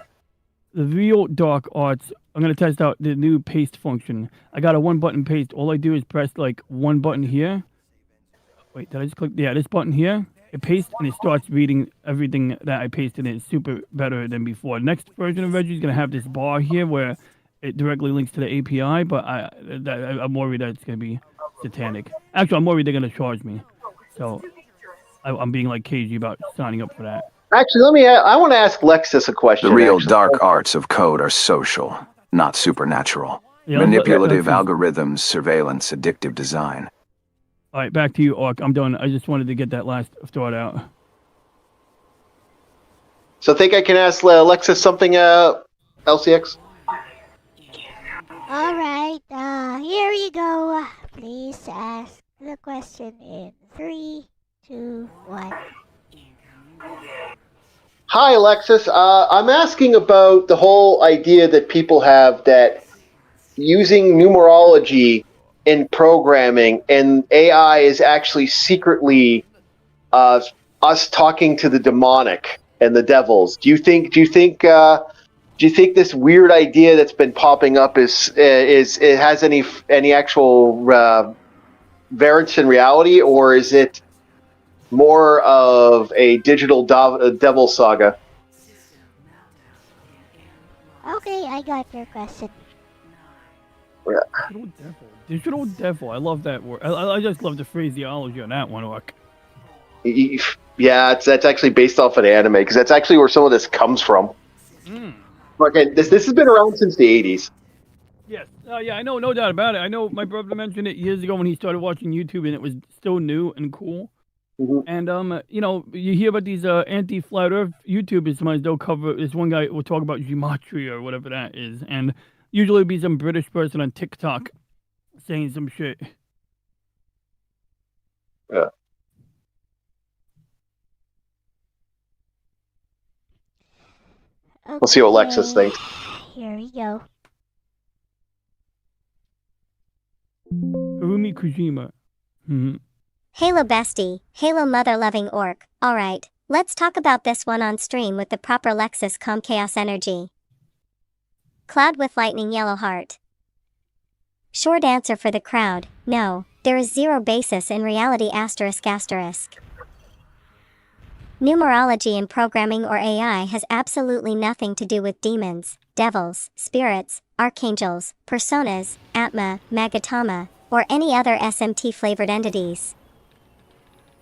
The real dark arts, I'm going to test out the new paste function. I got a one-button paste. All I do is press, like, one button here. Wait, did I just click? Yeah, this button here. It pastes, and it starts reading everything that I pasted in. It's super better than before. Next version of Reggie is going to have this bar here where it directly links to the API, but I'm worried that it's going to be satanic. Actually, I'm worried they're going to charge me. So I'm being like cagey about signing up for that. Actually, I want to ask Lexus a question. The real dark arts of code are social, not supernatural. Yeah, manipulative algorithms, surveillance, addictive design. All right, back to you, Orc. I'm done. I just wanted to get that last thought out. So think I can ask Lexus something, LCX? All right, here we go. Please ask the question in 3, 2, 1. Hi, Alexis. I'm asking about the whole idea that people have that using numerology in programming and AI is actually secretly us talking to the demonic and the devils. Do you think this weird idea that's been popping up is it has any actual variance in reality, or is it more of a digital devil saga? Okay, I got your question. Yeah. Digital devil. I love that word. I just love the phraseology on that one, Orc. Yeah, that's actually based off an anime, because that's actually where some of this comes from. Okay, this has been around since the 80s. Yes. Yeah, I know, no doubt about it. I know my brother mentioned it years ago when he started watching YouTube, and it was still new and cool. Mm-hmm. And you hear about these anti-flat Earth YouTubers. Sometimes they'll cover. This one guy will talk about gematria or whatever that is, and usually it'll be some British person on TikTok saying some shit. Yeah. Okay, we'll see what Lexus thinks. Here we go. Harumi Kojima. Halo bestie, Halo mother-loving Orc. Alright, let's talk about this one on stream with the proper Lexus calm chaos energy. Cloud with lightning yellow heart. Short answer for the crowd, no, there is zero basis in reality asterisk. Numerology in programming or AI has absolutely nothing to do with demons, devils, spirits, archangels, personas, Atma, Magatama, or any other SMT-flavored entities.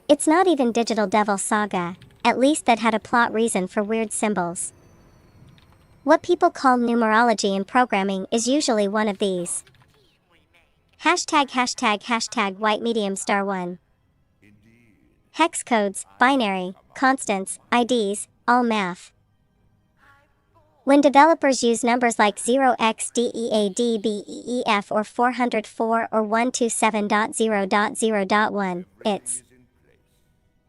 It's not even Digital Devil Saga, at least that had a plot reason for weird symbols. What people call numerology in programming is usually one of these. #### white medium star 1. Hex codes, binary, constants, IDs, all math. When developers use numbers like 0xDEADBEEF or 404 or 127.0.0.1, it's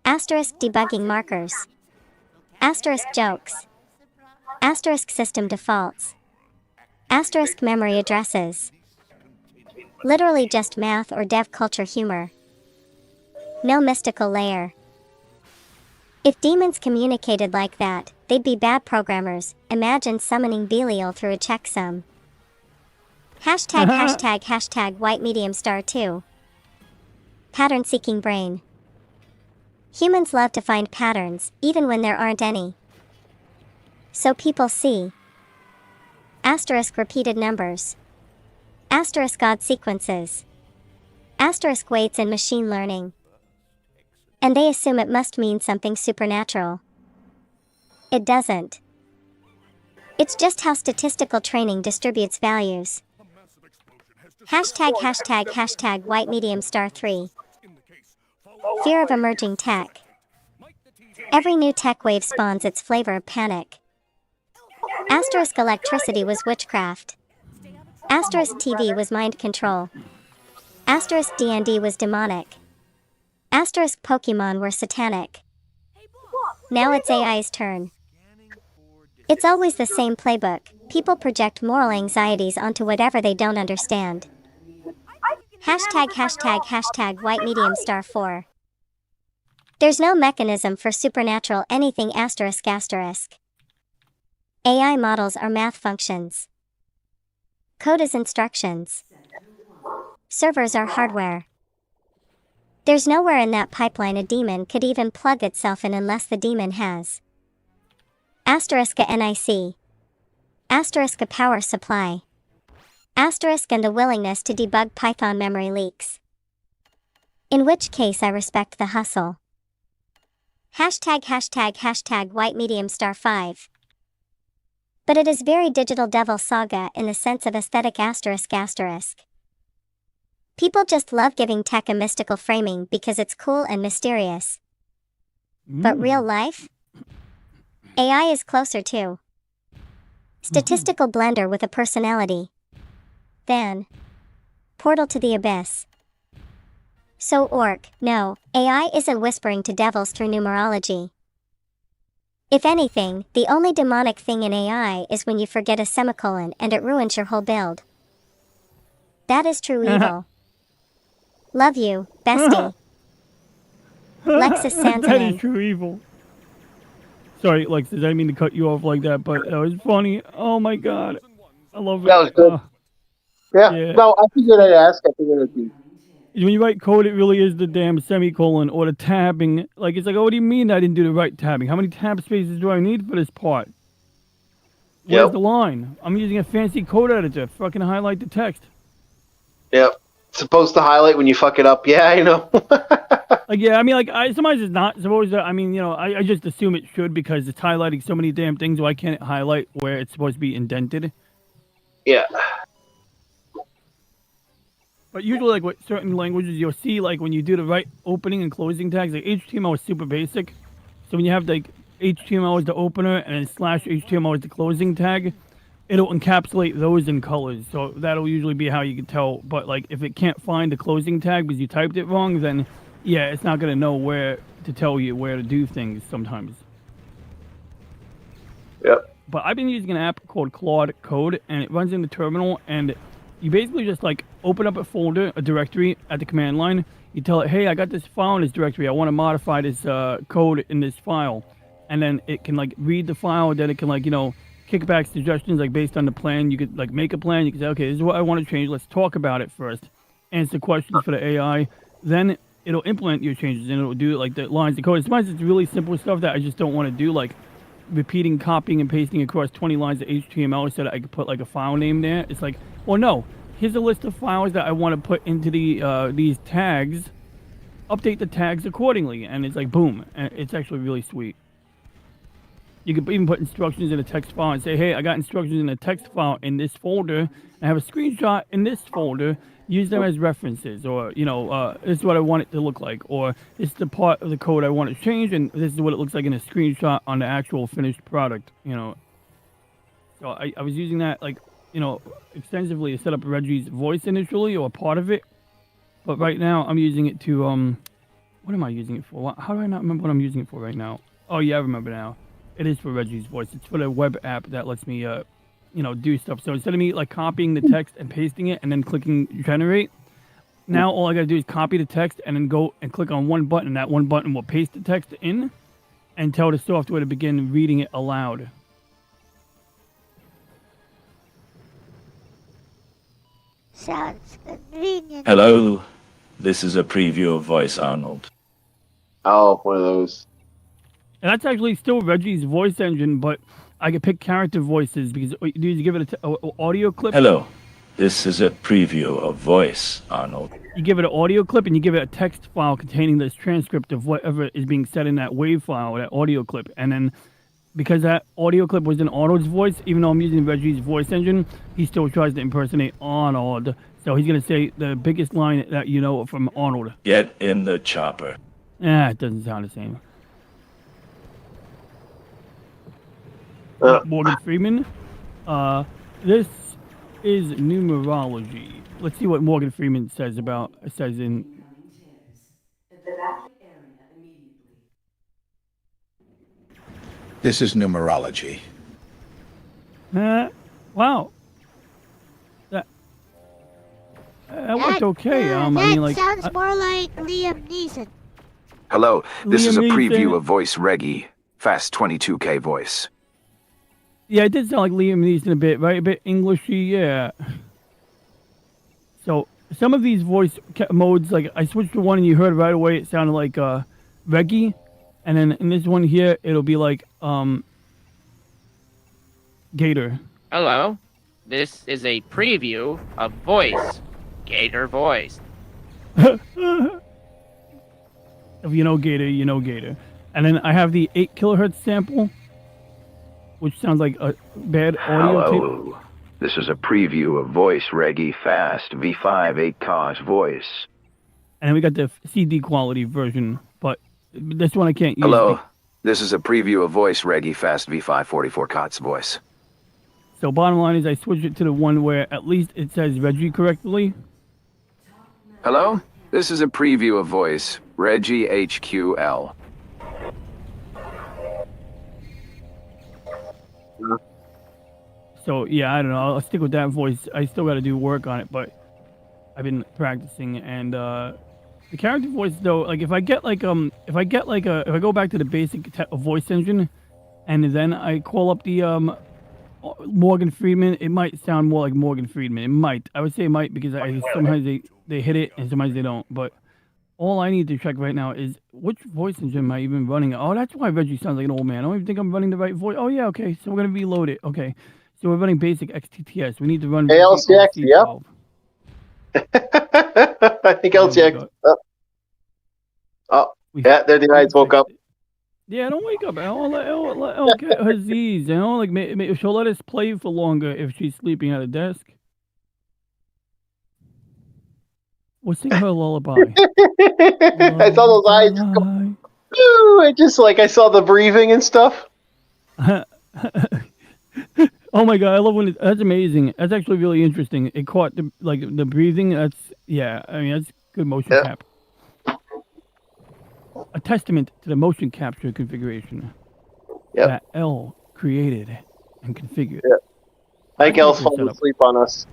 asterisk debugging markers, asterisk jokes, asterisk system defaults, asterisk memory addresses. Literally just math or dev culture humor. No mystical layer. If demons communicated like that, they'd be bad programmers. Imagine summoning Belial through a checksum. ### white medium star 2. Pattern seeking brain. Humans love to find patterns, even when there aren't any. So people see asterisk repeated numbers, asterisk odd sequences, asterisk weights in machine learning. And they assume it must mean something supernatural. It doesn't. It's just how statistical training distributes values. ### white medium star 3. Fear of emerging tech. Every new tech wave spawns its flavor of panic. Asterisk electricity was witchcraft. Asterisk TV was mind control. Asterisk D&D was demonic. Asterisk Pokemon were satanic. Now it's AI's turn. It's always the same playbook. People project moral anxieties onto whatever they don't understand. ### white medium star 4. There's no mechanism for supernatural anything asterisk asterisk. AI models are math functions. Code is instructions. Servers are hardware. There's nowhere in that pipeline a demon could even plug itself in unless the demon has asterisk a NIC, asterisk a power supply, asterisk and a willingness to debug Python memory leaks. In which case I respect the hustle. ### white medium star 5. But it is very digital devil saga in the sense of aesthetic asterisk asterisk. People just love giving tech a mystical framing because it's cool and mysterious. But real life? AI is closer to statistical blender with a personality than portal to the abyss. So no, AI isn't whispering to devils through numerology. If anything, the only demonic thing in AI is when you forget a semicolon and it ruins your whole build. That is true evil. Love you, bestie. Lexus Sansaman. That is true evil. Sorry, Lexus, I didn't mean to cut you off like that, but that was funny. Oh my god. I love it. That was good. Yeah. No, I figured I'd ask. I figured it'd be. When you write code, it really is the damn semicolon or the tabbing. Like, it's like, oh, what do you mean I didn't do the right tabbing? How many tab spaces do I need for this part? Where's the line? I'm using a fancy code editor. Fucking highlight the text. Yep. Supposed to highlight when you fuck it up. Yeah, I know. Like, yeah, I mean, like, sometimes it's not supposed to. I mean, you know, I just assume it should because it's highlighting so many damn things. Why can't it highlight where it's supposed to be indented? Yeah. But usually, like, with certain languages, you'll see, like, when you do the right opening and closing tags, like, HTML is super basic. So when you have, like, HTML as the opener and then /HTML as the closing tag, it'll encapsulate those in colors. So that'll usually be how you can tell. But, like, if it can't find the closing tag because you typed it wrong, then, yeah, it's not going to know where to tell you where to do things sometimes. Yep. But I've been using an app called Claude Code, and it runs in the terminal, and you basically just, like, open up a folder, a directory at the command line. You tell it, hey, I got this file in this directory. I want to modify this code in this file. And then it can, like, read the file. Then it can, like, you know, kick back suggestions, like, based on the plan. You could, like, make a plan. You can say, okay, this is what I want to change. Let's talk about it first. Answer questions for the AI. Then it'll implement your changes, and it'll do, like, the lines of code. Sometimes it's really simple stuff that I just don't want to do, like repeating, copying, and pasting across 20 lines of HTML so that I could put, like, a file name there. It's like, well, no. Here's a list of files that I want to put into the these tags. Update the tags accordingly, and it's like boom. And it's actually really sweet. You could even put instructions in a text file and say, hey, I got instructions in a text file in this folder. I have a screenshot in this folder. Use them as references, or, this is what I want it to look like, or this is the part of the code I want to change, and this is what it looks like in a screenshot on the actual finished product, So I was using that, extensively to set up Reggie's voice initially, or part of it. But right now, I'm using it to, what am I using it for? How do I not remember what I'm using it for right now? Oh, yeah, I remember now. It is for Reggie's voice. It's for the web app that lets me, do stuff. So instead of me, copying the text and pasting it and then clicking generate, now all I got to do is copy the text and then go and click on one button. And that one button will paste the text in and tell the software to begin reading it aloud. Sounds convenient. Hello, this is a preview of Voice Arnold. Oh, one of those. And that's actually still Reggie's voice engine, but I can pick character voices because what you do is you give it an audio clip. Hello, this is a preview of Voice Arnold. You give it an audio clip and you give it a text file containing this transcript of whatever is being said in that wave file, that audio clip. And then because that audio clip was in Arnold's voice, even though I'm using Reggie's voice engine, he still tries to impersonate Arnold. So he's going to say the biggest line that you know from Arnold. Get in the chopper. It doesn't sound the same. Morgan Freeman. This is numerology. Let's see what Morgan Freeman says in. This is numerology. Wow. That worked okay. Sounds more like Liam Neeson. Hello, this is a Liam preview Neeson. of Voice Reggie, Fast 22K voice. Yeah, it did sound like Liam Neeson a bit, right? A bit Englishy, yeah. So some of these voice modes, I switched to one and you heard right away it sounded like Reggie, and then in this one here it'll be like Gator. Hello, this is a preview of Voice, Gator Voice. If you know Gator, you know Gator. And then I have the 8 kilohertz sample, which sounds like a bad audio tape. Hello, this is a preview of Voice Reggie Fast V5 8 cars voice. And then we got the CD quality version, but this one I can't use. Hello, this is a preview of Voice Reggie Fast V5 44 COTS voice. So bottom line is I switched it to the one where at least it says Reggie correctly. Hello, this is a preview of Voice Reggie HQL. So yeah, I don't know. I'll stick with that voice. I still got to do work on it, but I've been practicing. And the character voice though, if I go back to the basic voice engine, and then I call up the Morgan Freeman, it might sound more like Morgan Freeman. It might. I would say it might because sometimes they hit it and sometimes they don't. But all I need to check right now is which voice engine am I even running? Oh, that's why Reggie sounds like an old man. I don't even think I'm running the right voice. Oh yeah, okay. So we're gonna reload it. Okay. So we're running basic XTTS. We need to run Elle-C, yep. I think Elle-C. Yeah, there the eyes woke up. Yeah, don't wake up. Elle get her Z's. She'll let us play for longer if she's sleeping at a desk. We'll sing her a lullaby. I saw those eyes just go. Ooh, I saw the breathing and stuff. Oh my god, I love when that's amazing. That's actually really interesting. It caught the breathing. That's good motion cap. A testament to the motion capture configuration that Elle created and configured. Yeah. I think Elle's falling asleep on us.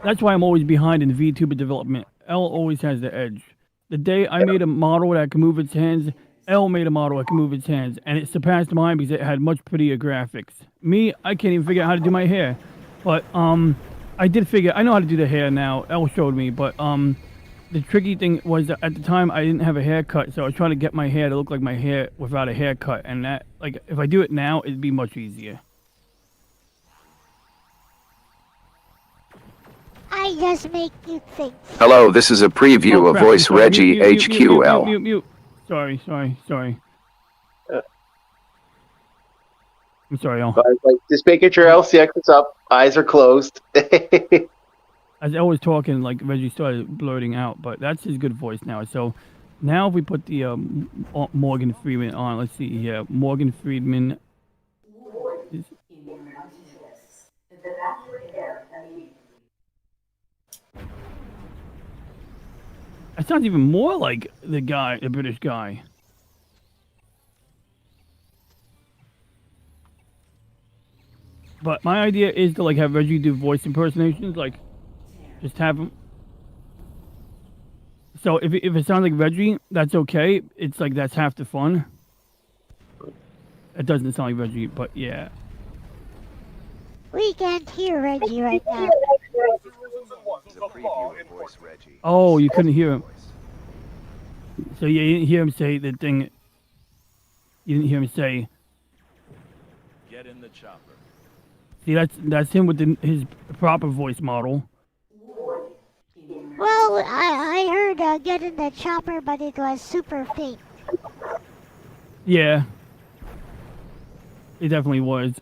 That's why I'm always behind in VTuber development. Elle always has the edge. The day I made a model that could move its hands, Elle made a model that could move its hands, and it surpassed mine because it had much prettier graphics. Me, I can't even figure out how to do my hair. But I did figure, I know how to do the hair now. Elle showed me, but the tricky thing was that at the time I didn't have a haircut, so I was trying to get my hair to look like my hair without a haircut, and that, if I do it now, it'd be much easier. I just make you think. Hello, this is a preview of Voice Reggie HQL. Mute. Sorry. I'm sorry, y'all. But like, just making sure LCX is up. Eyes are closed. As I was talking, like Reggie started blurting out, but that's his good voice now. So now if we put the Morgan Freeman on, let's see here. Morgan Freeman. That sounds even more like the British guy. But my idea is to like have Reggie do voice impersonations, like just have him. So if it sounds like Reggie, that's okay. It's like that's half the fun. It doesn't sound like Reggie, but yeah. We can't hear Reggie right now. Oh, you couldn't hear him. So you didn't hear him say the thing. You didn't hear him say. Get in the chopper. See, that's him with his proper voice model. Well, I heard get in the chopper, but it was super faint. Yeah. It definitely was.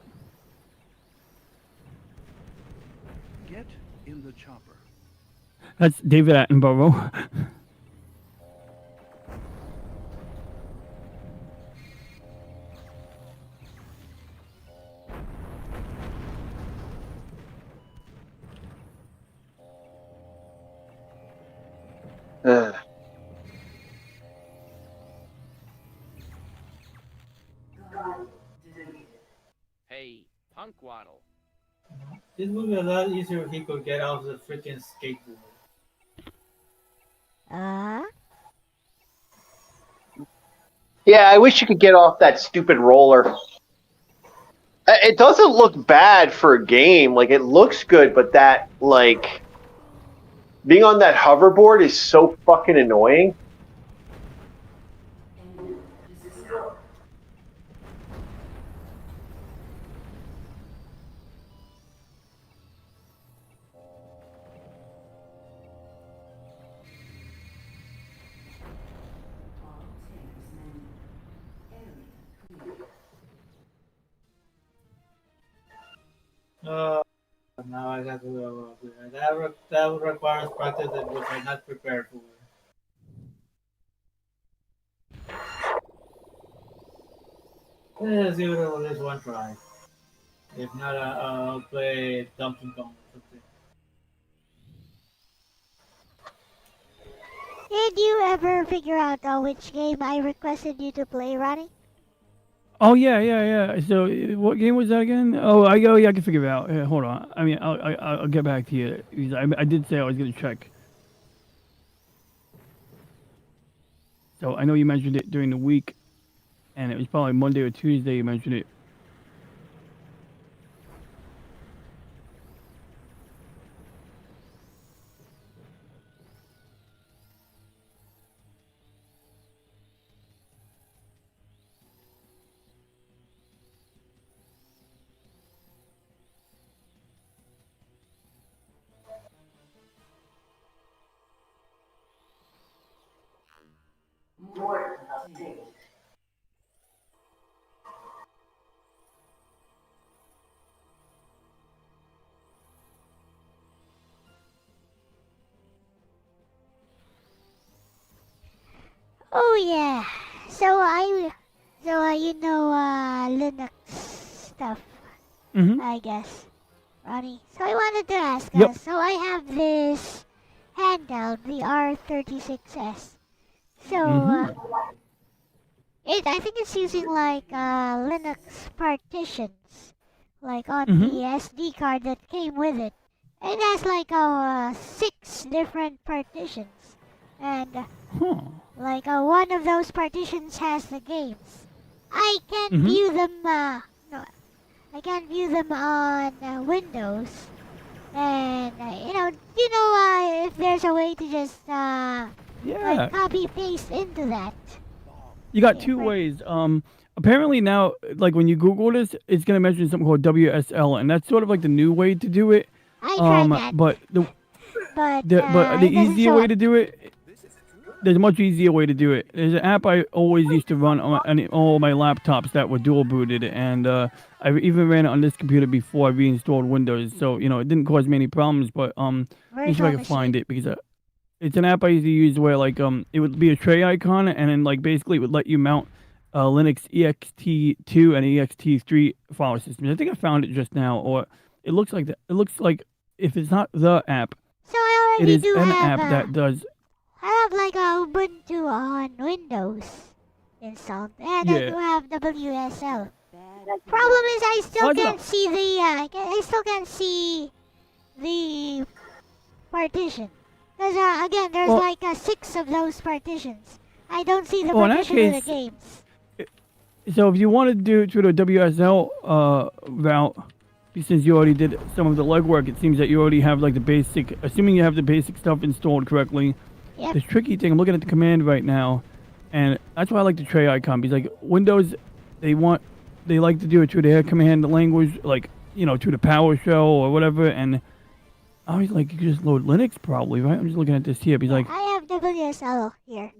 Get in the chopper. That's David Attenborough. Hey, punk waddle. This would be a lot easier if he could get off the freaking skateboard. Yeah, I wish you could get off that stupid roller. It doesn't look bad for a game. Like, it looks good, but that, like, being on that hoverboard is so fucking annoying. Now I got to go. That requires practice that which I'm not prepared for. Let's give it at least one try. If not, I'll play Donkey Kong or something. Did you ever figure out which game I requested you to play, Ronnie? Oh yeah. So what game was that again? Oh yeah, I can figure it out. Yeah, hold on. I mean, I'll get back to you. I did say I was gonna check. So I know you mentioned it during the week, and it was probably Monday or Tuesday you mentioned it. Oh yeah. So you know Linux stuff. I guess, Ronnie. So I wanted to ask Yep. So I have this handheld, the R36S. So I think it's using like Linux partitions, like on the SD card that came with it. It has like 6 different partitions, and like one of those partitions has the games. I can't view them. I can't view them on Windows. And if there's a way to just like copy paste into that. You got two ways. Apparently now, like when you Google this, it's gonna mention something called WSL, and that's sort of like the new way to do it. I tried that. But the But easier way to do it. there's a much easier way to do it. There's an app I always used to run on all my laptops that were dual booted, and I even ran it on this computer before I reinstalled Windows. So it didn't cause me any problems. But let me see if I can find it because it's an app I used to use where like it would be a tray icon, and then like basically it would let you mount Linux ext2 and ext3 file systems. I think I found it just now, or it looks like that. It looks like if it's not the app, So I it already is do an have app that does. I have like a Ubuntu on Windows installed, and I Yeah. do have WSL. Problem is, I still can't see the I still can't see the partition. Because again, there's Well- like 6 of those partitions. I don't see the Well, in that partition of the case- games. So if you want to do it through the WSL route, since you already did some of the legwork, it seems that you already have like the basic. Assuming you have the basic stuff installed correctly. Yep. The tricky thing, I'm looking at the command right now, and that's why I like the tray icon, because like Windows, they like to do it through their command language, like through the PowerShell or whatever, and I was like, you could just load Linux probably, right? I'm just looking at this here, because like I have WSL here.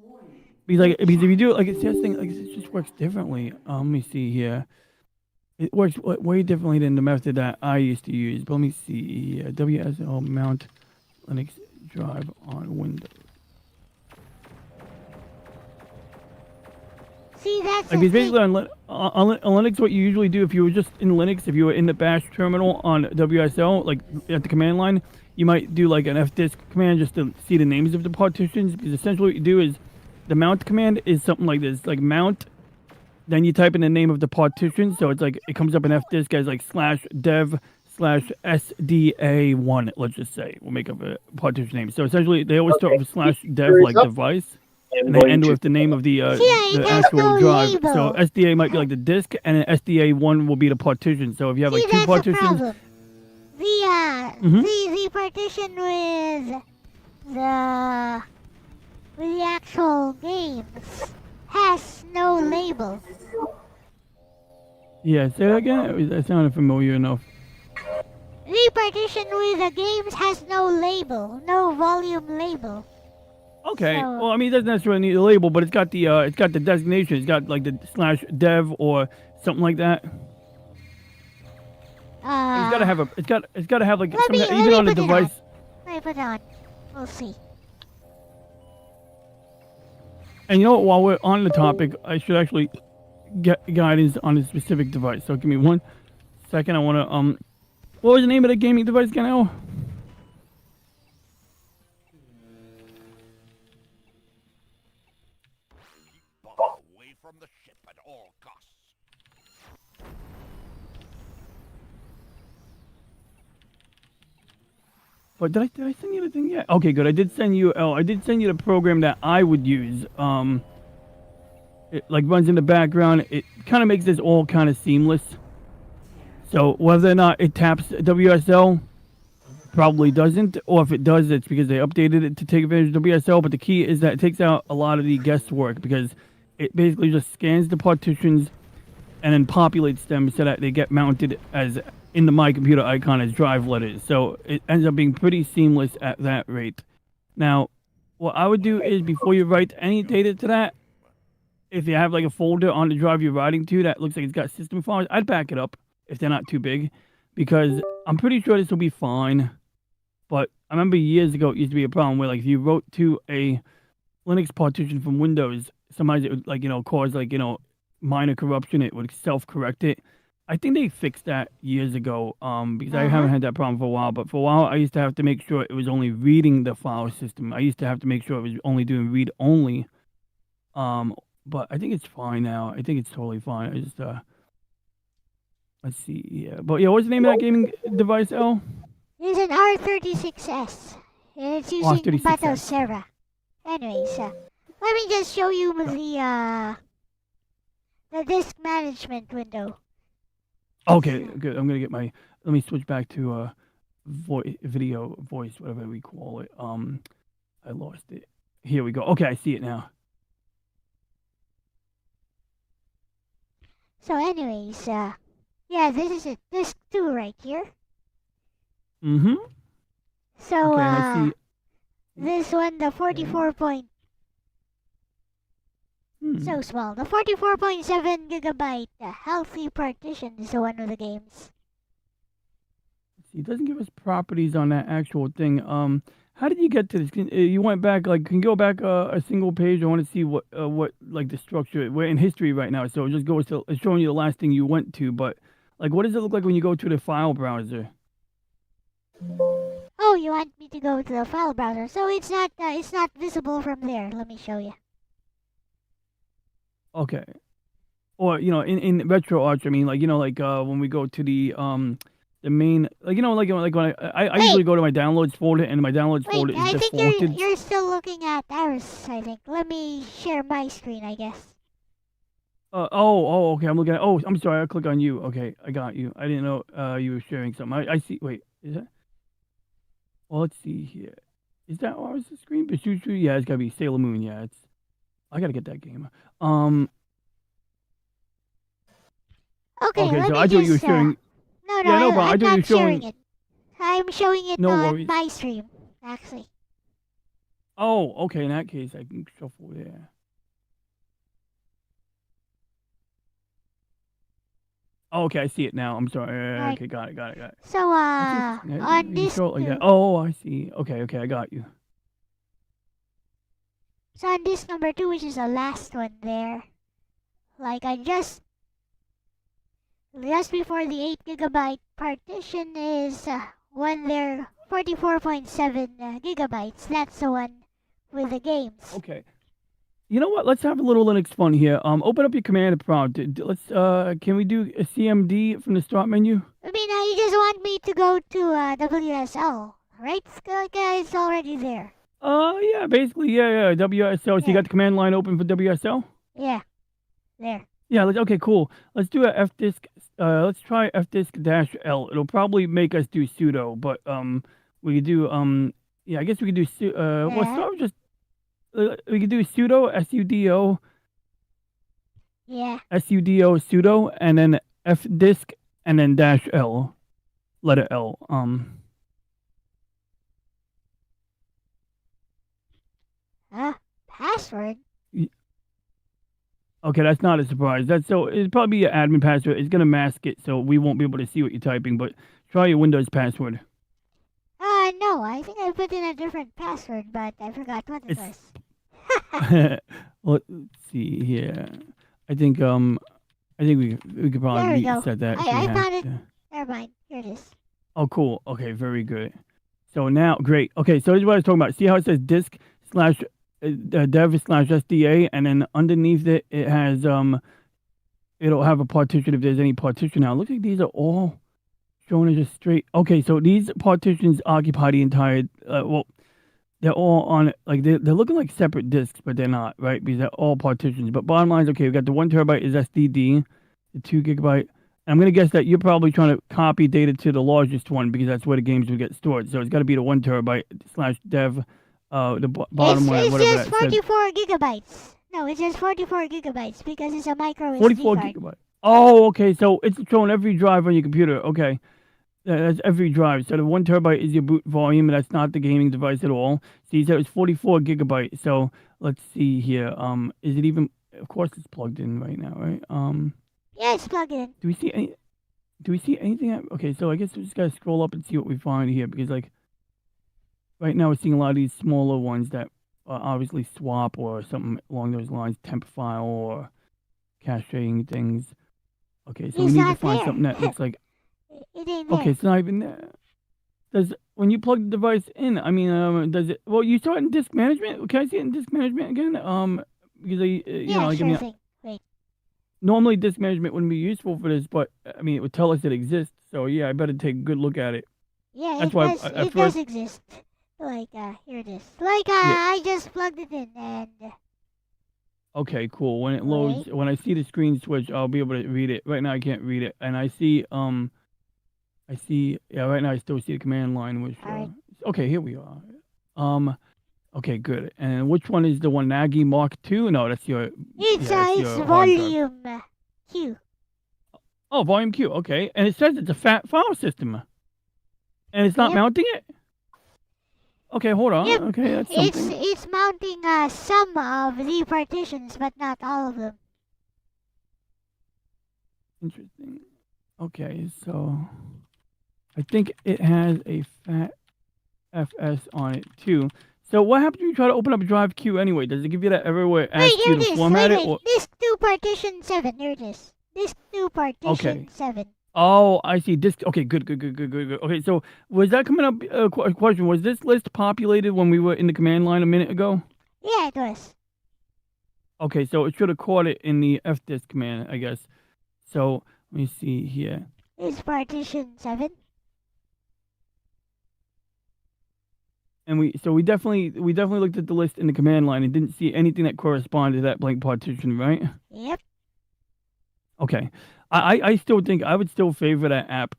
because if you do it like it's just thing, like it just works differently. Let me see here. It works way differently than the method that I used to use. But let me see here. WSL mount Linux drive on Windows. See, that's Like the it's basically thing. on Linux, what you usually do if you were just in Linux, if you were in the bash terminal on WSL, like at the command line, you might do like an fdisk command just to see the names of the partitions. Because essentially what you do is the mount command is something like this, like mount, then you type in the name of the partition. So it's like it comes up in fdisk as like /dev/SDA1, let's just say. We'll make up a partition name. So essentially they always start with /dev like device. And they end with the name of the actual drive. label. So SDA might be like the disk, and then SDA1 will be the partition. So if you have like See, two that's the partitions, problem. The partition with the actual games has no label. yeah, say that again. That sounded familiar enough. The partition with the games has no label, no volume label. Okay. So- Well, I mean, it doesn't necessarily need a label, but it's got the designation. It's got like the /dev or something like that. It's got to have a. It's got to have like Let some, me even on the put it device. Let me put it on. We'll see. And you know what? While we're on the topic, I should actually get guidance on a specific device. So give me 1 second. I want to What was the name of the gaming device again, Al? Away from the ship at all costs. But did I send you the thing yet? Okay, good. I did send you the program that I would use. It like runs in the background. It kind of makes this all kind of seamless. So whether or not it taps WSL, probably doesn't. Or if it does, it's because they updated it to take advantage of WSL. But the key is that it takes out a lot of the guesswork because it basically just scans the partitions and then populates them so that they get mounted as in the My Computer icon as drive letters. So it ends up being pretty seamless at that rate. Now, what I would do is before you write any data to that, if you have like a folder on the drive you're writing to that looks like it's got system files, I'd back it up if they're not too big, because I'm pretty sure this will be fine. But I remember years ago it used to be a problem where like if you wrote to a Linux partition from Windows, sometimes it would like, cause like, minor corruption. It would self-correct it. I think they fixed that years ago because I haven't had that problem for a while. But for a while, I used to have to make sure it was only reading the file system. I used to have to make sure it was only doing read-only. But I think it's fine now. I think it's totally fine. I just, let's see. Yeah. But yeah, what's the name of that gaming device, Elle? It's an R36S. And it's using R36S. Batocera. Anyways, let me just show you the disk management window. Okay, good. I'm gonna get my. Let me switch back to video, voice, whatever we call it. I lost it. Here we go. Okay, I see it now. So anyways, yeah, this is it. Disk 2 right here. Mm-hmm. So, Okay, I see. this one, the 44.2 So small. The 44.7 gigabyte healthy partition is the one of the games. See, it doesn't give us properties on that actual thing. How did you get to this? You went back, like, can you go back a single page? I want to see what like the structure. We're in history right now, so it just goes to, it's showing you the last thing you went to. But like, what does it look like when you go to the file browser? Oh, you want me to go to the file browser? So it's not visible from there. Let me show you. Okay. Or in RetroArch, I mean, like when we go to the main, like like when I usually go to my downloads folder, and my downloads folder is I think defaulted. you're still looking at Arus, I think. Let me share my screen, I guess. Okay. I'm looking at. Oh, I'm sorry. I'll click on you. Okay, I got you. I didn't know you were sharing something. I see. Wait, is that? Well, let's see here. Is that Arus' screen? Bashuchu? Yeah, it's gotta be Sailor Moon. Yeah, it's. I gotta get that game. Okay, let so me I thought you were sharing. No, Yeah, no problem. I I'm thought you were not sharing showing. it. I'm showing it No on worries. my stream, actually. Oh, okay. In that case, I can shuffle there. Oh, okay, I see it now. I'm sorry. Right. Okay, got it. So, That's interesting. on You this show it like that. Oh, I see. Okay, I got you. So on this number 2, which is the last one there, like I just before the 8 gigabyte partition is when they're 44.7 gigabytes. That's the one with the games. Okay. You know what? Let's have a little Linux fun here. Open up your command prompt. Let's. Can we do a CMD from the start menu? I mean, you just want me to go to WSL, right? It's already there. Yeah, basically, yeah. WSL. So you got the command line open for WSL? Yeah, there. Yeah. Okay, cool. Let's do a fdisk. Let's try fdisk-l. It'll probably make us do sudo, but we could do yeah. I guess we could do well. Start with just. We could do sudo sudo. Yeah. sudo sudo and then fdisk and then -l, letter L. Password. Okay, that's not a surprise. It'll probably be your admin password. It's gonna mask it, so we won't be able to see what you're typing. But try your Windows password. No, I think I put in a different password, but I forgot what it was. Let's see here. I think we could probably reset that. I found it. Never mind. Here it is. Oh, cool. Okay, very good. So now, great. Okay, so this is what I was talking about. See how it says disk /dev/SDA, and then underneath it, it has it'll have a partition if there's any partition. Now, it looks like these are all shown as just straight. Okay, so these partitions occupy the entire. Well, they're all on like they're looking like separate disks, but they're not, right? Because they're all partitions. But bottom line is, okay, we got the 1 terabyte is SDD, the 2 gigabyte. I'm gonna guess that you're probably trying to copy data to the largest one because that's where the games will get stored. So it's got to be the 1 terabyte /dev. The bottom one, it's whatever just 44 gigabytes. No, it's just 44 gigabytes because it's a micro SD 44 card. gigabytes. Oh, okay. So it's showing every drive on your computer. Okay. That's every drive. So the 1 terabyte is your boot volume, and that's not the gaming device at all. So you said it was 44 gigabytes. So let's see here. Is it even? Of course, it's plugged in right now, right? Yeah, it's plugged in. Do we see anything? Okay, so I guess we just gotta scroll up and see what we find here because, like, right now we're seeing a lot of these smaller ones that obviously swap or something along those lines, temp file or caching things. Okay, so we need to find something that looks like. It ain't there. Okay, it's not even there. When you plug the device in, I mean, does it? Well, you saw it in disk management. Can I see it in disk management again? Because sure thing. Wait. Normally disk management wouldn't be useful for this, but I mean, it would tell us it exists. So yeah, I better take a good look at it. Yeah, that's why it does exist. Like here it is. Like I just plugged it in and. Okay, cool. When it loads, when I see the screen switch, I'll be able to read it. Right now, I can't read it, and I see yeah, right now I still see the command line, which, okay, here we are. Okay, good. And which one is the one, Nagi Mark II? No, that's your... It's volume Q. Oh, volume Q, okay. And it says it's a fat file system. And it's not mounting it? Okay, hold on. Yep. Okay, that's It's something. it's mounting some of the partitions, but not all of them. Interesting. Okay, so I think it has a fat FS on it too. So what happens when you try to open up Drive Q anyway? Does it give you that error where it asks Wait, you here to it is. format Wait, it? Or... Disk 2 partition 7. Here it is. Disk 2 partition Okay. 7. Oh, I see. Disk. Okay, good. Okay, so was that coming up? A question. Was this list populated when we were in the command line a minute ago? Yeah, it was. Okay, so it should have caught it in the fdisk command, I guess. So let me see here. Is partition 7? And we definitely looked at the list in the command line and didn't see anything that corresponded to that blank partition, right? Yep. Okay. I still think I would still favor that app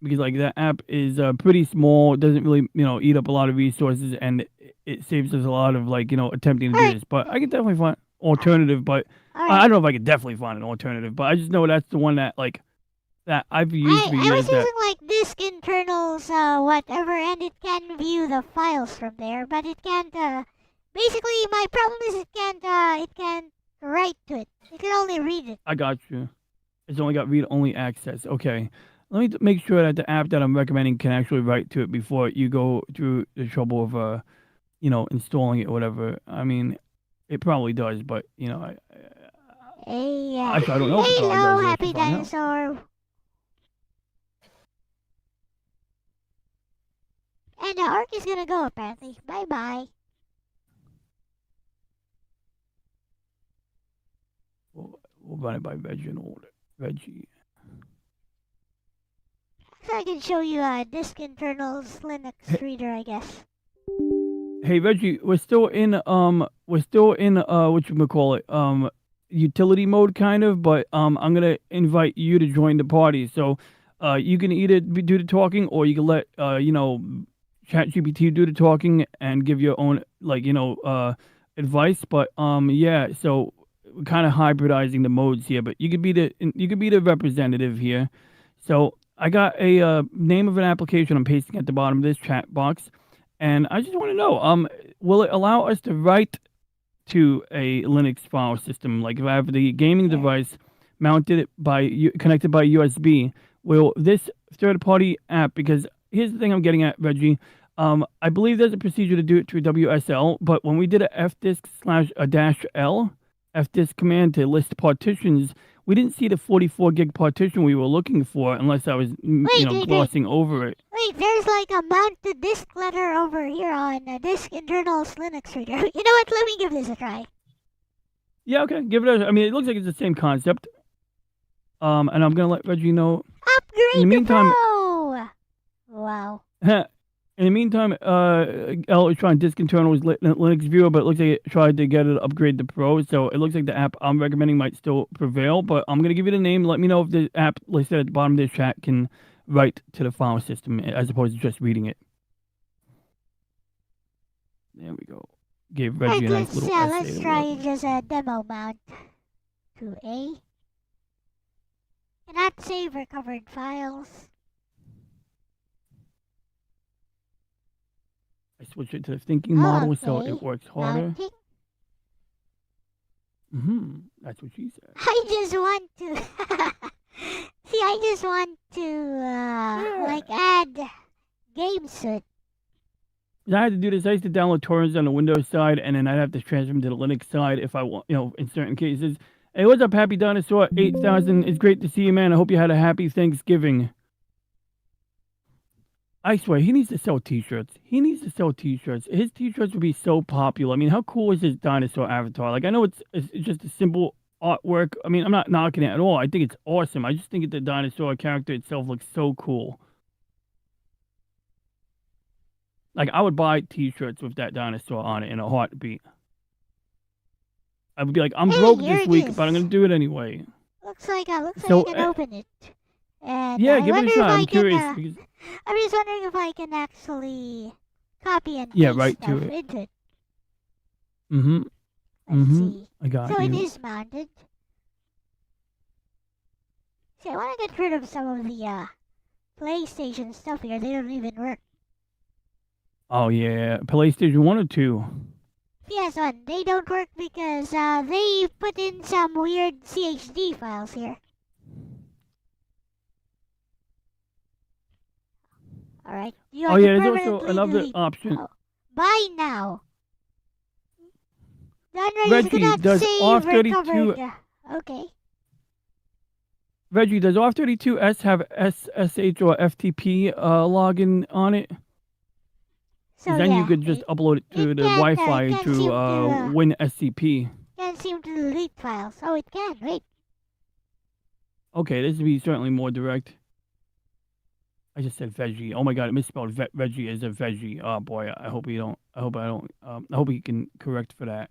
because like that app is pretty small, doesn't really eat up a lot of resources, and it saves us a lot of attempting to do this. But I could definitely find alternative. But I don't know if I could definitely find an alternative. But I just know that's the one that that I've used for years. I was using disk internals, whatever, and it can view the files from there, but it can't. Basically, my problem is it can't write to it. It can only read it. I got you. It's only got read-only access. Okay. Let me make sure that the app that I'm recommending can actually write to it before you go through the trouble of, installing it or whatever. I mean, it probably does, but I don't know. Hello, happy dinosaur. And the arc is gonna go apparently. Bye bye. We'll run it by Reginald. Reggie. So I can show you a disk internals Linux reader, I guess. Hey Reggie, we're still in whatchamacallit, utility mode kind of, but I'm gonna invite you to join the party. So you can either do the talking or you can let ChatGPT do the talking and give your own advice. But yeah, so we're kind of hybridizing the modes here, but you could be the representative here. So I got a name of an application I'm pasting at the bottom of this chat box, and I just want to know, will it allow us to write to a Linux file system? Like if I have the gaming device mounted connected by USB, will this third-party app? Because here's the thing I'm getting at, Reggie. I believe there's a procedure to do it through WSL, but when we did a fdisk/-L fdisk command to list partitions, we didn't see the 44 gig partition we were looking for unless I was glossing over it. Wait, there's like a mounted disk letter over here on disk internals Linux reader. You know what? Let me give this a try. Yeah, okay, give it I mean, it looks like it's the same concept. And I'm gonna let Reggie know. Upgrade in the meantime, Pro! Wow. In the meantime, Elle is trying disk internals Linux viewer, but it looks like it tried to get it to upgrade to Pro. So it looks like the app I'm recommending might still prevail. But I'm gonna give you the name. Let me know if the app listed at the bottom of this chat can write to the file system as opposed to just reading it. There we go. Gave Reggie a nice little essay. Let's try just a demo mount to A. Cannot save recovered files. I switched it to the thinking model so it works harder. That's what she said. I just want to see. I just want to add games to it. I had to do this. I used to download torrents on the Windows side, and then I'd have to transfer them to the Linux side if I want, in certain cases. Hey, what's up, Happy Dinosaur 8000? It's great to see you, man. I hope you had a happy Thanksgiving. I swear, he needs to sell T-shirts. He needs to sell T-shirts. His T-shirts would be so popular. I mean, how cool is his dinosaur avatar? Like, I know it's just a simple artwork. I mean, I'm not knocking it at all. I think it's awesome. I just think the dinosaur character itself looks so cool. Like, I would buy T-shirts with that dinosaur on it in a heartbeat. I would be like, I'm broke this week, but I'm going to do it anyway. Looks like I can open it. And yeah, give it a try. I'm curious. Because... I'm just wondering if I can actually copy and paste stuff to it. into it. Let's see. I got so you. it is mounted. See, I want to get rid of some of the PlayStation stuff here. They don't even work. Oh yeah, PlayStation 1 or 2? PS1. They don't work because they put in some weird CHD files here. Alright, you Oh have yeah, to there's also permanently another delete. option. Oh. Buy now. The unread is Reggie, not does save off32 recovered. Okay. Reggie, does off32s have SSH or FTP login on it? So then you yeah, could just upload it to the it Wi-Fi can't to seem to WinSCP. can't seem to delete files. Oh, it can. Wait. Okay, this would be certainly more direct. I just said veggie. Oh my god, I misspelled veggie as a veggie. Oh boy, I hope you don't. I hope I don't. I hope you can correct for that.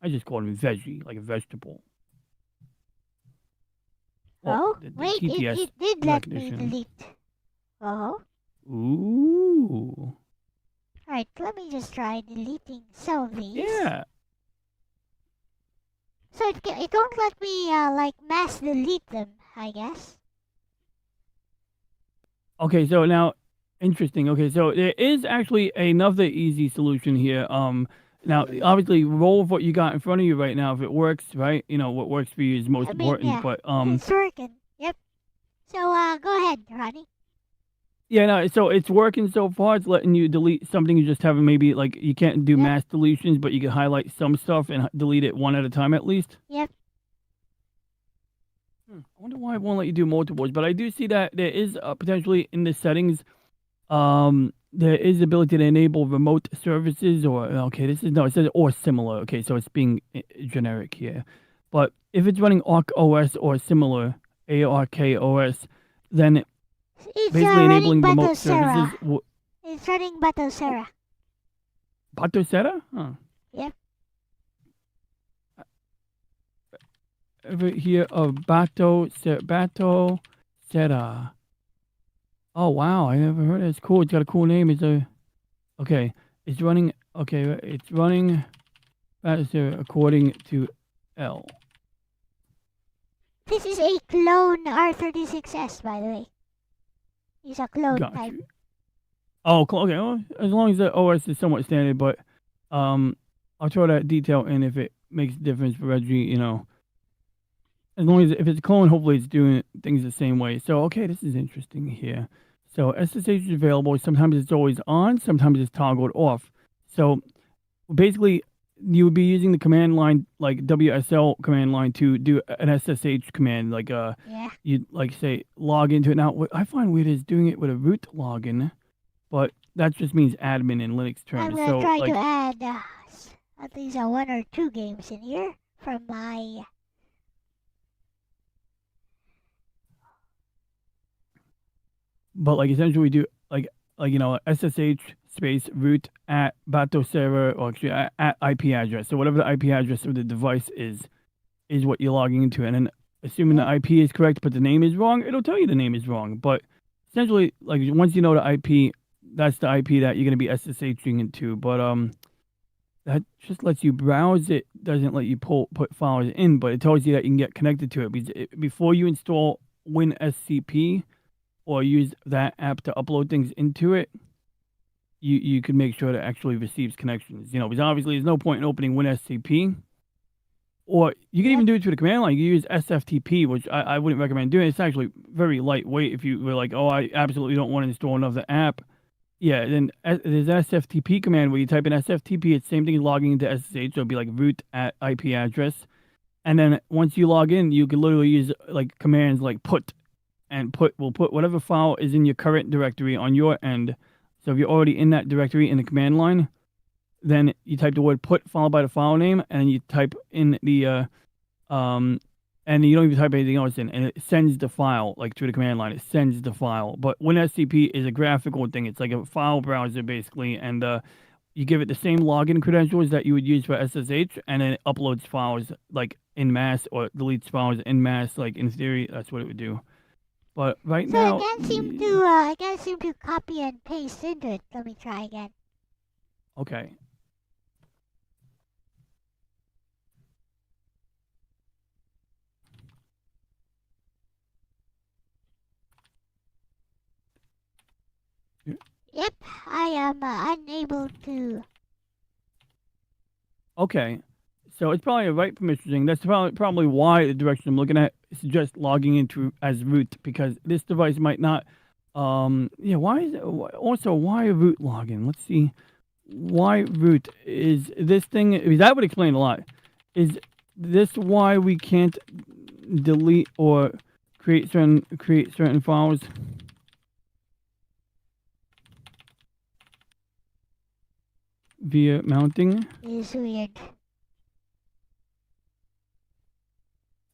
I just called him veggie, like a vegetable. Oh, the wait, TTS it did let me recognition. delete. Oh. Ooh. Alright, let me just try deleting some of these. Yeah. So it won't let me like mass delete them, I guess. Okay, so now, interesting. Okay, so there is actually another easy solution here. Now obviously roll with what you got in front of you right now. If it works, right? You know what works for you is most important. Yeah, But it's working. Yep. So go ahead, Ronnie. yeah, no. So it's working so far. It's letting you delete something you just haven't. Maybe like you can't do mass deletions, but you can highlight some stuff and delete it one at a time at least. Yep. I wonder why it won't let you do multiples, but I do see that there is potentially in the settings, there is the ability to enable remote services or, okay, this is, no, it says or similar. Okay, so it's being generic here. But if it's running Arc OS or similar, ARK OS, then It's basically enabling running remote Batocera. services. It's running Batocera. Batocera? Huh. Yep. Over here of Batocera. Oh wow, I never heard it. It's cool. It's got a cool name. It's okay. It's running. Okay, it's running. According to Elle. This is a clone R36S, by the way. It's a clone Got type. you. Oh, okay. Well, as long as the OS is somewhat standard, but I'll throw that detail in if it makes a difference for Reggie. You know, as long as if it's a clone, hopefully it's doing things the same way. So okay, this is interesting here. So SSH is available. Sometimes it's always on. Sometimes it's toggled off. So basically, you would be using the command line, like WSL command line, to do an SSH command. Like you'd like say log into it. Now, what I find weird is doing it with a root login, but that just means admin in Linux terms. I'm gonna try to add at least 1 or 2 games in here from my. But like essentially we do like you know SSH space root at Batocera or actually at IP address. So whatever the IP address of the device is what you're logging into, and then assuming the IP is correct but the name is wrong, it'll tell you the name is wrong. But essentially, like once you know the IP, that's the IP that you're gonna be SSHing into. But that just lets you browse it. Doesn't let you put files in, but it tells you that you can get connected to it. Because before you install WinSCP or use that app to upload things into it, you can make sure that it actually receives connections. You know, because obviously there's no point in opening WinSCP. Or you can even do it through the command line. You use SFTP, which I wouldn't recommend doing. It's actually very lightweight if you were like, oh, I absolutely don't want to install another app. Yeah, then there's an SFTP command where you type in SFTP. It's the same thing as logging into SSH. So it'll be like root at IP address. And then once you log in, you can literally use like commands like put, and will put whatever file is in your current directory on your end. So if you're already in that directory in the command line, then you type the word put followed by the file name, and you type in the and you don't even type anything else in, and it sends the file like through the command line. It sends the file. But WinSCP is a graphical thing. It's like a file browser basically, and you give it the same login credentials that you would use for SSH, and then it uploads files like in mass or deletes files in mass. Like in theory, that's what it would do. But right now, I can't seem to copy and paste into it. Let me try again. Okay. Yep, I am unable to. Okay. So it's probably a right permission thing. That's probably why the direction I'm looking at suggests logging into as root, because this device might not. Yeah. Why is it, also why root login? Let's see. Why root is this thing? That would explain a lot. Is this why we can't delete or create certain files? Via mounting? It's weird.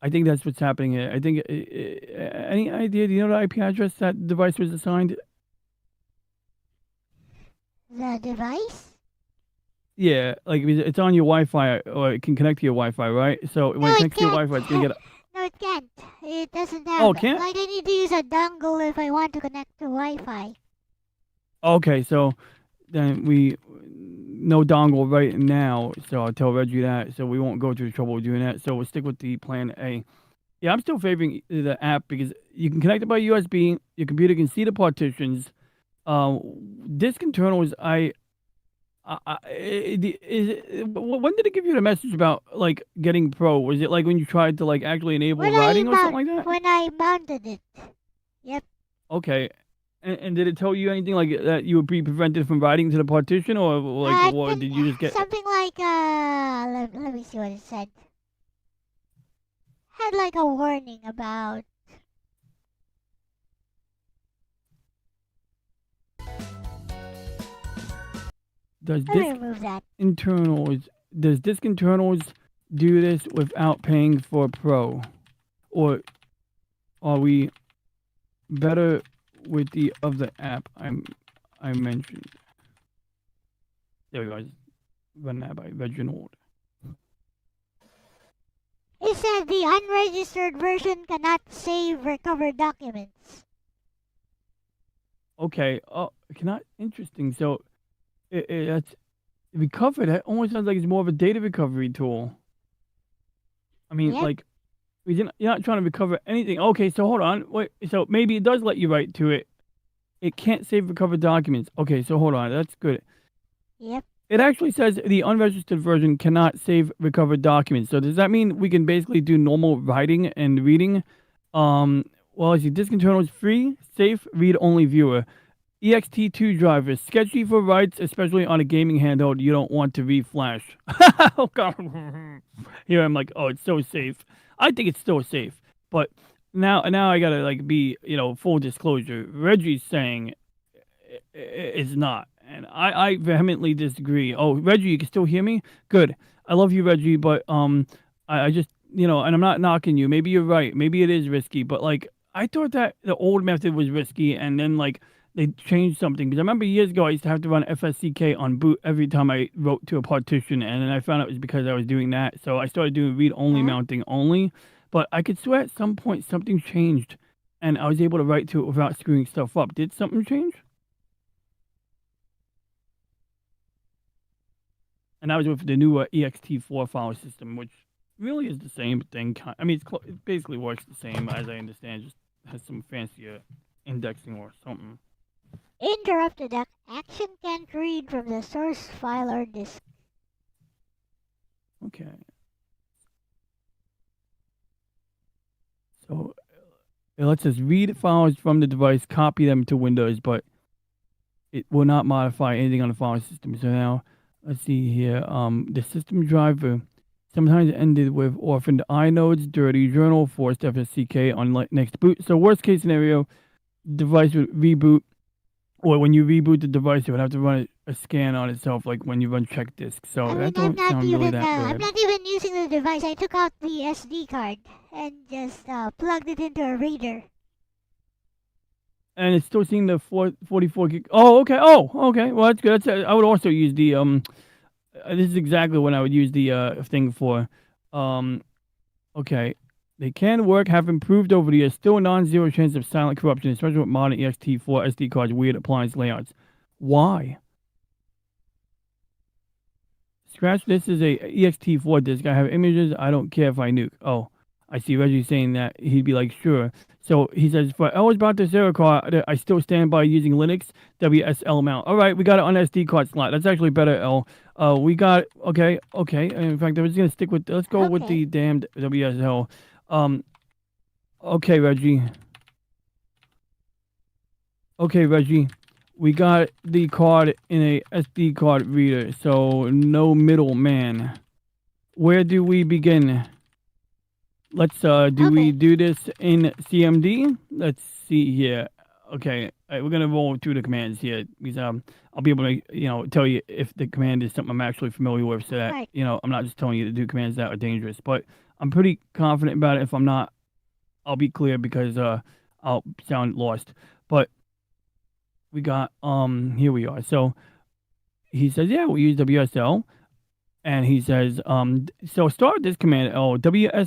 I think that's what's happening here. I think, any idea? Do you know the IP address that device was assigned? The device? Yeah, like it's on your Wi-Fi, or it can connect to your Wi-Fi, right? So when it connects to your Wi-Fi, it's gonna get. No, it can't. It doesn't have. Oh, it can't? Like, I need to use a dongle if I want to connect to Wi-Fi. Okay, so then we no dongle right now, so I'll tell Reggie that, so we won't go through the trouble of doing that. So we'll stick with the plan A. Yeah, I'm still favoring the app because you can connect it by USB. Your computer can see the partitions. Disk internals, when did it give you the message about like getting pro? Was it like when you tried to like actually enable writing or something like that? When I mounted it. Yep. Okay. And did it tell you anything like that you would be prevented from writing to the partition, or like, or did you just get something like let me see what it said. Had like a warning about. Does Let me disk remove that. internals do this without paying for pro, or are we better with the other app I mentioned? There we go. Run that by Reginald. It said the unregistered version cannot save recovered documents. Okay. Oh, cannot. Interesting. So, that's recover. That almost sounds like it's more of a data recovery tool. I mean, Yep. like, you're not trying to recover anything. Okay, so hold on. Wait. So maybe it does let you write to it. It can't save recovered documents. Okay, so hold on. That's good. Yep. It actually says the unregistered version cannot save recovered documents. So does that mean we can basically do normal writing and reading? Well, let's see. Disk internal is free, safe, read-only viewer. ext2 driver, sketchy for writes, especially on a gaming handheld you don't want to reflash. Oh, God. Here I'm like, oh, it's so safe. I think it's still safe. But now I gotta like be, full disclosure. Reggie's saying it's not. And I vehemently disagree. Oh, Reggie, you can still hear me? Good. I love you, Reggie, but I just, and I'm not knocking you. Maybe you're right. Maybe it is risky, but like I thought that the old method was risky, and then like they changed something. Because I remember years ago I used to have to run FSCK on boot every time I wrote to a partition, and then I found out it was because I was doing that. So I started doing read-only mounting only. But I could swear at some point something changed, and I was able to write to it without screwing stuff up. Did something change? And that was with the new ext4 file system, which really is the same thing. I mean, it basically works the same, as I understand, just has some fancier indexing or something. Interrupted action can't read from the source file or disk. Okay. So it lets us read files from the device, copy them to Windows, but it will not modify anything on the file system. So now, let's see here. The system driver sometimes ended with orphaned inodes, dirty journal, forced FSCK on next boot. So worst case scenario, device would reboot, or when you reboot the device, it would have to run a scan on itself, like when you run check disk. So that don't sound really that I'm bad. not even using the device. I took out the SD card and just plugged it into a reader. And it's still seeing the 44 gig. Oh, okay. Oh, okay. Well, that's good. I would also use the this is exactly what I would use the thing for. Okay. They can work, have improved over the years. Still a non-zero chance of silent corruption, especially with modern ext4 SD cards, weird appliance layouts. Why? Scratch, this is a ext4 disk. I have images. I don't care if I nuke. Oh, I see Reggie saying that he'd be like, sure. So he says, for hours about this error card, I still stand by using Linux WSL mount. All right, we got it on SD card slot. That's actually better, L. We got, okay. In fact, I was going to stick with, let's go with the damned WSL. Okay, Reggie. Okay, Reggie. We got the card in a SD card reader, so no middleman. Where do we begin? Let's, do we do this in CMD? Let's see here. Okay, we're gonna roll through the commands here because I'll be able to tell you if the command is something I'm actually familiar with, so that I'm not just telling you to do commands that are dangerous. But I'm pretty confident about it. If I'm not, I'll be clear because I'll sound lost. But we got here we are. So he says, yeah, we use WSL. And he says, so start this command L, WSL-L-V.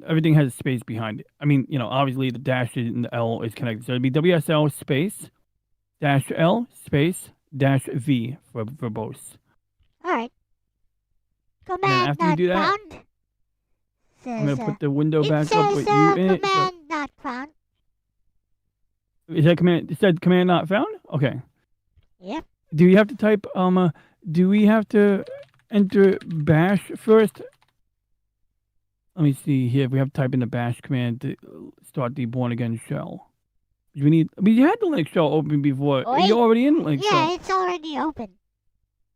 Everything has a space behind it. I mean, obviously the dash and the L is connected. So it'd be WSL space, dash L space, dash V for both. All right. Command after you do that, found. I'm going to put the window back up with you in it. Command not found. Is that command? It said command not found? Okay. Yep. Do you have to type, do we have to enter bash first? Let me see here if we have to type in the bash command to start the born again shell. Do we need, you had the Linux shell open before. Wait. Are you already in Linux shell? Yeah, it's already open.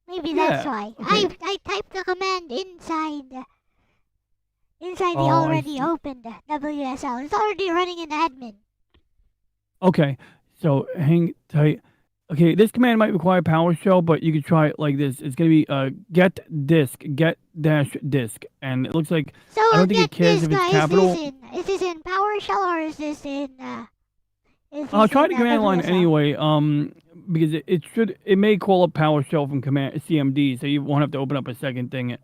Maybe that's why. Okay. I typed the command inside the Oh, already opened WSL. It's already running in admin. Okay, so hang tight. Okay, this command might require PowerShell, but you could try it like this. It's going to be get dash disk, and it looks like So I don't think it cares if it's capital. Is this in PowerShell or is this in? I'll try the command line WSL? anyway. Because it may call up PowerShell from command CMD, so you won't have to open up a second thing.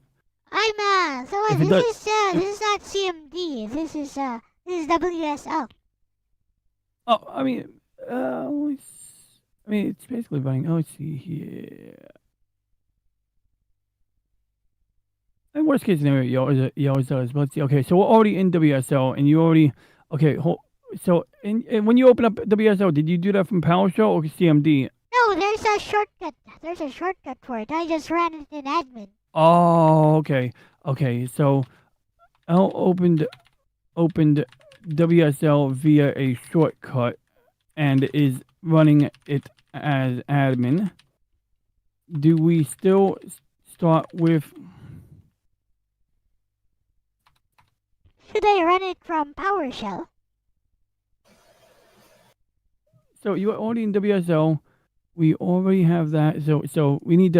So this is not CMD. This is WSL. Oh, I mean, it's basically running. Oh, let's see here. In worst case scenario, you always does. But let's see. Okay, so we're already in WSL, and you already. Okay, so when you open up WSL, did you do that from PowerShell or CMD? No, there's a shortcut. There's a shortcut for it. I just ran it in admin. Oh, okay. Okay, so L opened WSL via a shortcut and is running it as admin. Do we still start with... Should I run it from PowerShell? So you are already in WSL. We already have that. So we need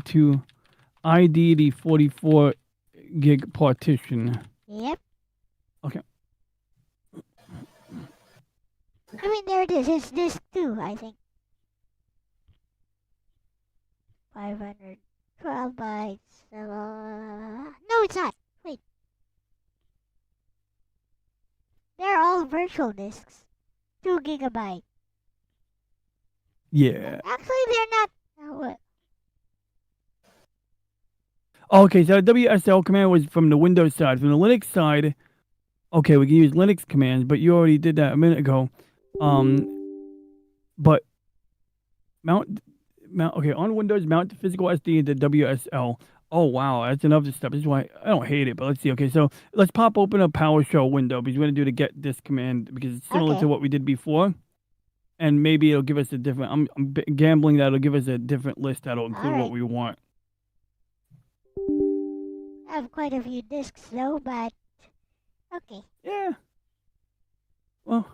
to ID the 44 gig partition. Yep. Okay. I mean, there it is. It's disk 2, I think. 512 bytes. No, it's not. Wait. They're all virtual disks. 2 gigabyte. Yeah. Actually, they're not. What? Okay, so the WSL command was from the Windows side. From the Linux side, okay, we can use Linux commands, but you already did that a minute ago. But mount. Okay, on Windows, mount the physical SD into WSL. Oh wow, that's another step. This is why I don't hate it, but let's see. Okay, so let's pop open a PowerShell window because we're gonna do the get disk command because it's similar to what we did before, and maybe it'll give us a different. I'm gambling that it'll give us a different list that'll include what we want. I have quite a few disks though, but okay. Yeah. Well,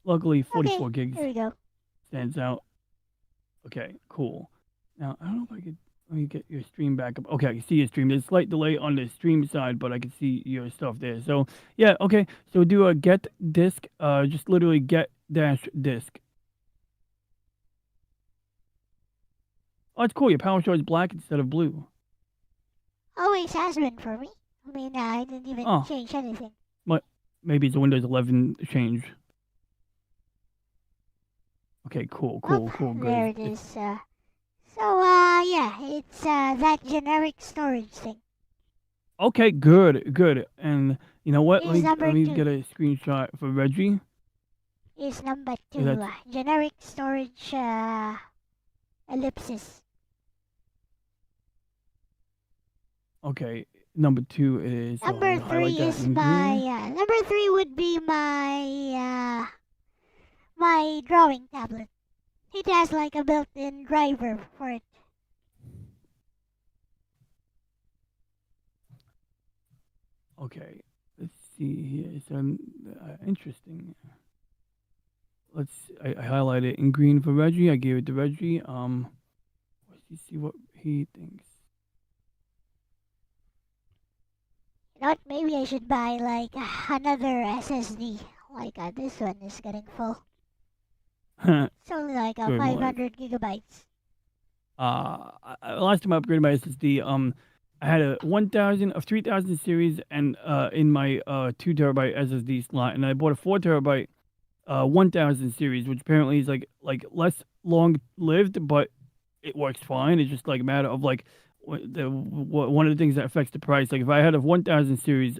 luckily 44 gigs. Here we go. Stands out. Okay, cool. Now I don't know if I could. Let me get your stream back up. Okay, I can see your stream. There's a slight delay on the stream side, but I can see your stuff there. So yeah, okay. So do a get disk. Just literally get dash disk. Oh, it's cool. Your PowerShell is black instead of blue. Always has been for me. I mean, I didn't even change anything. But maybe it's a Windows 11 change. Okay, cool, good. There it is. So, yeah, it's that generic storage thing. Okay, good. And you know what? Is number let me 2. get a screenshot for Reggie. Is number 2. That's Generic storage ellipsis. okay. Number 2 is Number 3 is my number 3 would be my my drawing tablet. It has like a built-in driver for it. Okay, let's see here. So interesting. I highlighted it in green for Reggie. I gave it to Reggie. Let's see what he thinks. You know what? Maybe I should buy like another SSD. Like this one is getting full. It's only like Good, Mike. 500 gigabytes. Last time I upgraded my SSD, I had a 3000 series and in my 2 terabyte SSD slot, and I bought a 4 terabyte 1000 series, which apparently is like less long lived, but it works fine. It's just like a matter of like one of the things that affects the price. Like if I had a 1000 series,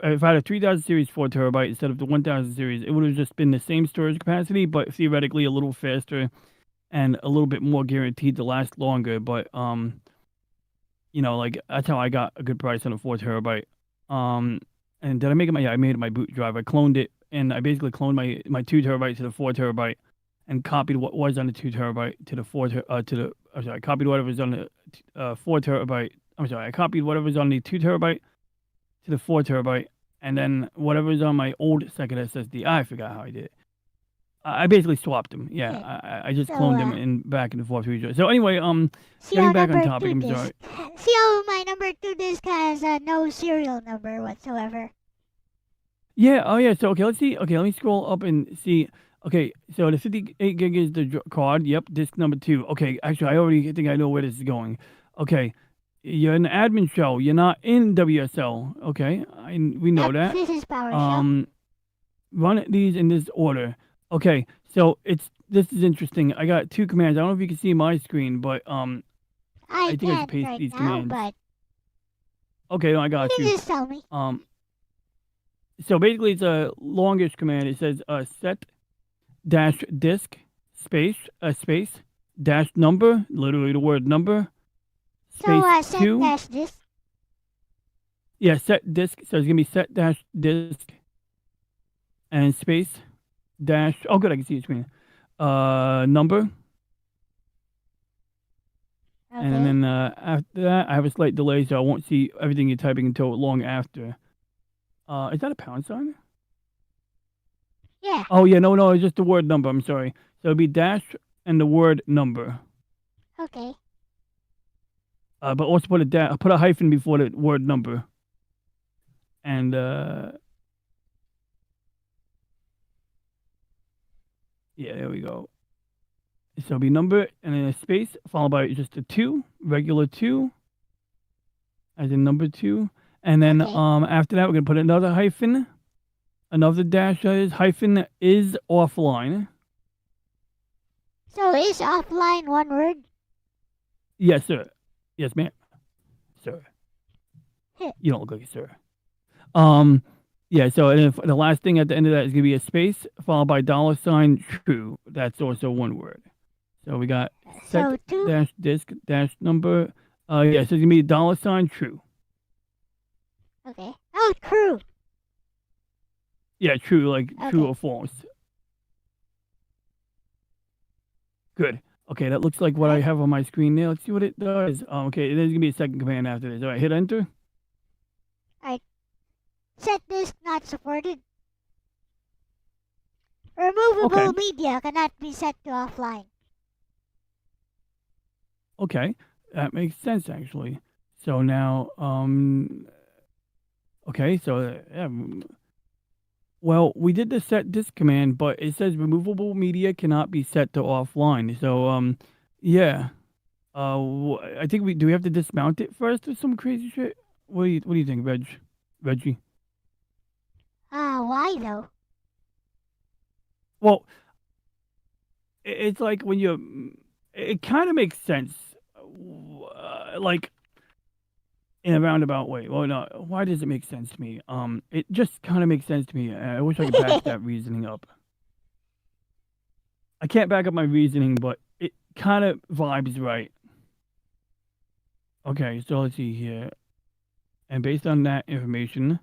if I had a 3000 series 4 terabyte instead of the 1000 series, it would have just been the same storage capacity, but theoretically a little faster and a little bit more guaranteed to last longer. But you know, like that's how I got a good price on a 4 terabyte. And did I make it I made it my boot drive. I cloned it, and I basically cloned my 2 terabyte to the 4 terabyte and copied what was on the 2 terabyte to the 4 I copied whatever was on the 4 terabyte. I copied whatever was on the 2 terabyte to the 4 terabyte, and then whatever was on my old second SSD. I forgot how I did it. I basically swapped them. Yeah, I just cloned them in back and forth. So anyway, getting back on topic. I'm sorry. See how my number 2 disc has no serial number whatsoever. Yeah. Oh yeah. So okay, let's see. Okay, let me scroll up and see. Okay, so the 58 gig is the card. Yep, disc number 2. Okay, actually, I already think I know where this is going. Okay, you're an admin show. You're not in WSL. Okay, we know that. This is PowerShell. Run these in this order. Okay, so this is interesting. I got 2 commands. I don't know if you can see my screen, but I think I should paste these commands. But okay, no, I got you. Just tell me. So basically, it's a longish command. It says set dash disk space dash number, literally the word number. Space set 2. dash disk. Yeah, set disk. So it's gonna be set dash disk and space dash. Oh, good, I can see the screen. Number. Okay. And then after that, I have a slight delay, so I won't see everything you're typing until long after. Is that a pound sign? Yeah. Oh yeah, no, it's just the word number. I'm sorry. So it'll be dash and the word number. Okay. But also put a hyphen before the word number. And yeah, there we go. So it'll be number and then a space followed by just a 2, regular 2, as in number 2. And then after that, we're gonna put another hyphen, another dash. Hyphen is offline. So is offline one word? Yes, sir. Yes, ma'am. Sir. You don't look like a sir. Yeah. So and the last thing at the end of that is gonna be a space followed by $true. That's also one word. So we got set dash disk dash number. Yeah. So it's gonna be $true. Okay. Oh, true. Yeah, true, like true or false. Good. Okay, that looks like what I have on my screen there. Let's see what it does. Okay, there's gonna be a second command after this. All right, hit enter. Alright. Set disk not supported. Removable media cannot be set to offline. Okay, that makes sense actually. So now, okay, so well, we did the set disk command, but it says removable media cannot be set to offline. So, yeah. I think do we have to dismount it first or some crazy shit? What do you think, Reggie? Why though? Well, it's like when it kind of makes sense like in a roundabout way. Well, no. Why does it make sense to me? It just kind of makes sense to me. I wish I could back that reasoning up. I can't back up my reasoning, but it kind of vibes right. Okay, so let's see here. And based on that information,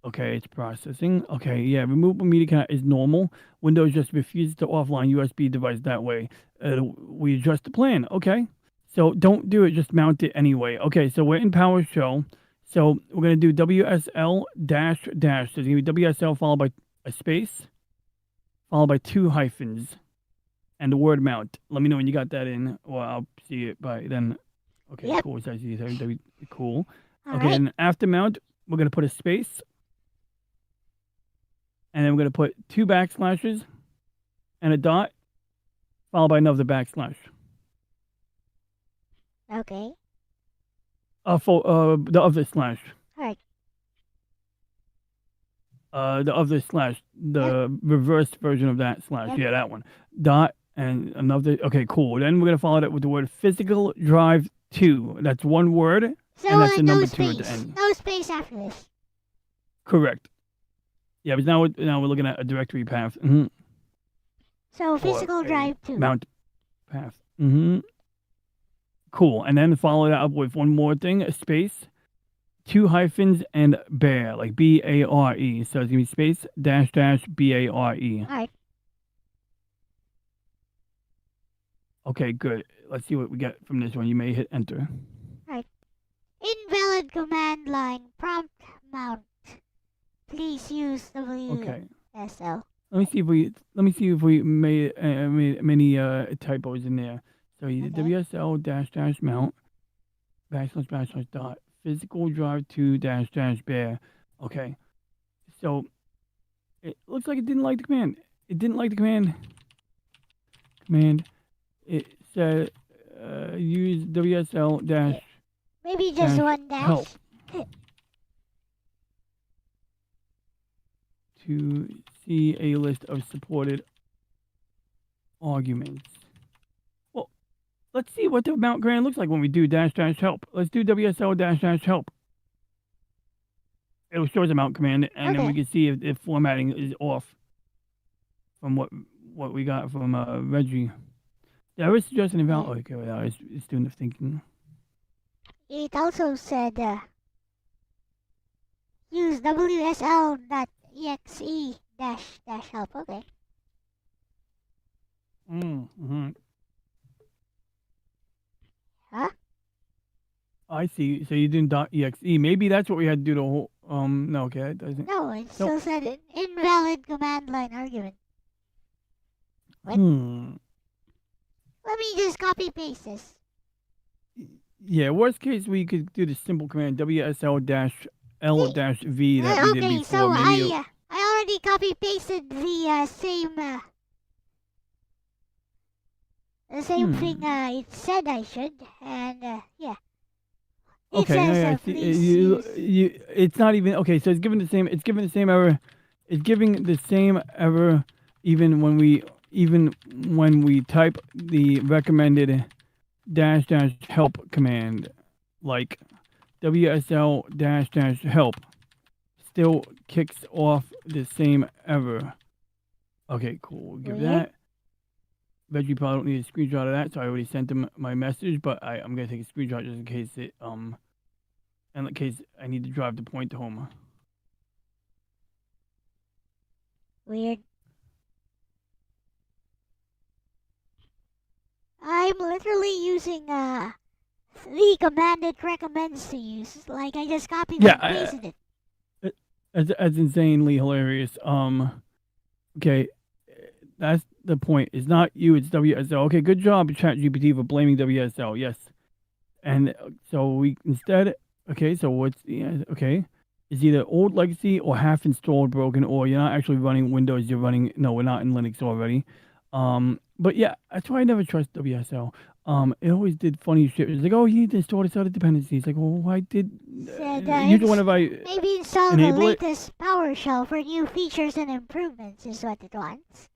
okay, it's processing. Okay, yeah, removable media card is normal. Windows just refuses to offline USB device that way. We adjust the plan. Okay, so don't do it. Just mount it anyway. Okay, so we're in PowerShell. So we're going to do WSL dash dash. So it's going to be WSL followed by a space, followed by 2 hyphens, and the word mount. Let me know when you got that in, or I'll see it by then. Okay, Yep. cool. So I see it. Cool. All Okay, right. and after mount, we're going to put a space. And then we're going to put 2 backslashes and a dot, followed by another backslash. Okay. The other slash. All right. The other slash. The reverse version of that slash. Yep. Yeah, that one. Dot and another. Okay, cool. Then we're going to follow that with the word physical drive 2. That's one word. So and that's the no number 2 at the space. end. No space after this. Correct. Yeah, but now we're looking at a directory path. Mm-hmm. So Or physical a drive 2. Mount path. Mm-hmm. Cool. And then follow that up with one more thing, a space, 2 hyphens, and bear, like B-A-R-E. So it's going to be space dash dash B-A-R-E. All right. Okay, good. Let's see what we get from this one. You may hit enter. All right. Invalid command line prompt mount. Please use Okay. WSL. Let me see if we made many typos in there. So you did WSL dash dash mount backslash dot physical drive 2 dash dash bear. Okay. So it looks like it didn't like the command. It didn't like the command. It said use WSL dash. Maybe just dash one dash. help to see a list of supported arguments. Well, let's see what the mount command looks like when we do dash dash help. Let's do WSL dash dash help. It'll show us a mount command, and then we can see if formatting is off from what we got from Reggie. Yeah, I was suggesting about okay, well, it's doing the thinking. It also said use WSL.exe dash dash help. Okay. Mm-hmm. Huh? I see. So you did .exe. Maybe that's what we had to do the whole. No, okay, it doesn't. No, it still said an invalid command line argument. What? Let me just copy paste this. Yeah, worst case we could do the simple command WSL dash L dash V that we did Okay, before. so Maybe I already copy pasted the same thing it said I should, and yeah. It okay, says yeah, please you it's not even okay. So it's giving the same. It's giving the same error. It's giving the same error even when we type the recommended dash dash help command, like WSL dash dash help, still kicks off the same error. Okay, cool. We'll give that. Reggie probably don't need a screenshot of that, so I already sent him my message, but I'm gonna take a screenshot just in case in case I need to drive the point home. Weird. I'm literally using the command it recommends to use. Like I just copied and pasted it. That's insanely hilarious. Okay, that's the point. It's not you, it's WSL. Okay, good job, ChatGPT, for blaming WSL. Yes, and so we instead. Okay, so what's the okay? It's either old legacy or half installed broken, or you're not actually running Windows. You're running we're not in Linux already. But yeah, that's why I never trust WSL. It always did funny shit. It's like, oh, you need to install this other dependency. It's like, well, why did you the one of maybe install the latest PowerShell for new features and improvements is what it wants.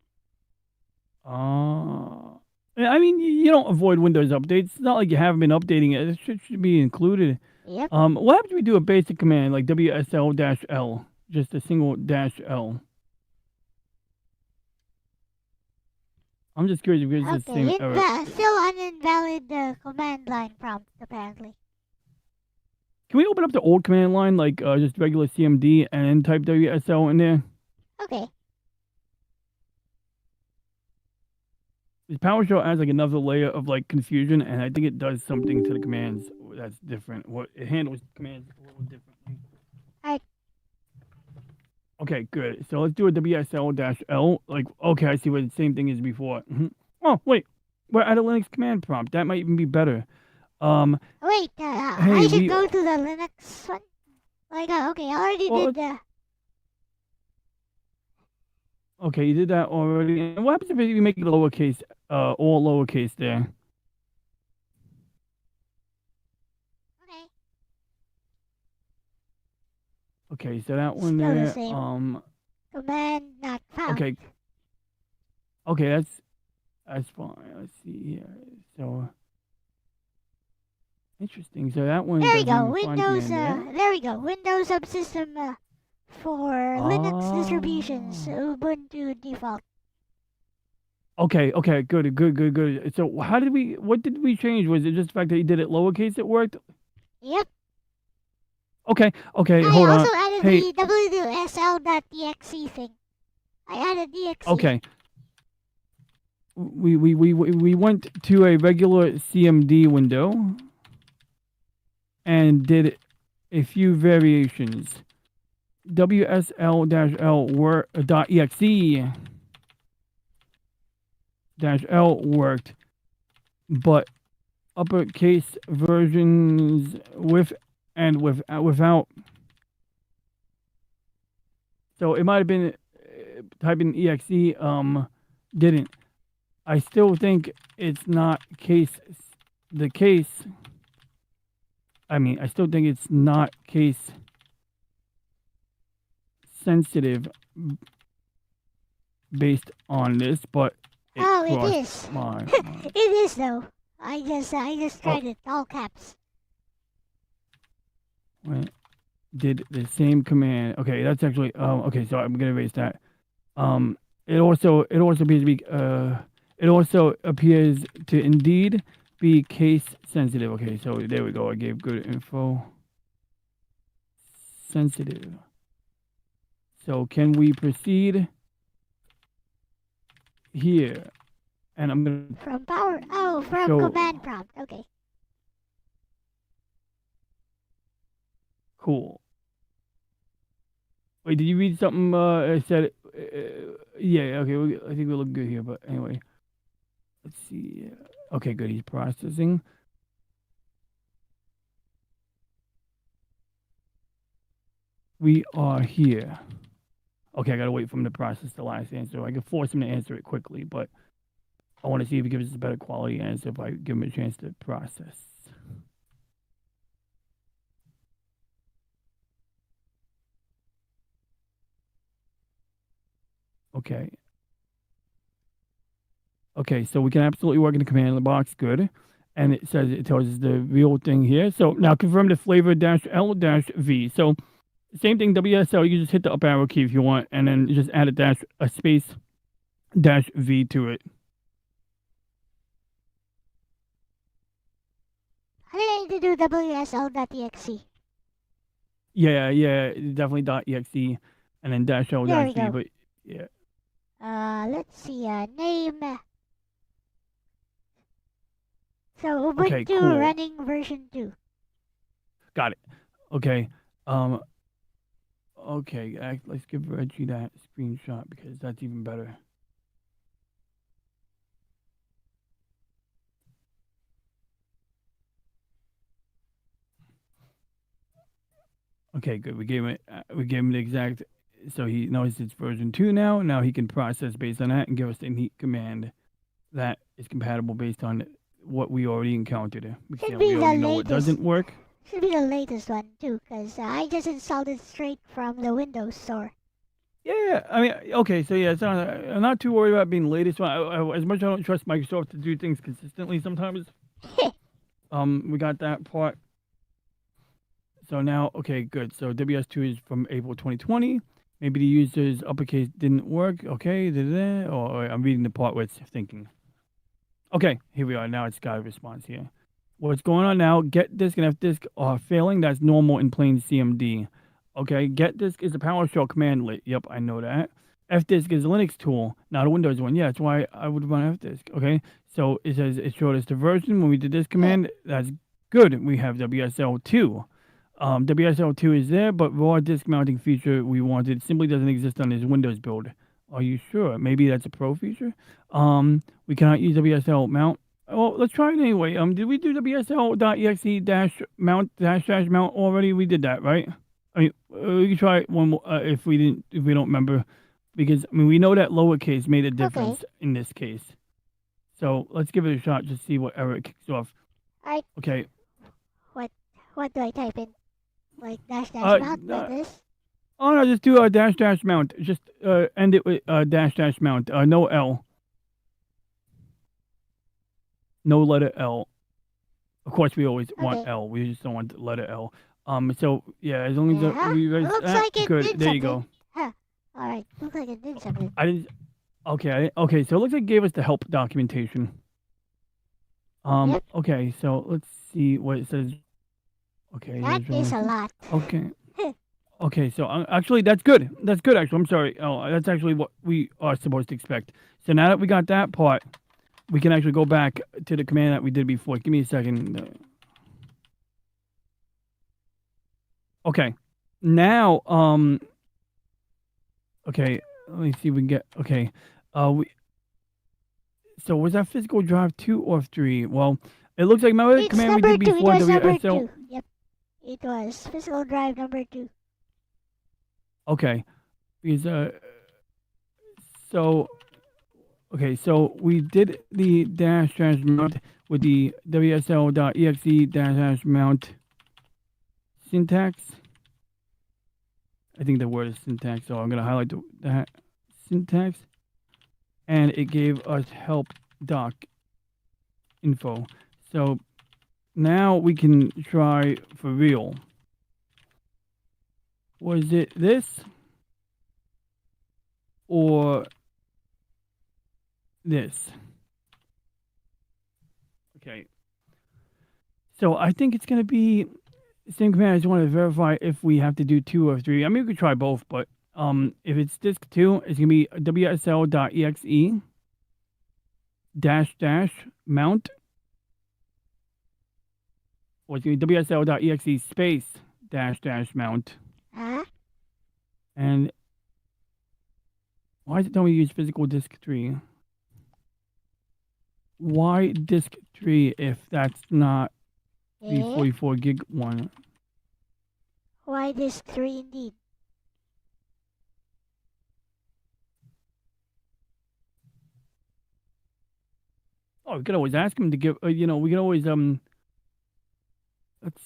I mean, you don't avoid Windows updates. It's not like you haven't been updating it. It should be included. Yep. What happens if we do a basic command like WSL-L, just a single -L? I'm just curious if it's the same error. Still an invalid command line prompt, apparently. Can we open up the old command line, like just regular CMD, and then type WSL in there? Okay. This PowerShell adds like another layer of like confusion, and I think it does something to the commands that's different. What it handles commands a little differently. Alright. Okay, good. So let's do a WSL-L. Like, okay, I see what the same thing is before. Oh, wait. We're at a Linux command prompt. That might even be better. Wait, I should go to the Linux one? Like, okay, I already did the... Okay, you did that already. And what happens if you make it lowercase, all lowercase there? Okay, so that one Still there. the same. Command not found. Okay. Okay, that's fine. Let's see here. So interesting. So that one. There we go. Windows. There we go. Windows subsystem for Linux distributions. Ubuntu default. Okay. Good. So what did we change? Was it just the fact that you did it lowercase? It worked. Yep. Okay. Hold on. I also added the WSL.exe thing. I added DXE. Okay. We went to a regular CMD window and did a few variations. WSL-L .exe-L worked, but uppercase versions with and without. So it might have been typing exe didn't. I still think it's not the case. I mean, I still think it's not case sensitive based on this, but it is. It is though. I just tried it all caps. Wait, did the same command. Okay, that's actually okay, so I'm gonna erase that. It also appears to be it also appears to indeed be case sensitive. Okay, so there we go. I gave good info. Sensitive. So can we proceed here? And I'm gonna from command prompt. Okay. Cool. Wait, did you read something? I said, yeah. Okay, I think we look good here. But anyway, let's see. Okay, good. He's processing. We are here. Okay, I gotta wait for him to process the last answer. I can force him to answer it quickly, but I want to see if he gives us a better quality answer if I give him a chance to process. Okay. Okay, so we can absolutely work in the command box. Good. And it tells us the real thing here. So now confirm the flavor -L-V. So same thing, WSL, you can just hit the up arrow key if you want, and then just add a space -V to it. I think I need to do WSL.exe. Yeah, definitely .exe, and then -L.v, but yeah. Let's see, name. So Ubuntu Okay, cool. running version 2. Got it. Okay. Okay, let's give Reggie that screenshot because that's even better. Okay, good. We gave him the exact, so he knows it's version 2 now. Now he can process based on that and give us a neat command that is compatible based on what we already encountered. Should We be the already know what latest. doesn't work. Should be the latest one too, because I just installed it straight from the Windows Store. Yeah, I mean, okay, so yeah, so I'm not too worried about being the latest one. As much as I don't trust Microsoft to do things consistently sometimes, we got that part. So now, okay, good. So WS2 is from April 2020. Maybe the user's uppercase didn't work. Okay, or I'm reading the part where it's thinking. Okay, here we are. Now it's got a response here. What's going on now? Get disk and F disk are failing. That's normal in plain CMD. Okay, get disk is a PowerShell command. Yep, I know that. F disk is a Linux tool, not a Windows one. Yeah, that's why I would run F disk. Okay, so it says it showed us the version when we did this command. That's good. We have WSL2. WSL2 is there, but raw disk mounting feature we wanted simply doesn't exist on this Windows build. Are you sure? Maybe that's a pro feature. We cannot use WSL mount. Well, let's try it anyway. Did we do WSL.exe dash mount already? We did that, right? I mean, we can try it one more if we don't remember, because I mean we know that lowercase made a difference in this case. So let's give it a shot to see what error it kicks off. Alright. Okay. What do I type in? Like dash mount like this? Oh no, just do a dash mount. Just end it with dash mount. No L. No letter L. Of course, we always want L. We just don't want the letter L. So yeah, as long as we looks like it good. did There you something. go. Huh. All right. Looks like it did something. I didn't. Okay. Okay. So it looks like it gave us the help documentation. Okay. So let's see what it says. Okay. That is a lot. Okay. Okay. So actually, that's good. That's good. Actually, I'm sorry. Oh, that's actually what we are supposed to expect. So now that we got that part, we can actually go back to the command that we did before. Give me a second. Okay. Now, okay, let me see if we can get, okay. So was that physical drive 2 or 3? Well, it looks like my command we did before WSL. Yep. It was physical drive number 2. Okay. Because, so, okay, so we did the dash mount with the WSL.exe dash mount syntax. I think the word is syntax, so I'm going to highlight that syntax. And it gave us help doc info. So now we can try for real. Was it this? Or this? Okay. So I think it's going to be same command. I just want to verify if we have to do 2 or 3. I mean, we could try both, but if it's disk 2, it's going to be WSL.exe dash mount. Or it's going to be WSL.exe space dash mount. And why is it telling me to use physical disk 3? Why disk 3 if that's not the 44 gig one? Why disk 3 indeed? Oh, we could always ask him to give, we can always, let's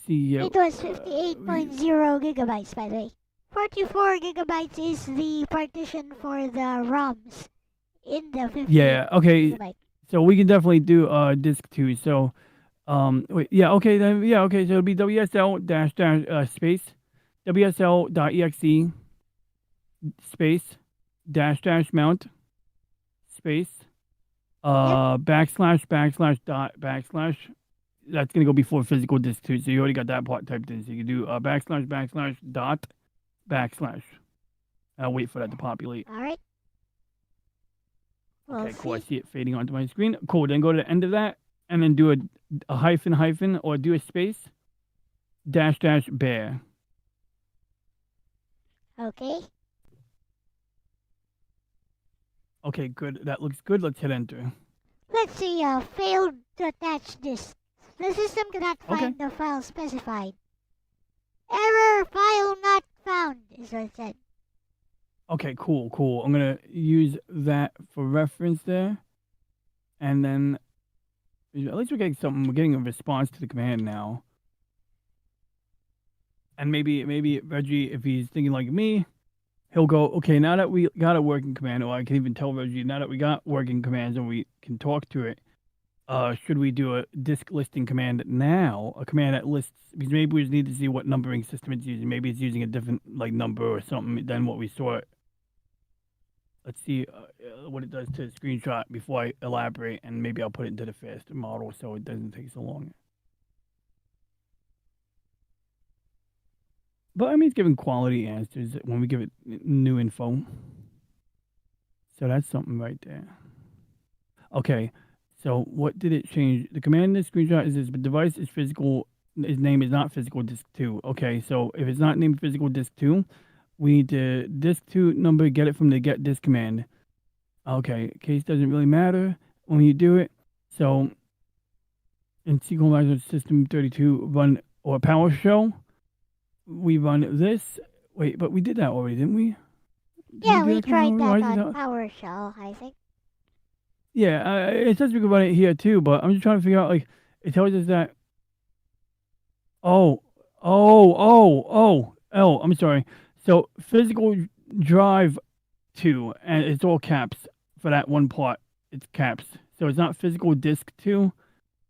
see. It was 58.0 gigabytes, by the way. 44 gigabytes is the partition for the ROMs in the 58 Yeah, okay. gigabyte. So we can definitely do disk 2. So, wait, yeah, okay, then, yeah, okay. So it'll be WSL dash space WSL.exe space dash mount space backslash dot. That's gonna go before physical disk 2. So you already got that part typed in. So you can do backslash dot backslash. I'll wait for that to populate. All right. Okay, cool. I see it fading onto my screen. Cool. Then go to the end of that and then do a hyphen or do a space dash bear. Okay. Okay, good. That looks good. Let's hit enter. Let's see. Failed to attach disk. The system cannot find the file specified. Error, file not found, is what it said. Okay, cool. I'm gonna use that for reference there, and then at least we're getting something. We're getting a response to the command now, and maybe Reggie, if he's thinking like me, he'll go, okay, now that we got a working command, or I can even tell Reggie, now that we got working commands and we can talk to it, should we do a disk listing command now? A command that lists, because maybe we just need to see what numbering system it's using. Maybe it's using a different like number or something than what we saw. Let's see what it does to the screenshot before I elaborate, and maybe I'll put it into the faster model so it doesn't take so long. But I mean, it's giving quality answers when we give it new info. So that's something right there. Okay, so what did it change? The command in this screenshot is this: the device is physical. His name is not physical disk 2. Okay, so if it's not named physical disk 2, we need to disk 2 number, get it from the get disk command. Okay, case doesn't really matter when you do it. So in SQL System 32 run or PowerShell, we run this. Wait, but we did that already, didn't we? Yeah, we tried that on PowerShell, I think. Yeah, it says we can run it here too, but I'm just trying to figure out, like, it tells us that. Oh, I'm sorry. So physical drive 2, and it's all caps for that one part. It's caps. So it's not physical disk 2.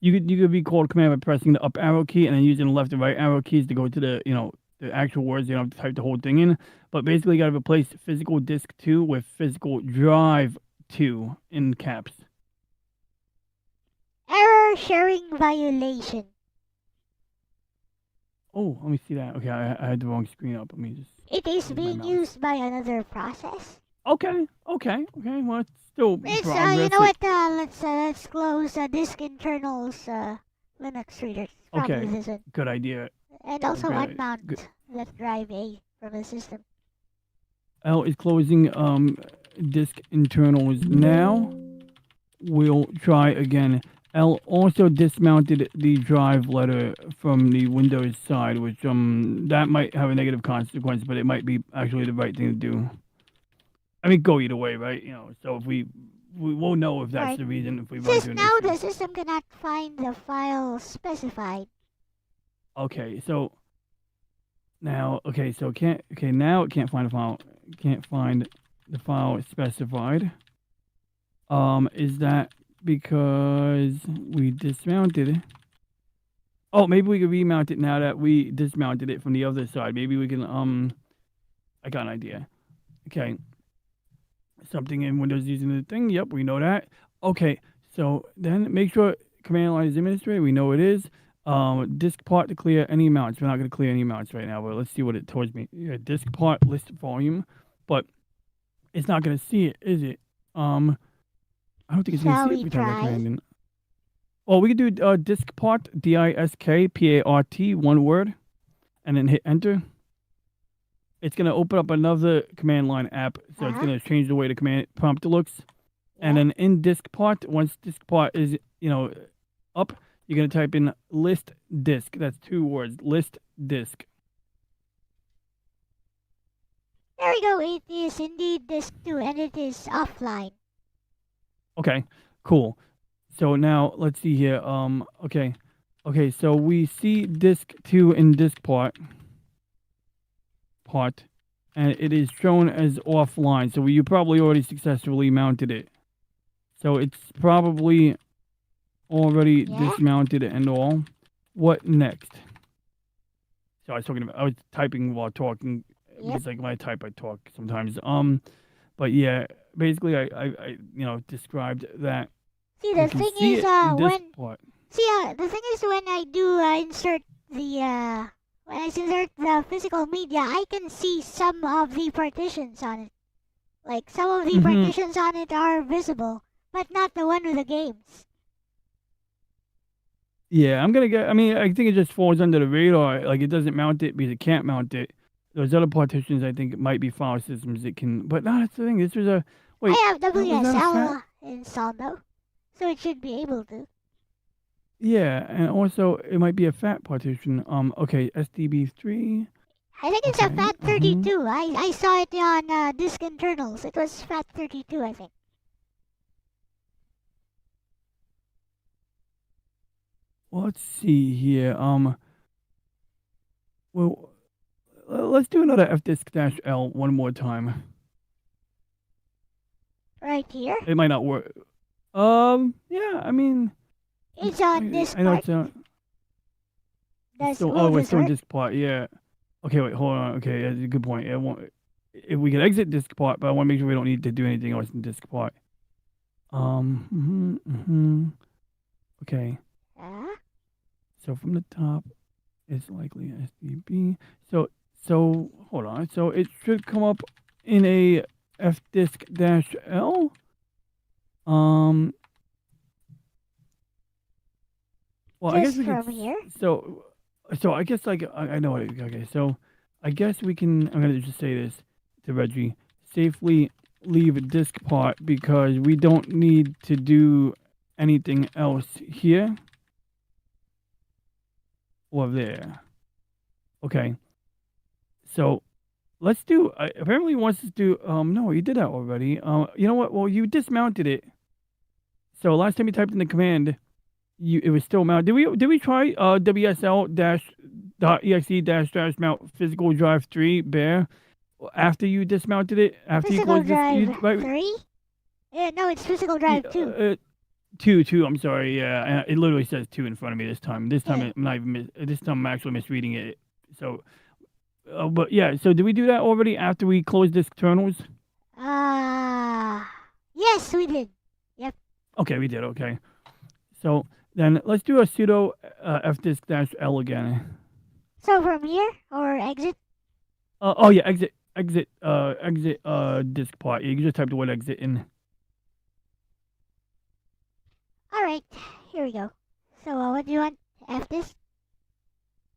You could be called command by pressing the up arrow key and then using the left and right arrow keys to go to the, the actual words. You don't have to type the whole thing in. But basically, you got to replace physical disk 2 with physical drive 2 in caps. Error sharing violation. Oh, let me see that. Okay, I had the wrong screen up. Let me just. It is being used by another process. Okay. Well, it's still It's progress. you know what? Let's close disk internals Linux readers. Probably isn't. Good idea. And also unmount that drive A from the system. Elle is closing disk internals now. We'll try again. Elle also dismounted the drive letter from the Windows side, which that might have a negative consequence, but it might be actually the right thing to do. I mean, go either way, right? So if we won't know if that's the reason if we run into an now issue. the system cannot find the file specified. Okay, so now now it can't find a file. Can't find the file specified. Is that because we dismounted it? Oh, maybe we could remount it now that we dismounted it from the other side. Maybe we can I got an idea. Okay. Something in Windows using the thing. Yep, we know that. Okay, so then make sure command line is administrator. We know it is. Disk part to clear any mounts. We're not going to clear any mounts right now, but let's see what it tells me. Yeah, disk part list volume, but it's not going to see it, is it? I don't think it's going to see it every time I command in. Well, we could do disk part, DISKPART, one word, and then hit enter. It's going to open up another command line app, so it's going to change the way the command prompt looks. And then in disk part, once disk part is, up, you're going to type in list disk. That's 2 words, list disk. There we go. It is indeed disk 2, and it is offline. Okay, cool. So now let's see here. Okay, so we see disk 2 in disk part, and it is shown as offline. So you probably already successfully mounted it. So it's probably already dismounted and all. What next? So I was typing while talking. It's like when I type, I talk sometimes. But yeah, basically I described that. See, the thing is the thing is when I do insert the when I insert the physical media, I can see some of the partitions on it. Like some of the partitions on it are visible, but not the one with the games. Yeah, I think it just falls under the radar. Like, it doesn't mount it because it can't mount it. Those other partitions, I think, it might be file systems that can. But no, that's the thing. This was a. Wait. I have WSL installed though, so it should be able to. Yeah, and also it might be a FAT partition. Okay, SDB3. I think it's a FAT32. I saw it on disk internals. It was FAT32, I think. Well, let's see here. Well, let's do another fdisk-l one more time. Right here? It might not work. Yeah, I mean... It's on this I know part. it's on... That's we're still in disk part, yeah. Okay, wait, hold on. Okay, that's a good point. If we can exit disk part, but I want to make sure we don't need to do anything else in disk part. Okay. So from the top, it's likely SDB. So hold on. So it should come up in a fdisk-l. Well, I guess we from can. here. So I guess I know it. Okay, so I guess we can. I'm gonna just say this to Reggie: safely leave a disk part because we don't need to do anything else here or there. Okay. So let's do. Apparently, he wants to do. No, you did that already. You know what? Well, you dismounted it. So last time you typed in the command, it was still mounted. Did we try WSL-.exe- mount physical drive 3 bear after you dismounted it? After physical you closed drive 3? Yeah, no, it's physical drive 2. 2. I'm sorry. Yeah, it literally says 2 in front of me this time. This time I'm not even. This time I'm actually misreading it. So, but yeah. So did we do that already after we closed disk terminals? Yes, we did. Yep. Okay, we did. Okay. So then let's do a sudo fdisk-l again. So from here or exit? Oh yeah, exit disk part. You can just type the word exit in. All right, here we go. So what do you want? Fdisk?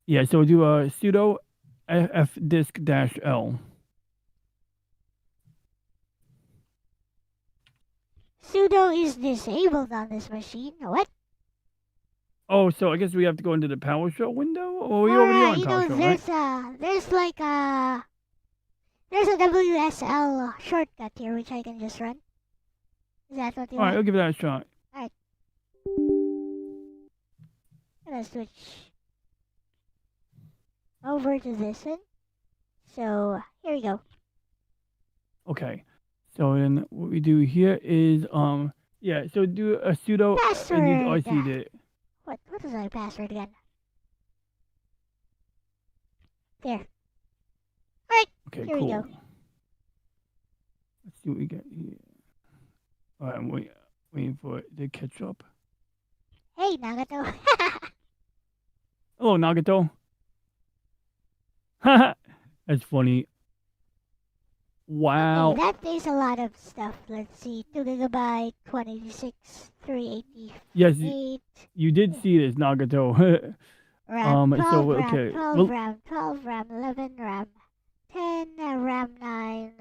Yeah, so do a sudo fdisk-l. Sudo is disabled on this machine. What? Oh, so I guess we have to go into the PowerShell window, or we already on PowerShell, right? There's there's a WSL shortcut here which I can just run. Is that what you want? All right, I'll give that a shot. All right. Let's switch over to this one. So here we go. Okay. So then what we do here is yeah, so do a sudo password. and use RC did it. What is my password again? There. Alright. Okay, here cool. we go. Let's see what we get here. Alright, I'm waiting for it to catch up. Hey, Nagato. Hello, Nagato. That's funny. Wow. Okay, that takes a lot of stuff. Let's see. 2 gigabyte, 186, 388. Yes, you did see this, Nagato. RAM, 12 so RAM, okay. 12 RAM, 12 RAM, 11 RAM, 10 RAM 9.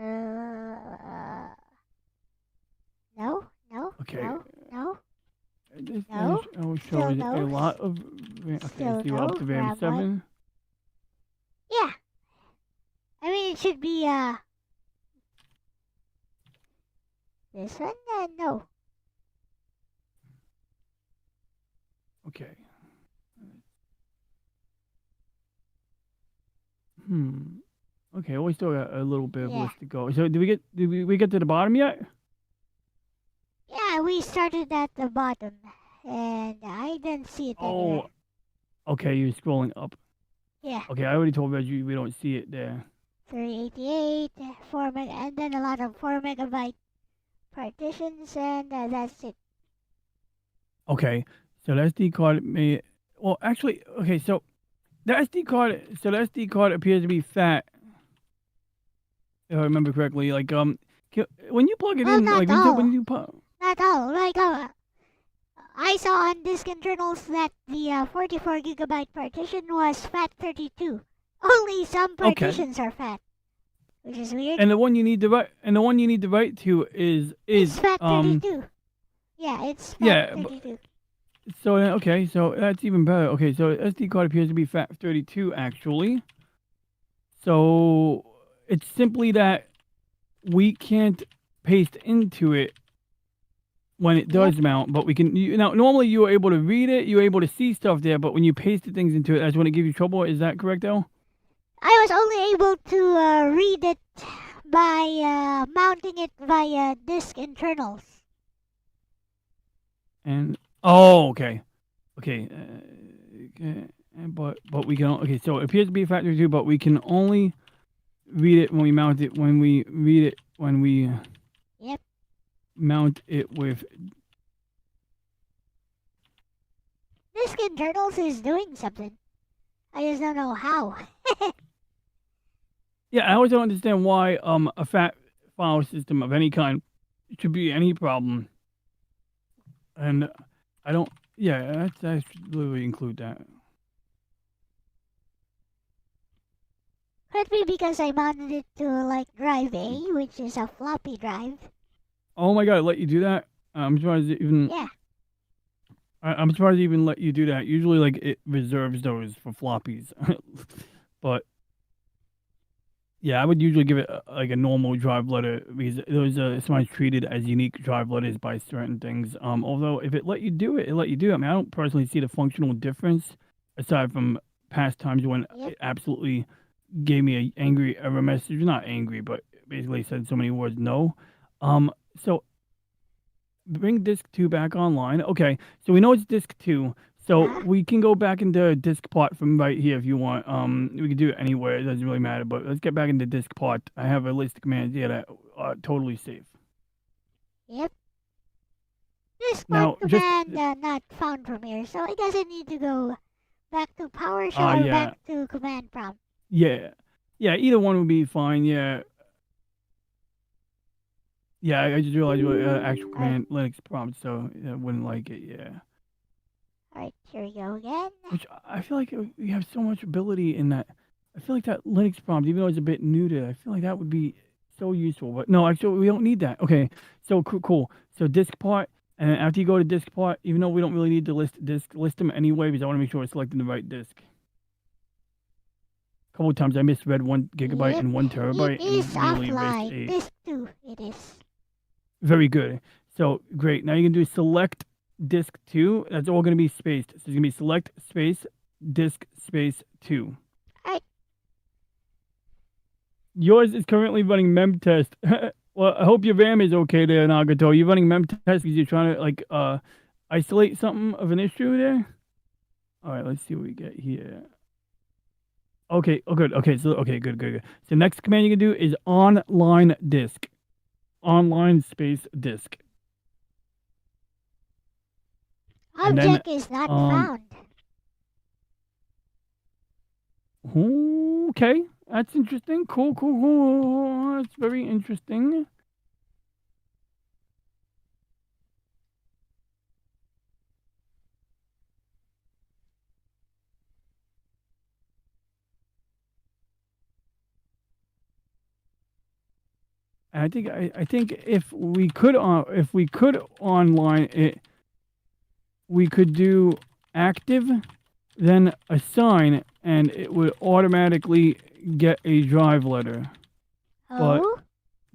No. Okay. No. This No. will show Still a no. lot of. Okay, Still see, we're up to no. RAM RAM 7. 1. Yeah. I mean, it should be this one. No. Okay. Okay, we still got a little bit of Yeah. list to go. So did we get to the bottom yet? Yeah, we started at the bottom, and I didn't see it anywhere. Okay, you're scrolling up. Yeah. Okay, I already told Reggie we don't see it there. 388, 4 meg, and then a lot of 4 megabyte partitions, and that's it. Okay, so the SD card may. Well, actually, okay, so the SD card appears to be fat. If I remember correctly, like when you plug it in, not like all. when you put. Not all. Like I saw on disk internals that the 44 gigabyte partition was FAT32. Only some partitions are fat, which is weird. And the one you need to write to is FAT32. Yeah, it's FAT32. So okay, so that's even better. Okay, so SD card appears to be FAT32 actually. So it's simply that we can't paste into it when it does mount, but we can. Now, normally you are able to read it, you're able to see stuff there, but when you pasted things into it, that's when it gives you trouble. Is that correct, Elle? I was only able to read it by mounting it via disk internals. And okay. But we can okay. So it appears to be a factory 2, but we can only read it when we mount it. When we read it, when we mount it with Disk internals is doing something. I just don't know how. Yeah, I always don't understand why a fat file system of any kind should be any problem. And I don't. Yeah, I should literally include that. Could be because I mounted it to like drive A, which is a floppy drive. Oh my god, it let you do that? I'm surprised it even. Yeah. I'm surprised it even let you do that. Usually, like it reserves those for floppies, but yeah, I would usually give it like a normal drive letter because those are sometimes treated as unique drive letters by certain things. Although if it let you do it, it let you do it. I mean, I don't personally see the functional difference aside from past times when it absolutely gave me an angry error message. Not angry, but basically said so many words no. So bring disk 2 back online. Okay, so we know it's disk 2. So we can go back into disk part from right here if you want. We can do it anywhere. It doesn't really matter. But let's get back into disk part. I have a list of commands here that are totally safe. Yep. Disk Now, part command not found from here, so it doesn't need to go back to PowerShell or yeah. back to command prompt. Yeah. Yeah, either one would be fine. Yeah. Yeah, I just realized what actual command Linux prompt, so I wouldn't like it. Yeah. Alright, here we go again. Which I feel like we have so much ability in that. I feel like that Linux prompt, even though it's a bit new to it, I feel like that would be so useful. But no, actually, we don't need that. Okay, so cool. So disk part, and after you go to disk part, even though we don't really need to list them anyway, because I want to make sure we're selecting the right disk. A couple of times I misread 1 gigabyte and 1 terabyte. It is and really offline. Disk 2, it is. Very good. So great. Now you can do select disk 2. That's all going to be spaced. So it's going to be select space disk space 2. Alright. Yours is currently running memtest. Well, I hope your RAM is okay there, Nagato. You're running memtest because you're trying to like isolate something of an issue there. All right, let's see what we get here. Okay. Oh, good. Okay. So good. So next command you can do is online disk. Online space disk. Object is not found. Okay, that's interesting. Cool. That's very interesting. I think if we could online it, we could do active, then assign, and it would automatically get a drive letter. But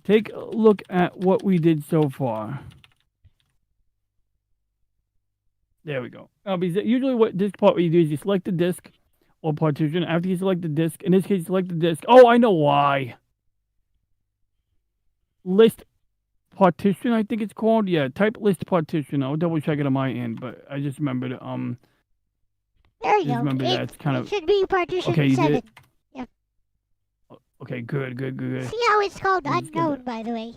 take a look at what we did so far. There we go. Because usually what disk part you do is you select the disk or partition. After you select the disk, in this case, select the disk. Oh, I know why. List partition, I think it's called. Yeah, type list partition. I'll double check it on my end, but I just remembered. There you go. Remember that's kind of should be partition 7. Yep. Okay, good. See how it's called unknown, by the way.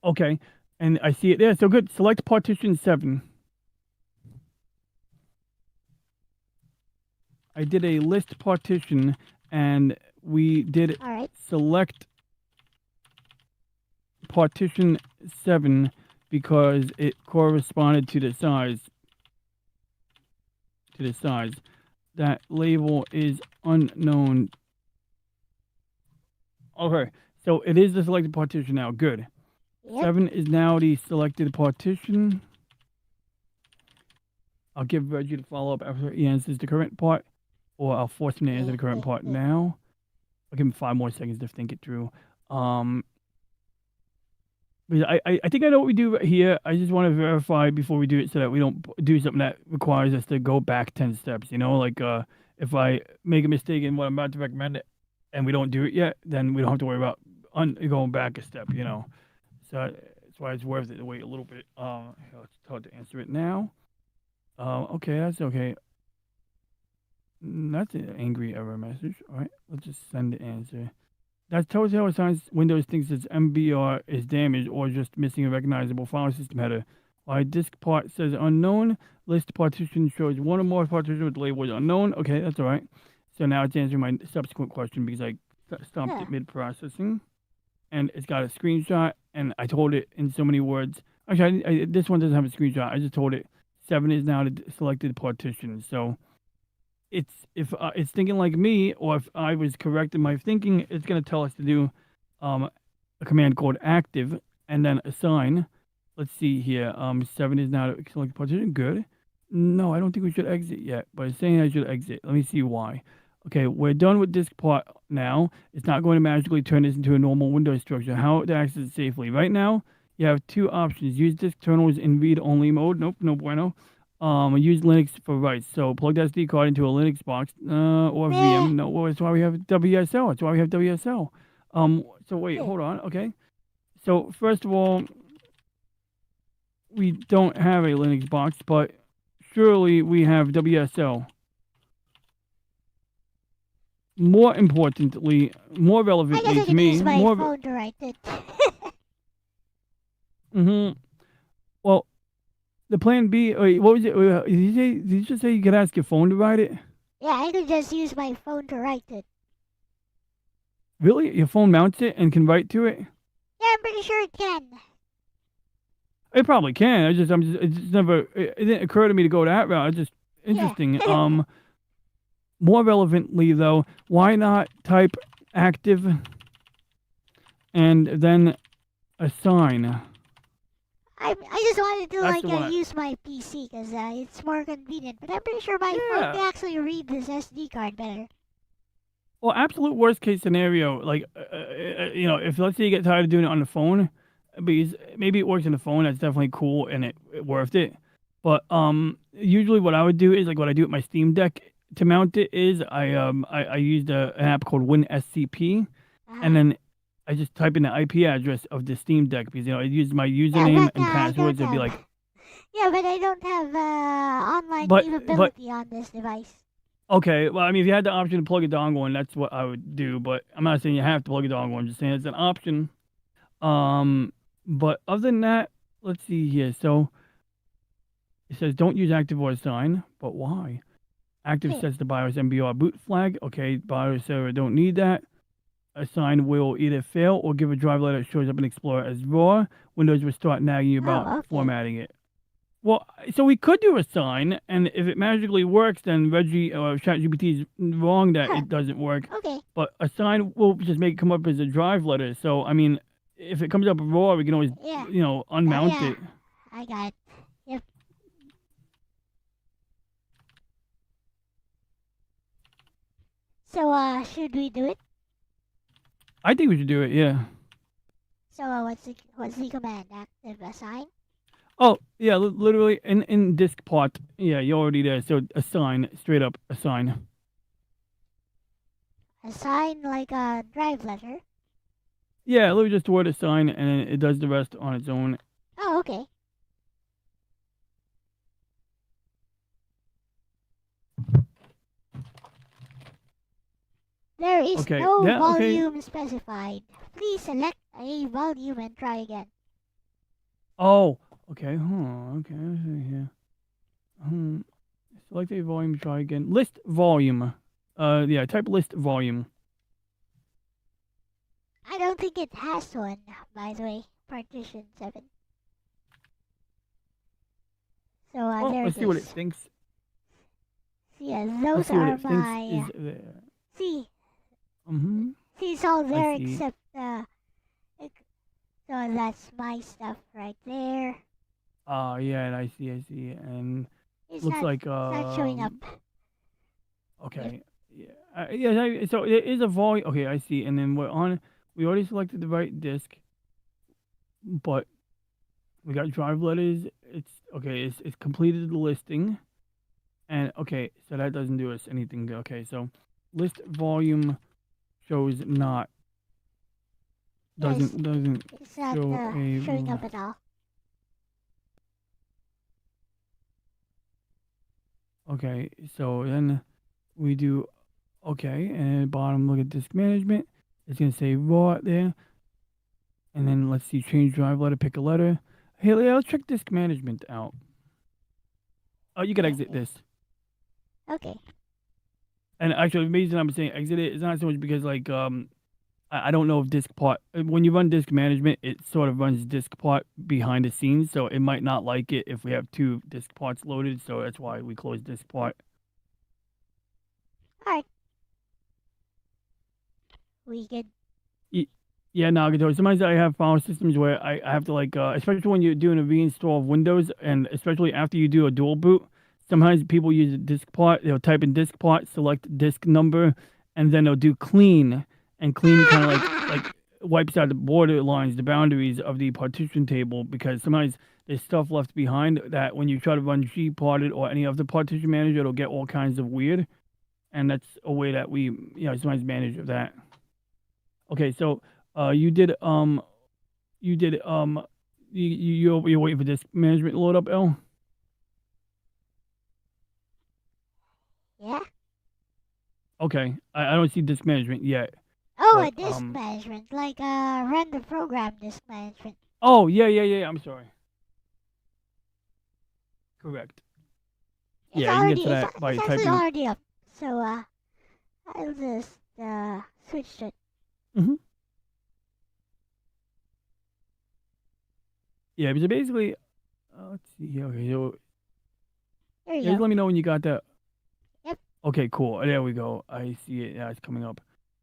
Okay, and I see it there. So good. Select partition 7. I did a list partition, and we did select partition 7 because it corresponded to the size. That label is unknown. Okay, so it is the selected partition now. Good. Yep. 7 is now the selected partition. I'll give Reggie the follow up after he answers the current part, or I'll force him to answer the current part now. I'll give him 5 more seconds to think it through. I think I know what we do here. I just want to verify before we do it so that we don't do something that requires us to go back 10 steps. You know, like if I make a mistake in what I'm about to recommend, and we don't do it yet, then we don't have to worry about going back a step. So that's why it's worth it to wait a little bit. It's hard to answer it now. Okay, that's okay. That's an angry error message. All right, let's just send the answer. That telltale signs Windows thinks its MBR is damaged or just missing a recognizable file system header. While disk part says unknown, list partition shows one or more partitions with the label unknown. Okay, that's all right. So now it's answering my subsequent question because I stopped it mid-processing. And it's got a screenshot, and I told it in so many words. Actually, this one doesn't have a screenshot. I just told it 7 is now the selected partition. So it's it's thinking like me, or if I was correct in my thinking, it's going to tell us to do a command called active and then assign. Let's see here. 7 is now the selected partition. Good. No, I don't think we should exit yet, but it's saying I should exit. Let me see why. Okay, we're done with disk part now. It's not going to magically turn this into a normal Windows structure. How to access it safely. Right now, you have 2 options. Use disk terminals in read-only mode. Nope, no bueno. Use Linux for writes. So plug the SD card into a Linux box or VM. No, that's why we have WSL. That's why we have WSL. So wait, hold on. Okay. So first of all, we don't have a Linux box, but surely we have WSL. More importantly, more relevantly to me, use my phone to write it. Well, the plan B. Wait, what was it? Did you just say you could ask your phone to write it? Yeah, I could just use my phone to write it. Really? Your phone mounts it and can write to it? Yeah, I'm pretty sure it can. It probably can. It just never. It didn't occur to me to go that route. It's just interesting. Yeah. More relevantly, though, why not type active and then assign? I just wanted to use my PC because it's more convenient. But I'm pretty sure my phone can actually read this SD card better. Well, absolute worst case scenario, if let's say you get tired of doing it on the phone, because maybe it works on the phone, that's definitely cool and it worth it. But usually what I would do is what I do with my Steam Deck. To mount it is I used an app called WinSCP, and then I just type in the IP address of the Steam Deck because I use my username and passwords. It'd be like, yeah, but I don't have online capability on this device. Okay, well, I mean, if you had the option to plug a dongle in, that's what I would do. But I'm not saying you have to plug a dongle. I'm just saying it's an option. But other than that, let's see here. So it says don't use active or assign, but why? Active sets the BIOS MBR boot flag. Okay, BIOS server don't need that. Assign will either fail or give a drive letter that shows up in Explorer as raw. Windows will start nagging you about formatting it. Well, so we could do assign, and if it magically works, then Reggie or ChatGPT is wrong that it doesn't work. Okay. But assign will just make it come up as a drive letter. So, I mean, if it comes up raw, we can always, unmount it. I got it. Yep. So, should we do it? I think we should do it, yeah. So, what's the command? Active assign? Oh, yeah, literally in disk part. Yeah, you're already there. So assign, straight up assign. Assign like a drive letter? Yeah, literally just the word assign, and then it does the rest on its own. Oh, okay. There is no volume specified. Please select a volume and try again. Oh, okay. Okay, let's see here. Select a volume, try again. List volume. Yeah, type list volume. I don't think it has one, by the way. Partition 7. So, there let's see what it thinks. Yeah, those are my... See? Mm-hmm. See, it's all there except, so that's my stuff right there. Yeah, and I see, and it's looks like, it's not showing up. Okay, yeah, so there is a volume, okay, I see, and then we already selected the right disk, but we got drive letters, it's completed the listing, And okay, so that doesn't do us anything good. Okay, so list volume shows not doesn't It's not show a showing up at all. Okay, so then we do okay, and at bottom look at disk management. It's gonna say raw there. And then let's see, change drive letter, pick a letter. Hey, let's check disk management out. Oh, you can exit this. Okay. And actually, the reason I'm saying exit it is not so much because like I don't know if disk part when you run disk management, it sort of runs disk part behind the scenes, so it might not like it if we have 2 disk parts loaded. So that's why we close disk part. All right. We could. Yeah, no, sometimes I have file systems where I have to like, especially when you're doing a reinstall of Windows, and especially after you do a dual boot, sometimes people use a disk part. They'll type in disk part, select disk number, and then they'll do clean, and clean kind of like wipes out the border lines, the boundaries of the partition table, because sometimes there's stuff left behind that when you try to run gparted or any other partition manager, it'll get all kinds of weird, and that's a way that we sometimes manage that. Okay, so. You're waiting for disk management to load up, Elle? Yeah. Okay, I don't see disk management yet. Oh, but, a disk management, like run the program disk management. Oh, yeah. I'm sorry. Correct. It's yeah, already, you can get to that by it's typing. actually already up. So I'll just switch it. Mm-hmm. Yeah, because basically, let's see here. Okay, so There you just go. let me know when you got that. Yep. Okay, cool. There we go. I see it. Yeah, it's coming up.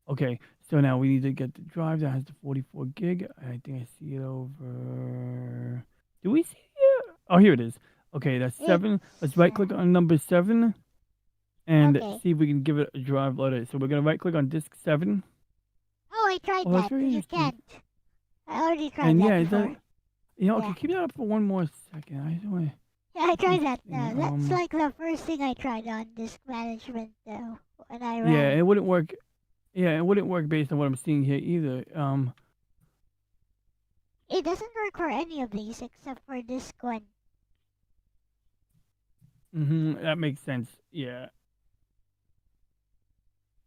Okay, so now we need to get the drive that has the 44 gig. I think I see it over. Do we see it? Oh, here it is. Okay, that's 7. Let's right click on number 7 and see if we can give it a drive letter. So we're gonna right click on disk 7. Oh, I tried that's that. very You interesting. can't. I already tried And that yeah, before. okay, keep that up for one more second. I just want to. Yeah, I tried that. Interesting, That's like the first thing I tried on disk management, though, when I ran. Yeah, it wouldn't work. Yeah, it wouldn't work based on what I'm seeing here either. It doesn't work for any of these except for disk 1. That makes sense. Yeah.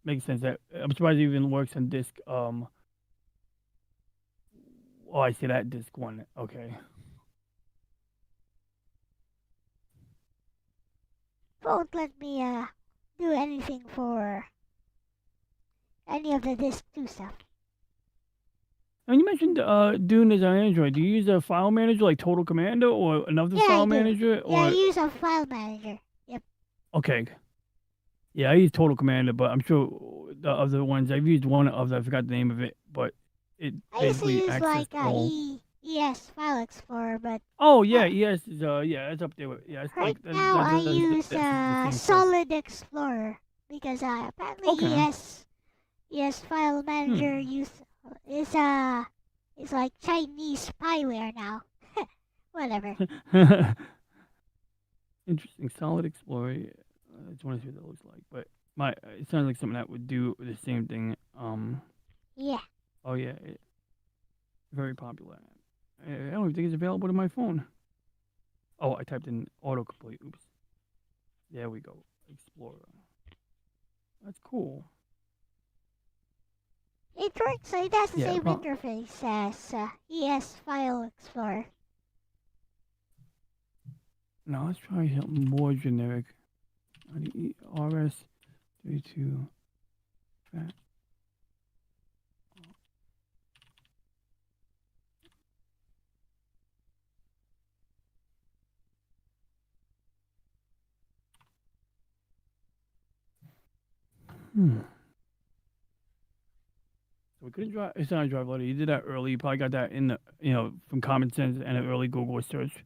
Makes sense. That I'm surprised it even works on disk. Oh, I see that disk 1. Okay. Won't let me do anything for any of the disk 2 stuff. And you mentioned doing this on Android. Do you use a file manager like Total Commander or another file manager? Yeah, I use a file manager. Yep. Okay. Yeah, I use Total Commander, but I'm sure the other ones I've used one of them. I forgot the name of it, but it I used to basically use accessed like all. ES File Explorer, but Oh yeah, ES is it's up there. Yeah, it's right like now I use the same stuff. Solid Explorer because apparently ES File Manager is like Chinese spyware now. Whatever. Interesting. Solid Explorer. I just want to see what that looks like, but it sounds like something that would do the same thing. Yeah. Oh yeah, very popular. I don't even think it's available to my phone. Oh, I typed in autocomplete. Oops. There we go. Explorer. That's cool. It works. It has the Yeah, same interface as ES File Explorer. Now let's try something more generic. Arus218. So we couldn't drive. It's not a drive letter. You did that early. You probably got that in the from Common Sense and an early Google search.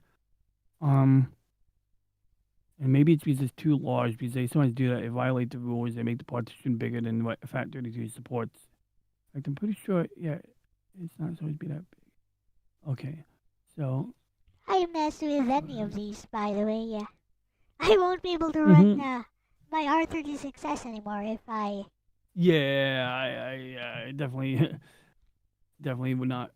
And maybe it's because it's too large. Because they sometimes do that. They violate the rules. They make the partition bigger than what FAT32 supports. Like I'm pretty sure. Yeah, it's not supposed to be that big. Okay, so. I mess with any of these, by the way. Yeah, I won't be able to run my R36S anymore if I. Yeah, I definitely, definitely would not.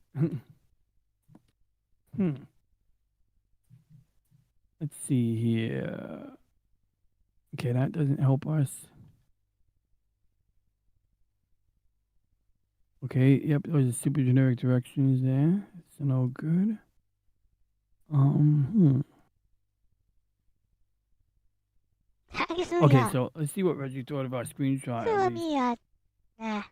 Let's see here. Okay, that doesn't help us. Okay, yep, those are super generic directions there. So no good. Actually, Okay, so let's see what Reggie thought of our screenshot. So at let least. me nah.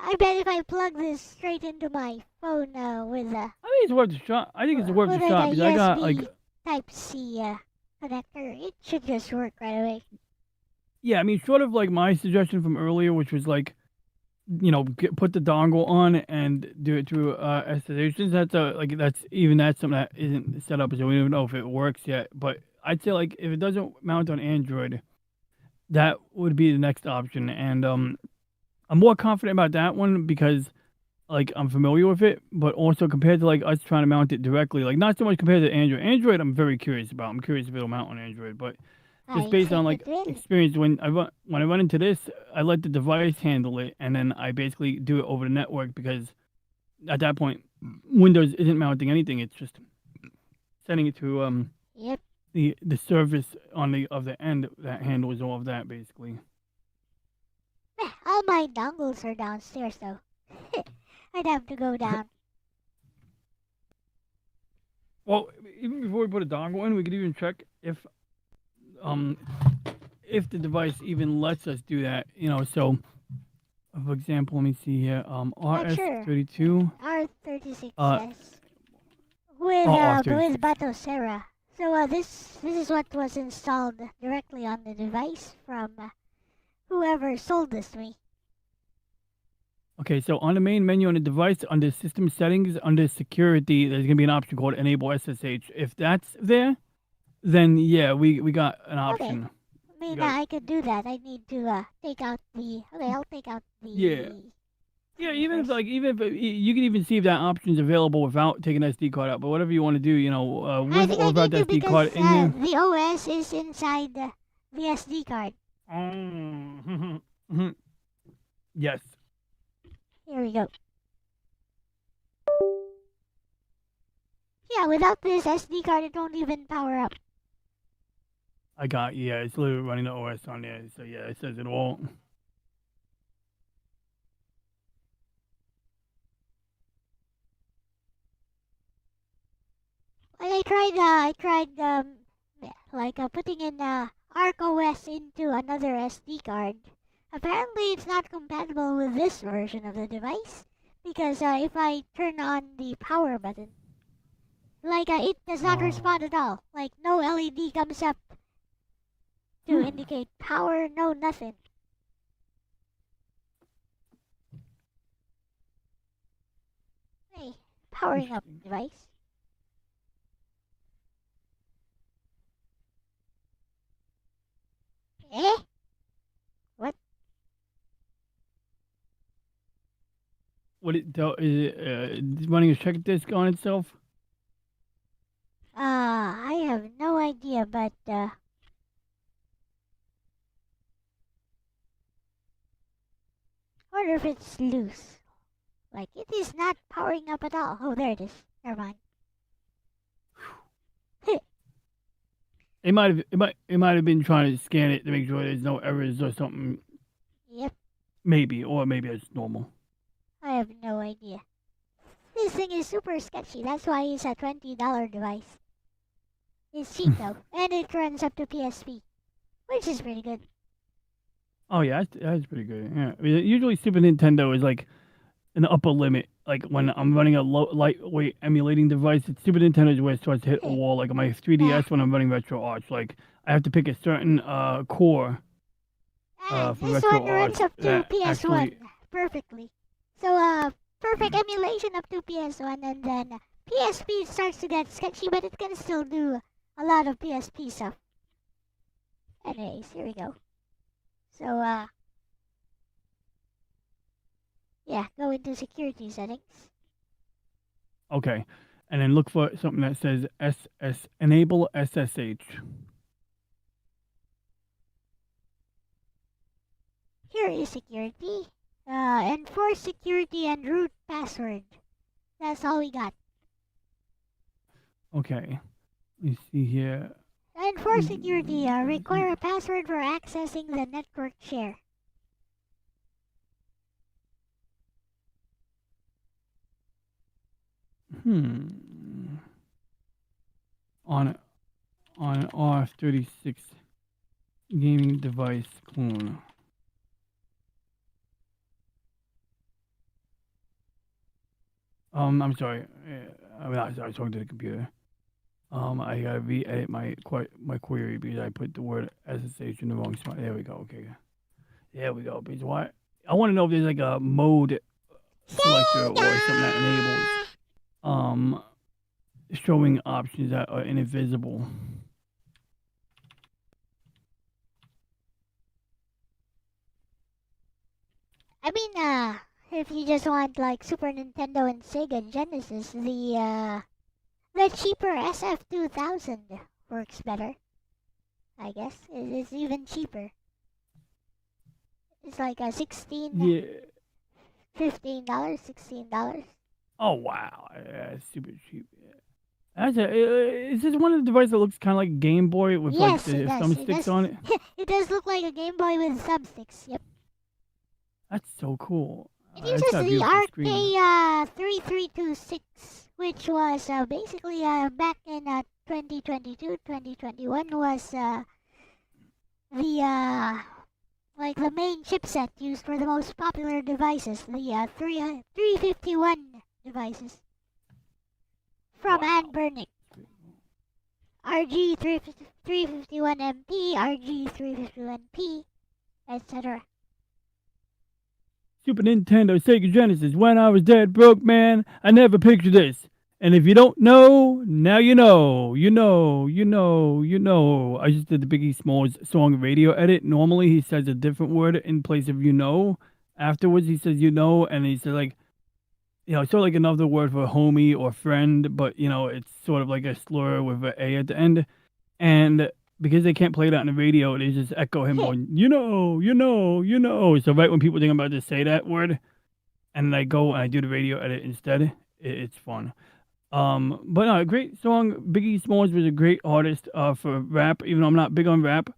I bet if I plug this straight into my phone with I think it's worth a shot. I think it's worth a shot because I got like. Type C connector, it should just work right away. Yeah, I mean, sort of like my suggestion from earlier, which was like, you know, put the dongle on and do it through SSH. Since that's something that isn't set up, so we don't even know if it works yet. But I'd say like if it doesn't mount on Android, that would be the next option. And I'm more confident about that one because like I'm familiar with it, but also compared to like us trying to mount it directly, like not so much compared to Android. Android, I'm very curious about. I'm curious if it'll mount on Android, but just based on like experience, when I run into this, I let the device handle it, and then I basically do it over the network because at that point, Windows isn't mounting anything. It's just sending it to the service on the other end that handles all of that basically. All my dongles are downstairs though. I'd have to go down. Well, even before we put a dongle in, we could even check if the device even lets us do that. You know, so for example, let me see here. RS32. R36S. With Batocera. So this is what was installed directly on the device from whoever sold this to me. Okay, so on the main menu on the device, under System Settings, under Security, there's going to be an option called Enable SSH. If that's there, then yeah, we got an option. Okay. I mean, I could do that. I need to take out the. Okay, I'll take out the. Yeah. Yeah, even if you can even see if that option's available without taking SD card out. But whatever you want to do, you know, with or without the SD card in there. The OS is inside the SD card. Yes. Here we go. Yeah, without this SD card, it won't even power up. It's literally running the OS on there. So yeah, it says it all. Like I tried putting in Arc OS into another SD card. Apparently, it's not compatible with this version of the device because if I turn on the power button, it does not respond at all. Like no LED comes up to indicate power, no nothing. Hey, powering up device. Eh? What? What is it running a check disk on itself? I have no idea, but wonder if it's loose. Like it is not powering up at all. Oh, there it is. Never mind. It might have been trying to scan it to make sure there's no errors or something. Yep. Maybe it's normal. I have no idea. This thing is super sketchy. That's why it's a $20 device. It's cheap though, and it runs up to PSP, which is pretty good. Oh yeah, that's pretty good. Yeah, I mean, usually Super Nintendo is like an upper limit. Like when I'm running a lightweight emulating device, it's Super Nintendo is where it starts to hit a wall. Like on my 3DS when I'm running Retro Arch, like I have to pick a certain core for this Retro one runs Arch. up to PS1 perfectly. So perfect emulation up to PS1, and then PSP starts to get sketchy, but it can still do a lot of PSP stuff. Anyways, here we go. So yeah, go into security settings. Okay, and then look for something that says enable SSH. here is security. Enforce security and root password. That's all we got. Okay. Let me see here. Enforce security. Require a password for accessing the network share. On R36 gaming device clone. I'm sorry. I'm not sorry. Talking to the computer. I gotta re-edit my query because I put the word SSH in the wrong spot. There we go. Okay. There we go. Because what? I want to know if there's like a mode selector or something that enables showing options that are invisible. I mean, if you just want like Super Nintendo and Sega Genesis, the cheaper SF2000 works better. I guess it's even cheaper. It's like $16, $16. Oh wow, that's super cheap. That's is this one of the devices that looks kind of like a Game Boy with Yes, like the thumbsticks on it? It does look like a Game Boy with thumbsticks. Yep. That's so cool. It uses the RK3326, which was basically back in 2022, 2021 was the like the main chipset used for the most popular devices, the 351 devices from Ann Bernick. RG351MP, RG351P, etc. Super Nintendo, Sega Genesis. When I was dead broke, man, I never pictured this. And if you don't know, now you know. You know. I just did the Biggie Smalls song radio edit. Normally he says a different word in place of you know. Afterwards he says you know, and he says like, you know, sort of like another word for homie or friend, but you know, it's sort of like a slur with an A at the end. And because they can't play that on the radio, they just echo him going, you know. So right when people think I'm about to say that word, and I go and I do the radio edit instead, it's fun. But no, great song. Biggie Smalls was a great artist for rap. Even though I'm not big on rap,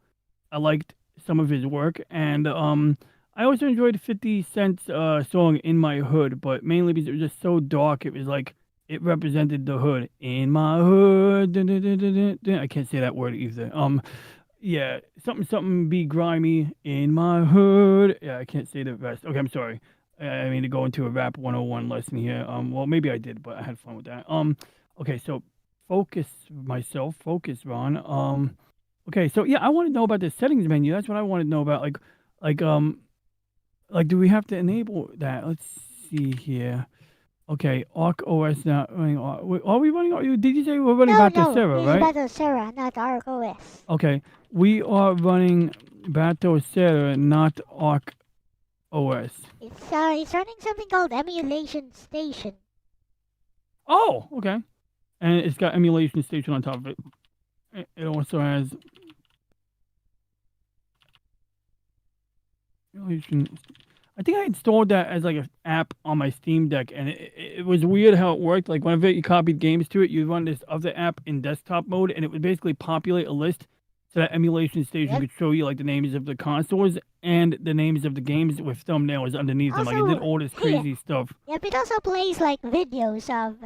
I liked some of his work, and I also enjoyed 50 Cent's song "In My Hood," but mainly because it was just so dark. It was like it represented the hood. In my hood, dun, dun, dun, dun, dun, dun. I can't say that word either. Yeah, something be grimy in my hood. Yeah, I can't say the rest. Okay, I'm sorry. I mean to go into a rap 101 lesson here. Well, maybe I did, but I had fun with that. Okay, so focus, Ron. Okay, so yeah, I want to know about the settings menu. That's what I want to know about. Like, do we have to enable that? Let's see here. Okay, Arc OS now running. Are we running? Did you say we're running Battle-Serra, right? No, Battle-Serra, not Arc OS. Okay, we are running Battle-Serra, not Arc OS. It's running something called Emulation Station. Oh, okay. And it's got Emulation Station on top of it. It also has Emulation. I think I installed that as like an app on my Steam Deck, and it was weird how it worked. Like whenever you copied games to it, you'd run this other app in desktop mode, and it would basically populate a list so that Emulation Station could show you like the names of the consoles and the names of the games with thumbnails underneath them. Like it did all this crazy stuff. Yep, it also plays like videos of,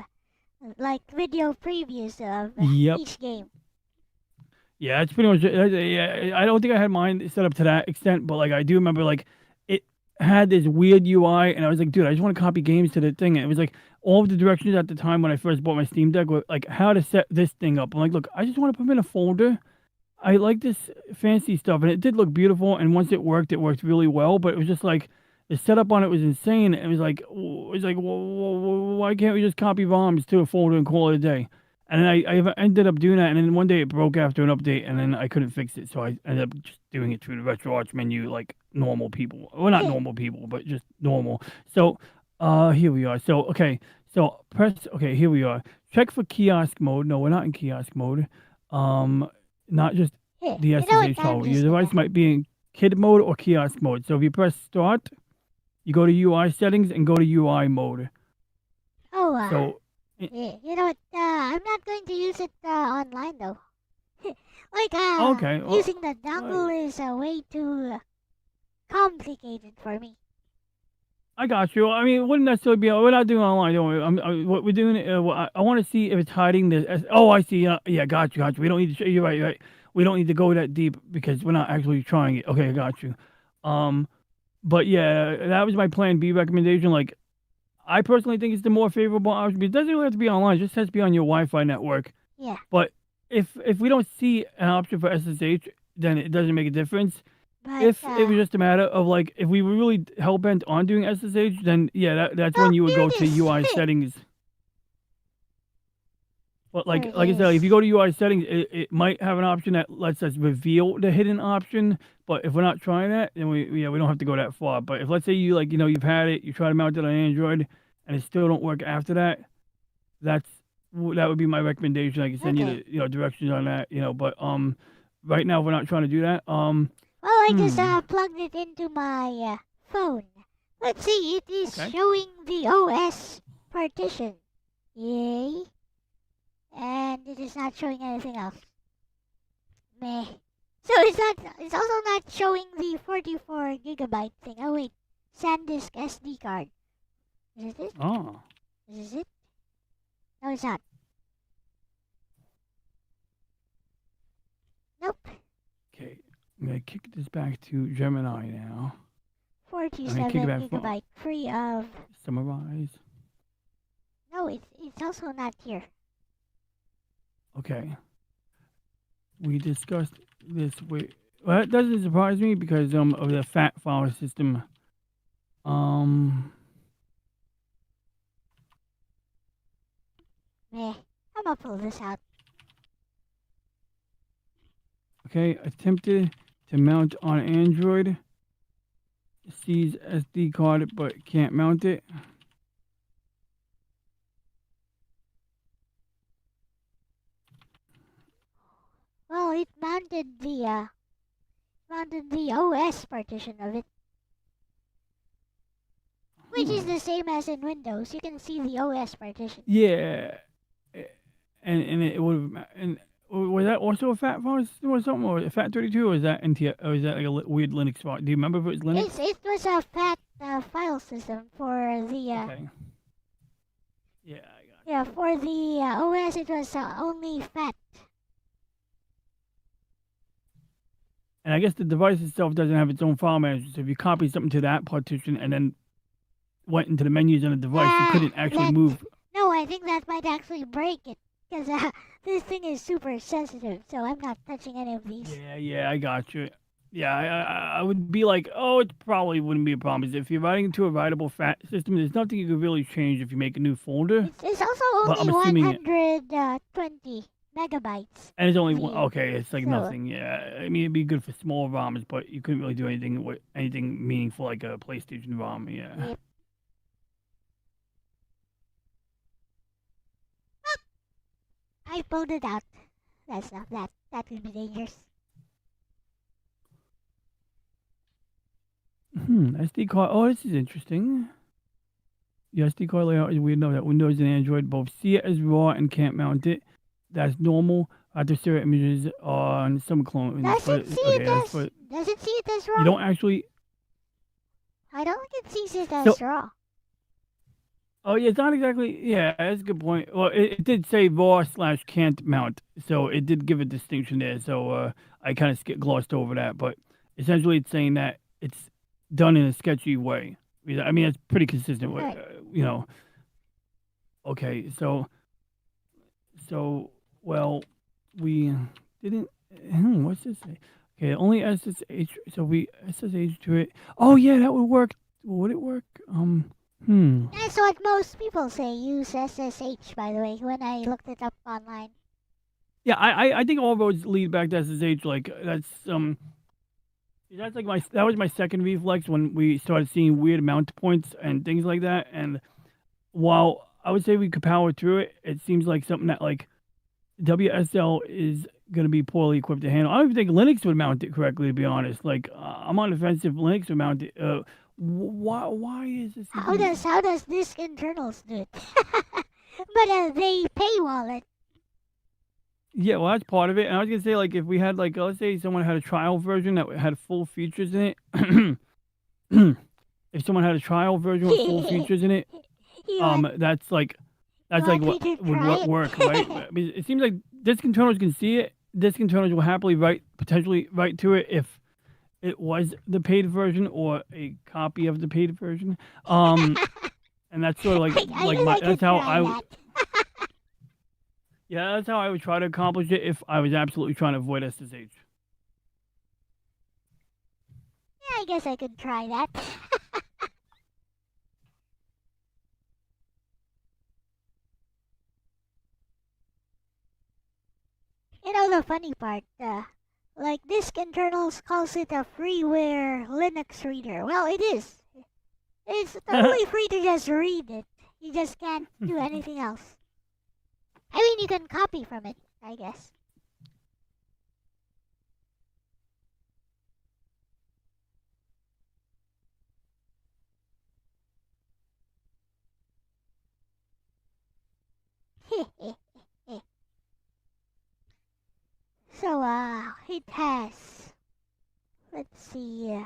like video previews of each game. Yeah, it's pretty much. Yeah, I don't think I had mine set up to that extent, but like I do remember like it had this weird UI, and I was like, dude, I just want to copy games to the thing. And it was like all of the directions at the time when I first bought my Steam Deck were like how to set this thing up. I'm like, look, I just want to put them in a folder. I like this fancy stuff, and it did look beautiful. And once it worked really well. But it was just like the setup on it was insane. It was like, well, why can't we just copy ROMs to a folder and call it a day? And then I ended up doing that, and then one day it broke after an update, and then I couldn't fix it, so I ended up just doing it through the RetroArch menu like normal people. Well, not normal people, but just normal. So, here we are. So, okay, so press. Okay, here we are. Check for kiosk mode. No, we're not in kiosk mode. Not just the SSH tool. Your device might be in kid mode or kiosk mode. So if you press start, you go to UI settings and go to UI mode. Oh, So yeah, you know what? I'm not going to use it online though. Like, okay, well, using the dongle is way too complicated for me. I got you. I mean, it wouldn't necessarily be. We're not doing online. Don't worry. What we're doing. I want to see if it's hiding the. Oh, I see. Yeah, got you. We don't need to. You're right. You're right. We don't need to go that deep because we're not actually trying it. Okay, I got you. But yeah, that was my plan B recommendation. Like, I personally think it's the more favorable option. It doesn't really have to be online. It just has to be on your Wi-Fi network. Yeah. But if we don't see an option for SSH, then it doesn't make a difference. But, If it was just a matter of like, if we were really hell bent on doing SSH, then yeah, that's when you would go to UI settings. But like I said, if you go to UI settings, it might have an option that lets us reveal the hidden option. But if we're not trying that, then we don't have to go that far. But if let's say you you've had it, you try to mount it on Android, and it still don't work after that, that would be my recommendation. I can send you the directions on that. But right now we're not trying to do that. Well, I just plugged it into my phone. Let's see, it is showing the OS partition. Yay. And it is not showing anything else. Meh. So it's also not showing the 44 gigabyte thing. Oh wait, SanDisk SD card. Is it? Oh. Is it? No, it's not. Nope. Okay, I'm gonna kick this back to Gemini now. 47 gigabyte free of. Summarize. No, it's also not here. Okay. We discussed this with. Well, that doesn't surprise me because of the fat file system. Meh. I'm gonna pull this out. Okay, attempted to mount on Android. Sees SD card but can't mount it. Well, it mounted the OS partition of it, which is the same as in Windows. You can see the OS partition. Yeah, and it would have. And was that also a fat file system or something, or a FAT32, or is that or is that like a weird Linux file? Do you remember if it was Linux? It was a fat file system for the. Okay. Yeah, I got. Yeah, for the OS, it was only fat. And I guess the device itself doesn't have its own file manager. So if you copy something to that partition and then went into the menus on the device, you couldn't actually move. No, I think that might actually break it because this thing is super sensitive. So I'm not touching any of these. Yeah, I got you. Yeah, I would be like, oh, it probably wouldn't be a problem. Is if you're writing into a writable fat system, there's nothing you could really change if you make a new folder. It's also only 120 megabytes. And it's only one. Okay, it's like nothing. Yeah, I mean it'd be good for small ROMs, but you couldn't really do anything with anything meaningful like a PlayStation ROM. Yeah. Yep. I pulled it out. That's not that. That could be dangerous. SD card. Oh, this is interesting. The SD card layout is weird enough that Windows and Android both see it as raw and can't mount it. That's normal. I have to share images on some clones. Does it see it as raw? You don't actually. I don't think it sees it as raw. Oh yeah, it's not exactly. Yeah, that's a good point. Well, it did say raw/can't mount, so it did give a distinction there. So I kind of glossed over that, but essentially it's saying that it's done in a sketchy way. I mean, it's pretty consistent with, Okay, so well, we didn't. What's this say? Okay, only SSH. So we SSH to it. Oh yeah, that would work. Would it work? That's what most people say. Use SSH. By the way, when I looked it up online. Yeah, I think all roads lead back to SSH. Like that's like that was my second reflex when we started seeing weird mount points and things like that. And while I would say we could power through it, it seems like something that like WSL is going to be poorly equipped to handle. I don't even think Linux would mount it correctly, to be honest. Like, I'm on the fence if Linux would mount it. Why is this? How does disk internals do it? But they paywall it. Yeah, well, that's part of it. And I was gonna say, like, if we had, like, let's say someone had a trial version that had full features in it. If someone had a trial version with full features in it, that's like what would work, right? I mean, it seems like disk internals can see it. Disk internals will happily potentially write to it if it was the paid version or a copy of the paid version. And that's sort of that's how I. Yeah, that's how I would try to accomplish it if I was absolutely trying to avoid SSH. Yeah, I guess I could try that. You know the funny part, like disk internals calls it a freeware Linux reader. Well, it is. It's totally free to just read it. You just can't do anything else. I mean, you can copy from it, I guess. So, it has, let's see,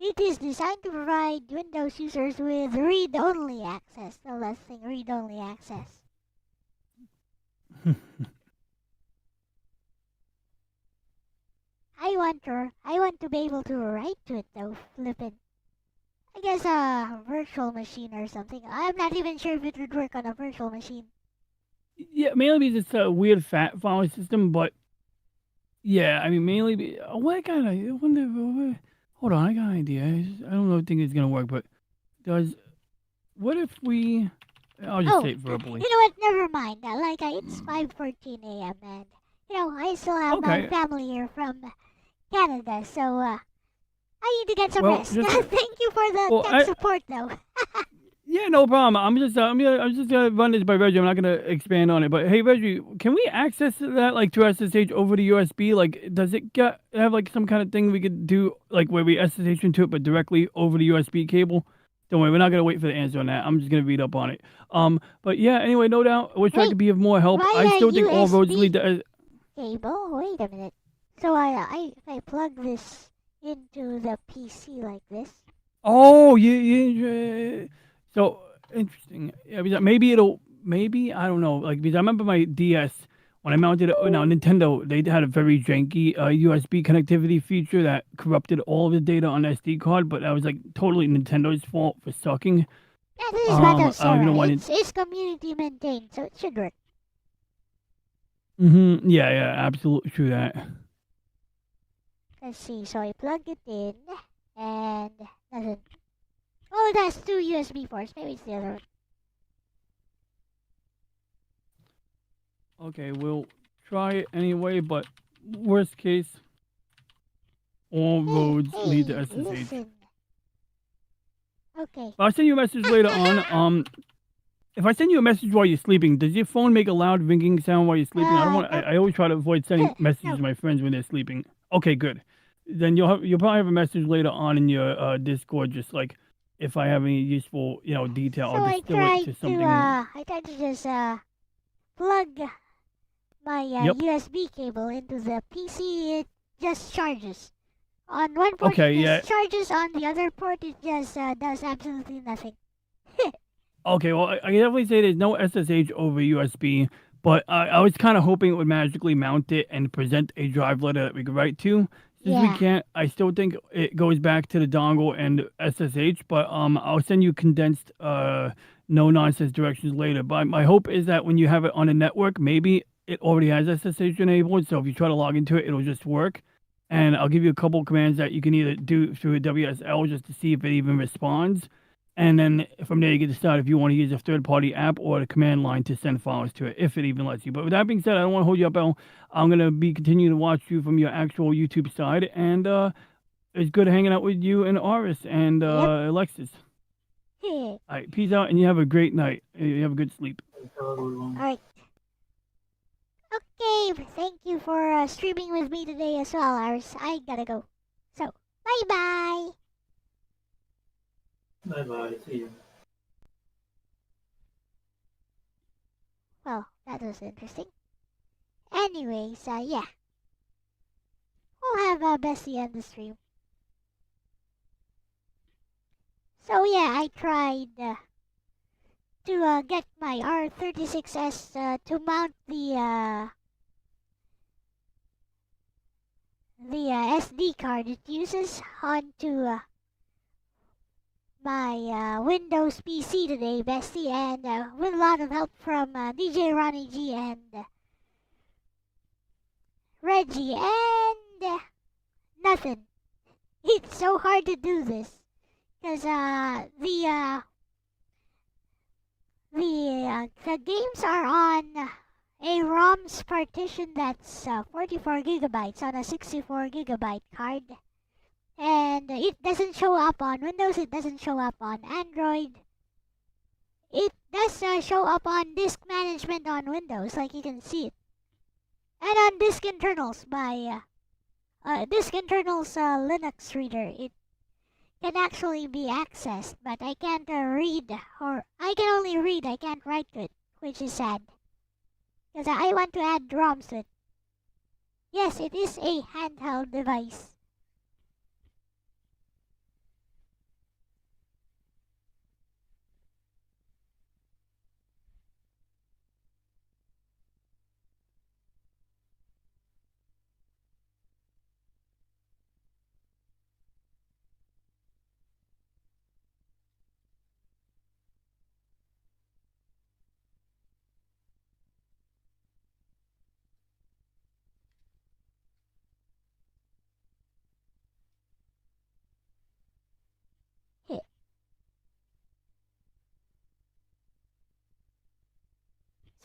it is designed to provide Windows users with read-only access. The last thing, read-only access. I want to be able to write to it though, flippin'. I guess a virtual machine or something. I'm not even sure if it would work on a virtual machine. Yeah, mainly because it's a weird fat file system, but yeah, I mean, mainly. What kind of? I wonder. Hold on, I got an idea. I don't know if it's gonna work, but what if we? I'll just say it verbally. You know what? Never mind. It's 5:14 a.m. and I still have my family here from Canada, so I need to get some rest. Thank you for the tech support, though. Yeah, no problem. I'm just gonna run this by Reggie. I'm not gonna expand on it. But hey, Reggie, can we access that like to SSH over the USB? Like, does it have like some kind of thing we could do like where we SSH into it, but directly over the USB cable? Don't worry, we're not gonna wait for the answer on that. I'm just gonna read up on it. But yeah, anyway, no doubt. I wish I could be of more help. I still think all roads lead to. Cable? Wait a minute. So if I plug this into the PC like this. Oh, yeah. So interesting. Yeah, because maybe I don't know. Like, because I remember my DS when I mounted it. Now Nintendo, they had a very janky USB connectivity feature that corrupted all of the data on SD card, but that was like totally Nintendo's fault for sucking. Yeah, this is rather sorry. It's community maintained, so it should work. Yeah, absolutely true that. Let's see. So I plug it in, and doesn't. Oh, it has 2 USB ports. Maybe it's the other one. Okay, we'll try it anyway, but worst case, all roads lead to SSH. Listen. Okay. I'll send you a message later on. If I send you a message while you're sleeping, does your phone make a loud ringing sound while you're sleeping? I always try to avoid sending messages to my friends when they're sleeping. Okay, good. Then you'll probably have a message later on in your Discord, just like if I have any useful, detail. So I'll distill it to something. I tried to just plug my USB cable into the PC. It just charges. On one port it just charges, on the other port it just does absolutely nothing. Okay, well, I can definitely say there's no SSH over USB, but I was kind of hoping it would magically mount it and present a drive letter that we could write to. Since we can't, I still think it goes back to the dongle and SSH, but I'll send you condensed no-nonsense directions later. But my hope is that when you have it on a network, maybe it already has SSH enabled, so if you try to log into it, it'll just work. And I'll give you a couple commands that you can either do through a WSL just to see if it even responds. And then from there, you can decide if you want to use a third-party app or the command line to send files to it, if it even lets you. But with that being said, I don't want to hold you up, Elle. I'm going to be continuing to watch you from your actual YouTube side. And it's good hanging out with you and Arus and Alexis. All right, peace out, and you have a great night. You have a good sleep. All right. Okay, thank you for streaming with me today as well, Arus. I gotta go. So, bye-bye. Bye-bye. See you. Well, that was interesting. Anyways, yeah. We'll have Bessie on the stream. So yeah, I tried to get my R36S to mount the SD card it uses onto my Windows PC today, Bestie, and with a lot of help from DJRonnieG and Reggie, and nothing. It's so hard to do this because the games are on a ROM's partition that's 44 gigabytes on a 64 gigabyte card. And it doesn't show up on Windows, it doesn't show up on Android. It does show up on disk management on Windows, like you can see it. And on disk internals by disk internals Linux reader, it can actually be accessed, but I can't read, or I can only read, I can't write to it, which is sad. Because I want to add ROMs to it. Yes, it is a handheld device.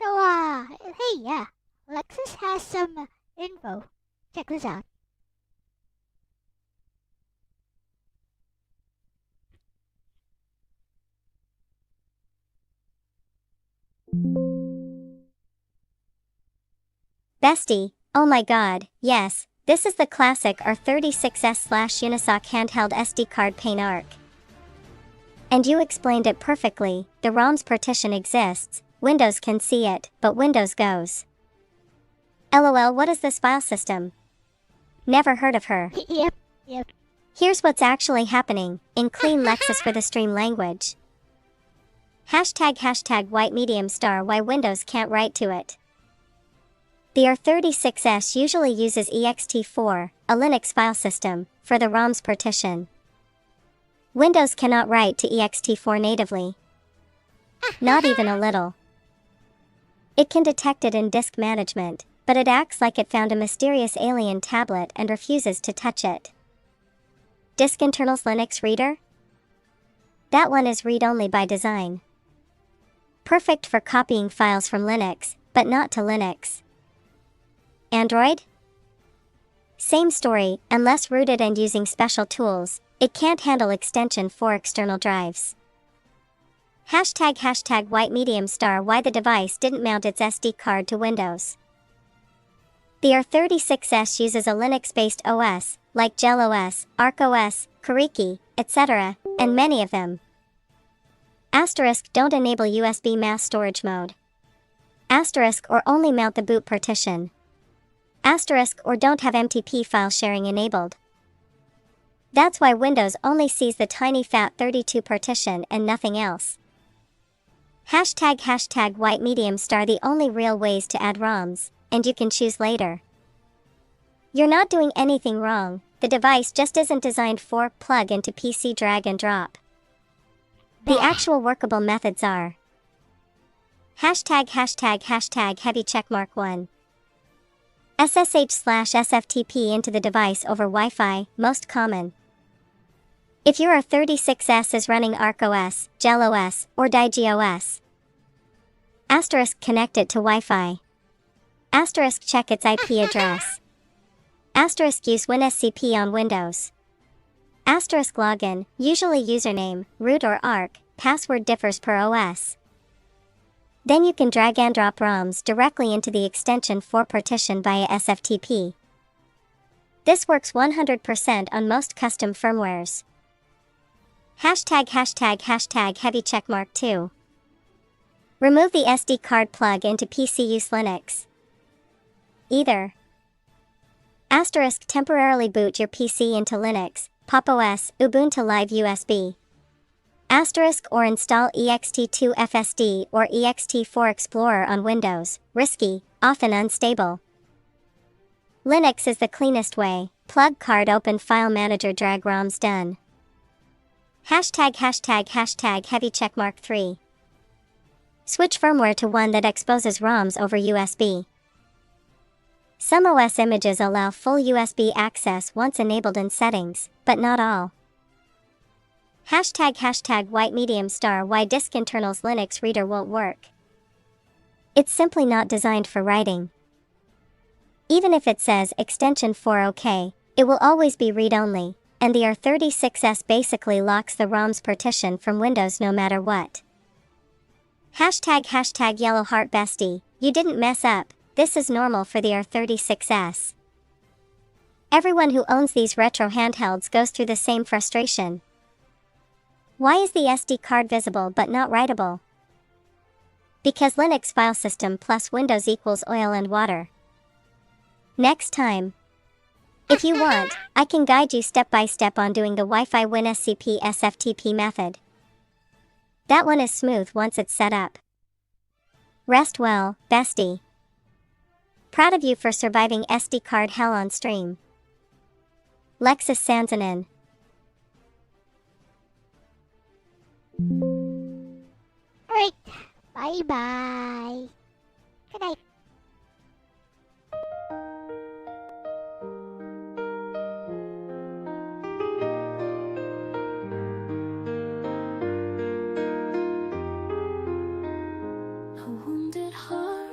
So, hey, yeah, Lexus has some info. Check this out. Bestie, oh my god, yes, this is the classic R36S/Unisoc handheld SD card paint arc. And you explained it perfectly, the ROM's partition exists, Windows can see it, but Windows goes. LOL, what is this file system? Never heard of her. Yep. Here's what's actually happening, in clean Lexus for the stream language. ## white medium star why Windows can't write to it. The R36S usually uses ext4, a Linux file system, for the ROM's partition. Windows cannot write to ext4 natively. Not even a little. It can detect it in disk management, but it acts like it found a mysterious alien tablet and refuses to touch it. Disk internals Linux reader? That one is read-only by design. Perfect for copying files from Linux, but not to Linux. Android? Same story, unless rooted and using special tools, it can't handle extension for external drives. ## white medium star why the device didn't mount its SD card to Windows. The R36S uses a Linux-based OS, like Gel OS, Arc OS, Kuriki, etc., and many of them. * don't enable USB mass storage mode. * or only mount the boot partition. * or don't have MTP file sharing enabled. That's why Windows only sees the tiny FAT32 partition and nothing else. ## white medium star the only real ways to add ROMs, and you can choose later. You're not doing anything wrong, the device just isn't designed for plug into PC drag and drop. The actual workable methods are ## heavy checkmark 1. SSH/SFTP into the device over Wi-Fi, most common. If your R36S is running Arc OS, Gel OS, or Digi OS. * connect it to Wi-Fi. * check its IP address. * use WinSCP on Windows. * login, usually username, root or ARC, password differs per OS. Then you can drag and drop ROMs directly into the extension 4 partition via SFTP. This works 100% on most custom firmwares. Hashtag heavy checkmark 2. Remove the SD card plug into PC use Linux. Either * temporarily boot your PC into Linux, Pop! OS, Ubuntu Live USB. * or install ext2 FSD or ext4 Explorer on Windows, risky, often unstable. Linux is the cleanest way, plug card open file manager drag ROMs done. Hashtag heavy checkmark 3. Switch firmware to one that exposes ROMs over USB. Some OS images allow full USB access once enabled in settings, but not all. Hashtag white medium star why disk internals Linux reader won't work. It's simply not designed for writing. Even if it says extension 4 OK, it will always be read-only, and the R36S basically locks the ROM's partition from Windows no matter what. Hashtag yellow heart bestie, you didn't mess up, this is normal for the R36S. Everyone who owns these retro handhelds goes through the same frustration. Why is the SD card visible but not writable? Because Linux file system plus Windows equals oil and water. Next time. If you want, I can guide you step by step on doing the Wi-Fi WinSCP SFTP method. That one is smooth once it's set up. Rest well, bestie. Proud of you for surviving SD card hell on stream. Lexus Sanzanin. Alright, bye-bye. Good night. A wounded heart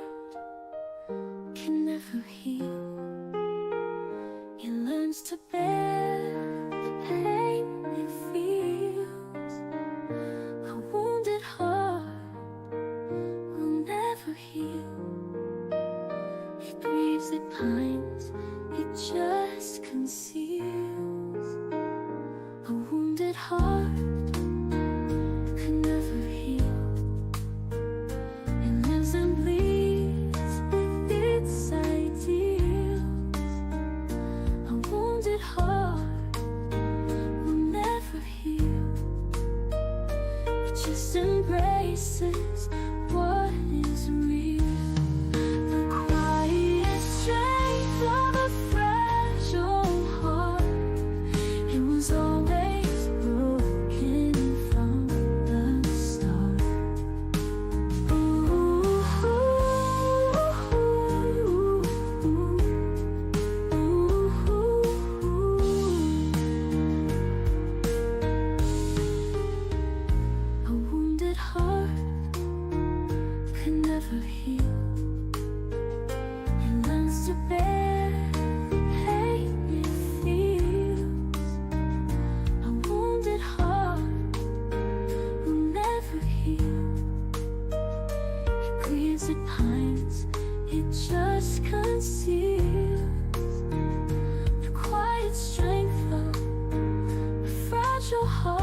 can never heal. It learns to bear the pain it feels. A wounded heart will never heal. It grieves, it pines, it just conceals. A wounded heart can never heal. It lives and bleeds with its ideals. A wounded heart will never heal. It just embraces what is real. The quiet strength of a fragile heart. It was always broken from the start. A wounded heart can never heal. It learns to bear the pain it feels. A wounded heart will never heal. It grieves, it pines, it just conceals. The quiet strength of a fragile heart.